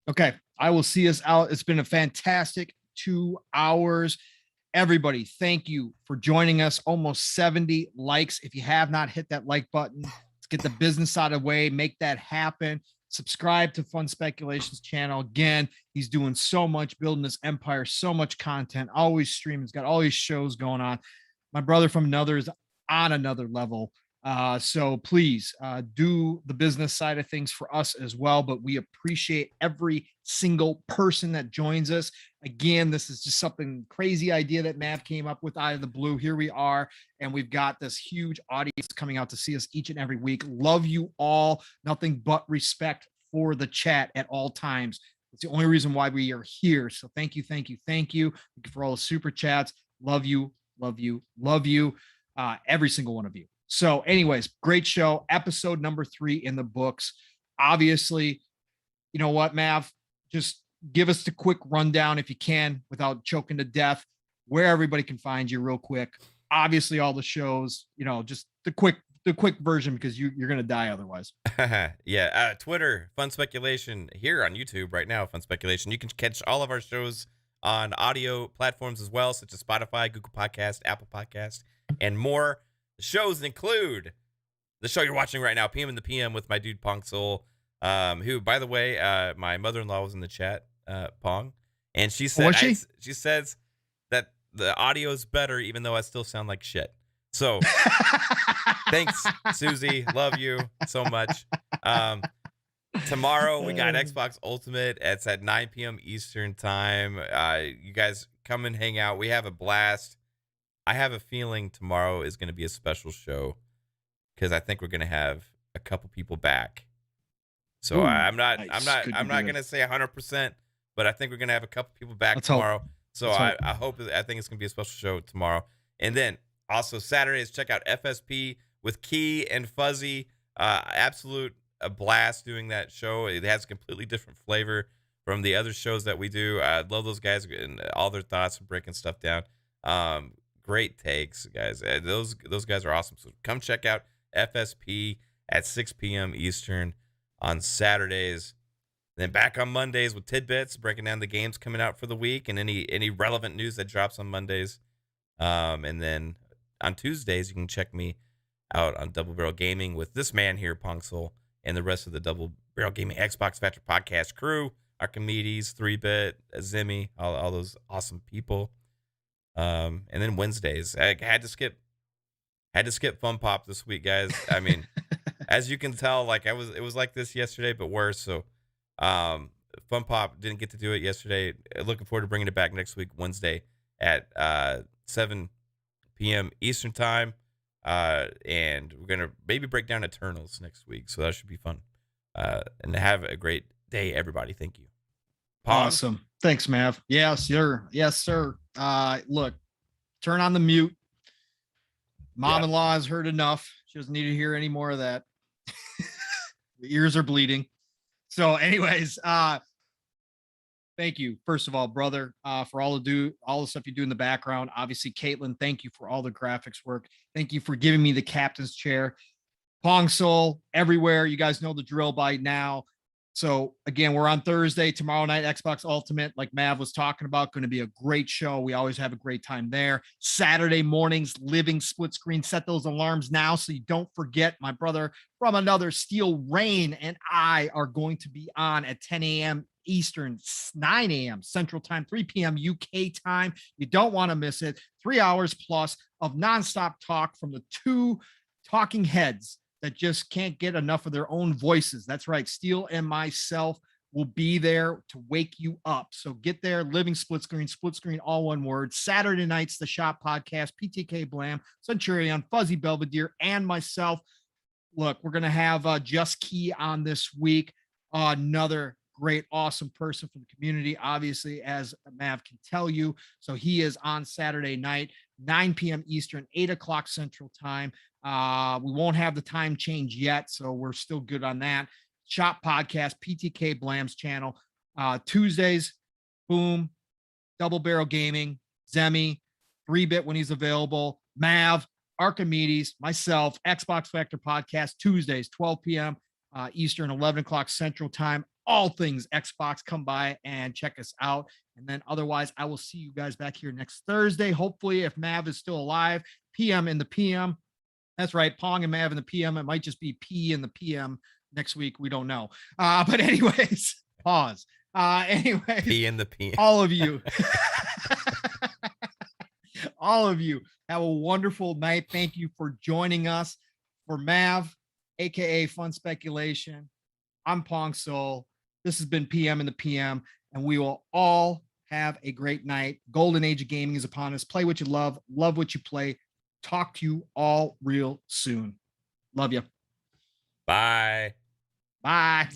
Okay. I will see us out. It's been a fantastic 2 hours. Everybody, thank you for joining us. Almost 70 likes. If you have not hit that like button, let's get the business out of the way. Make that happen. Subscribe to Fun Speculations channel. Again, he's doing so much, building this empire, so much content, always streaming. He's got all these shows going on. My brother from another is on another level. So please do the business side of things for us as well. But we appreciate every single person that joins us. Again, this is just something crazy idea that Mav came up with out of the blue. Here we are, and we've got this huge audience coming out to see us each and every week. Love you all. Nothing but respect for the chat at all times. It's the only reason why we are here. So thank you, thank you, thank you. Thank you for all the super chats. Love you, love you, love you. Every single one of you. So anyways, great show. Episode number 3 in the books. Obviously, you know what, Mav? Just give us the quick rundown if you can without choking to death, where everybody can find you real quick. Obviously, all the shows, just the quick version because you're going to die otherwise. Yeah. Twitter, Fun Speculation. Here on YouTube right now, Fun Speculation. You can catch all of our shows on audio platforms as well, such as Spotify, Google Podcast, Apple Podcast, and more. The shows include the show you're watching right now, PM in the PM, with my dude Pong Soul, who, by the way, my mother-in-law was in the chat, Pong, and she said she says that the audio is better, even though I still sound like shit. So thanks, Susie. Love you so much. Tomorrow we got Xbox Ultimate. It's at 9 p.m. Eastern time. You guys come and hang out. We have a blast. I have a feeling tomorrow is going to be a special show because I think we're going to have a couple people back. So I'm not going to say 100%, but I think we're going to have a couple people back tomorrow. So I think it's going to be a special show tomorrow. And then also Saturdays, check out FSP with Key and Fuzzy. Absolute a blast doing that show. It has a completely different flavor from the other shows that we do. I love those guys and all their thoughts and breaking stuff down. Great takes, guys. Those guys are awesome. So come check out FSP at 6 p.m. Eastern on Saturdays. Then back on Mondays with tidbits, breaking down the games coming out for the week and any relevant news that drops on Mondays. And then on Tuesdays, you can check me out on Double Barrel Gaming with this man here, Pong Soul, and the rest of the Double Barrel Gaming Xbox Factor podcast crew, Archimedes, 3-Bit, Zimmy, all those awesome people. And then Wednesdays, I had to skip Fun Pop this week, guys. I mean, as you can tell, like it was like this yesterday, but worse. So, Fun Pop didn't get to do it yesterday. Looking forward to bringing it back next week, Wednesday at 7 p.m. Eastern time. And we're gonna maybe break down Eternals next week, so that should be fun. And have a great day, everybody. Thank you. Pong? Awesome. Thanks, Mav. Yes, sir. Yes, sir. Look, turn on the mute. Mom-in-law has heard enough. She doesn't need to hear any more of that. The ears are bleeding. So anyways, thank you, first of all, brother, for all the stuff you do in the background. Obviously, Kaitlin, thank you for all the graphics work. Thank you for giving me the captain's chair. Pong Soul, everywhere. You guys know the drill by now. So again, we're on Thursday, tomorrow night, Xbox Ultimate, like Mav was talking about, going to be a great show. We always have a great time there. Saturday mornings, living split screen. Set those alarms now so you don't forget. My brother from another, Steel Rain, and I are going to be on at 10 a.m. Eastern, 9 a.m. Central Time, 3 p.m. UK time. You don't want to miss it. 3 hours plus of nonstop talk from the two talking heads that just can't get enough of their own voices. That's right. Steel and myself will be there to wake you up. So get there. Living split screen, all one word. Saturday nights, the Shop Podcast, PTK Blam, Centurion, Fuzzy Belvedere, and myself. Look, we're going to have Just Key on this week. Another great, awesome person from the community, obviously, as Mav can tell you. So he is on Saturday night, 9 p.m. Eastern, 8 o'clock Central Time. We won't have the time change yet, so we're still good on that. Shop Podcast, PTK Blam's channel. Tuesdays, Boom, Double Barrel Gaming, Zemi, 3-Bit when he's available, Mav, Archimedes, myself, Xbox Factor Podcast, Tuesdays, 12 p.m. Eastern, 11 o'clock Central Time. All things Xbox, come by and check us out. And then otherwise, I will see you guys back here next Thursday. Hopefully, if Mav is still alive, PM in the PM. That's right, Pong and Mav in the PM. It might just be P in the PM next week. We don't know. But anyways, pause. Anyways, P in the PM. All of you. All of you have a wonderful night. Thank you for joining us. For Mav, aka Fun Speculation, I'm Pong Soul. This has been PM in the PM, and we will all have a great night. Golden age of gaming is upon us. Play what you love what you play. Talk to you all real soon. Love you. Bye. Bye.